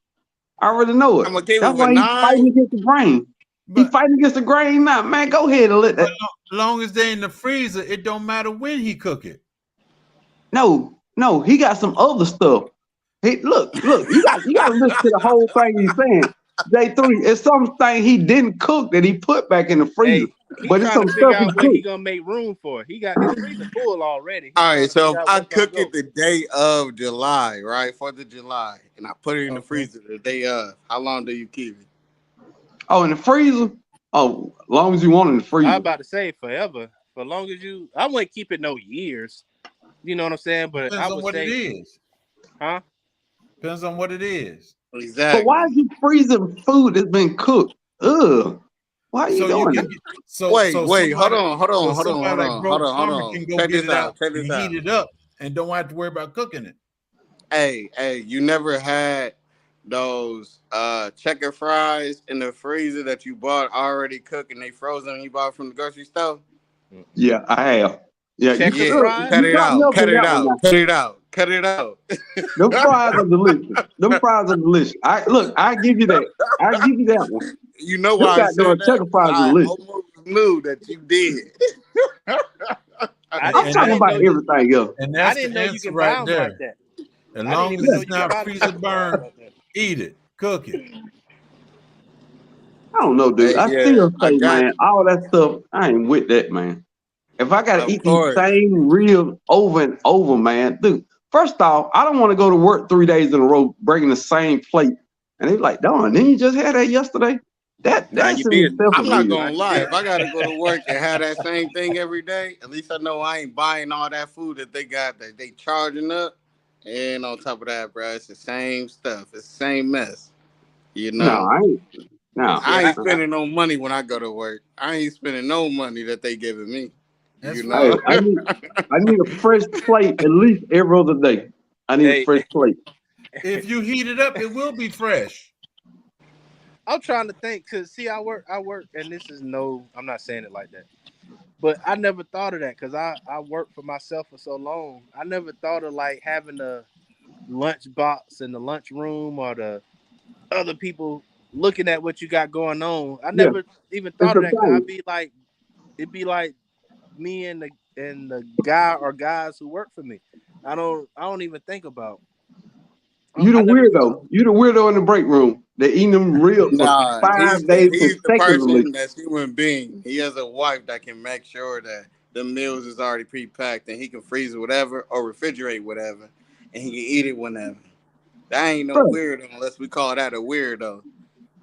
I already know it. I'm gonna keep That's it why for he's fighting 9. against the grain. He's but fighting against the grain now, man. Go ahead and let that. long as they're in the freezer, it don't matter when he cook it. No, he got some other stuff. Hey, look, you got to listen to the whole thing he's saying. J3, it's something he didn't cook that he put back in the freezer. He But it's trying some to figure stuff he out what he cooked. gonna make room for. He got his freezer full already. He All trying right, to so figure if out I what's gonna cook it go. the day of July, right, 4th of July, and I put it in the Okay. freezer the day of, how long do you keep it? Oh, in the freezer? Oh, as long as you want it in the I freezer. about to say forever. For long as you, I wouldn't keep it no years. You know what I'm saying? But Depends I on would what it say, is. huh? Depends on what it is. But why is Exactly. you freezing food that's been cooked? Ugh. Why are you So you doing can that? get so Wait, somebody hold on. like Bro Hold Palmer on. can go Check get this it out out. Check and this heat out. it up and don't have to worry about cooking it. Hey, you never had those checker fries in the freezer that you bought already cooked and they frozen and you bought from the grocery store? Yeah, I have. Yeah, you Checker could. fries? Cut You it got out. milk in that one now. Cut it out. Them fries are delicious. Them fries are delicious. I give you that. I give you that one. You know Them why I said goddamn that? checker fries are I delicious. almost knew that you did. I'm And talking that, about everything else. and I that's didn't the know you answer can buy right them there. like that. As I didn't long even as know it's you can not buy the freezer checker fries burned, like that. eat it, cook it. I don't know, dude. Hey, I yeah, still I say, got man, all that stuff, I ain't with that, man. If I gotta of eat these course. same ribs over and over, man, dude. First off, I don't want to go to work 3 days in a row bringing the same plate. And they're like, darn, didn't you just have that yesterday? Now That's you in did. itself a I'm not rib. gonna lie. If I gotta go to work and have that same thing every day, at least I know I ain't buying all that food that they got that they charging up. And on top of that, bro, it's the same stuff. It's the same mess. You No, know, I ain't. No. I Yeah, ain't spending no money when I go to work. I ain't spending no money that they giving me. That's You Hey, know. fine. I need a fresh plate at least every other day. I need a hey, fresh plate. If you heat it up, it will be fresh. I'm trying to think because see, I work, and this is I'm not saying it like that, but I never thought of that because I worked for myself for so long. I never thought of like having a lunch box in the lunch room or the other people looking at what you got going on. I Yeah, never even it's thought a of that because thing. it'd be like me and the guy or guys who work for me. I don't even think about. You the I never thought. weirdo. You the weirdo in the break room. They eating them ribs for Nah, 5 days he's the consecutively. person that's human being. He has a wife that can make sure that the meals is already pre-packed and he can freeze whatever or refrigerate whatever, and he can eat it whenever. That ain't no Bro, weirdo unless we call that a weirdo.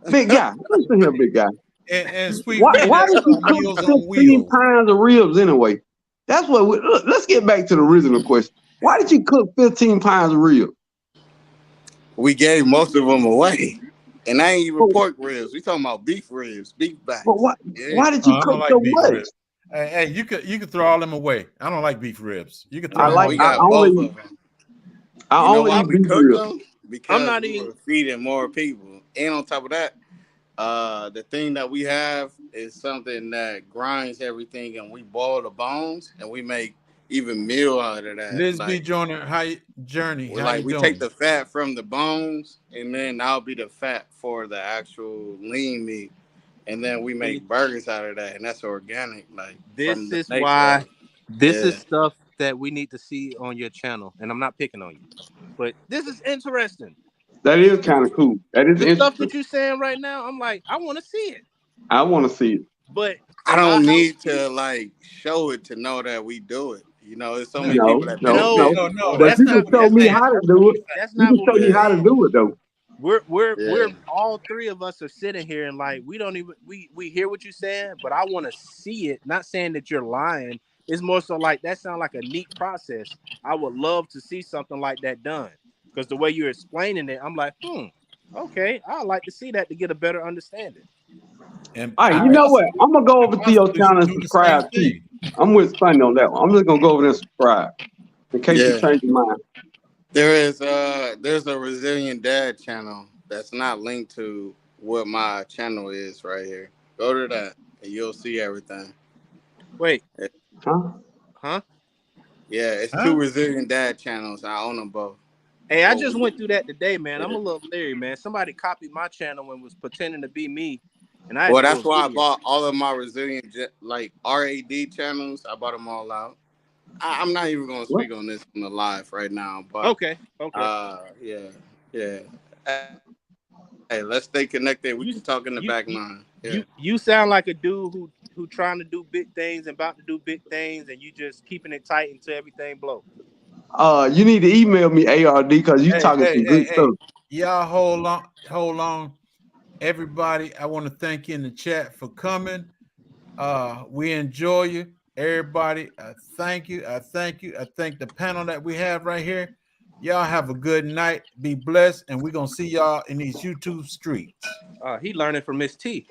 big guy. Listen here, big guy. And Sweet Why Pea, that's did you called cook Meals on 15 Wheels. pounds of ribs anyway? That's what look, let's get back to the original question. Why did you cook 15 pounds of ribs? We gave most of them away, and I ain't even But, pork ribs. We talking about beef ribs, beef but backs. Yeah. why did you I cook don't like so beef much? ribs. Hey, you could throw all them away. I don't like beef ribs. You could throw I them like all We I away. got both only of them. I You know only why eat we beef cooked ribs. them? I'm Because not we even. were feeding more people, and on top of that, the thing that we have is something that grinds everything, and we boil the bones, and we make even meal out of that. Liz B. Like Journey, we how you we take doing? the fat from the bones, and then that'll be the fat for the actual lean meat, and then we See, make burgers out of that, and that's organic, like from this the is nature of why. it. This is Yeah. stuff that we need to see on your channel, and I'm not picking on you, but this is interesting. That is kind of cool. That is The stuff interesting. that you're saying right now, I'm like, I want to see it, I want to see it. but I a lot. don't need to like show it to know that we do it. You know, there's so No, many people that No, benefit no, from But that's it. you not can what show he's me saying. how to That's not do what it. he's saying. that's You not can what show we're me how to saying. do it though. We're Yeah. all three of us are sitting here and like we don't even we hear what you're saying, but I want to see it. Not saying that you're lying. It's more so like that sounds like a neat process. I would love to see something like that done because the way you're explaining it, I'm like, okay, I'd like to see that to get a better understanding. And All right, you know what? I'm gonna go over to your possibly channel and do the same subscribe too. thing. I'm with Sunday on that one. I'm just gonna go over there and subscribe in case you Yeah. change your mind. There's a Resilient Dad channel. that's not linked to what my channel is right here. Go to that and you'll see everything. Wait. Huh? Huh? Yeah, it's two Resilient Dad channels. I own them both. Hey, I just went through that today, man. I'm a little leery, man. Somebody copied my channel and was pretending to be me, and I. Well, that's why I bought all of my Resilient like RAD channels. I bought them all out. I'm not even gonna speak on this on the live right now, but okay. Yeah. Hey, let's stay connected. We can talk in the back line. Yeah. You sound like a dude who trying to do big things and about to do big things, and you just keeping it tight until everything blows. You need to email me ARD because you talking some good stuff. Y'all hold on. Everybody, I want to thank you in the chat for coming. We enjoy you. Everybody, thank you. I thank the panel that we have right here. Y'all have a good night. Be blessed, and we're gonna see y'all in these YouTube streets. He learning from Miss T.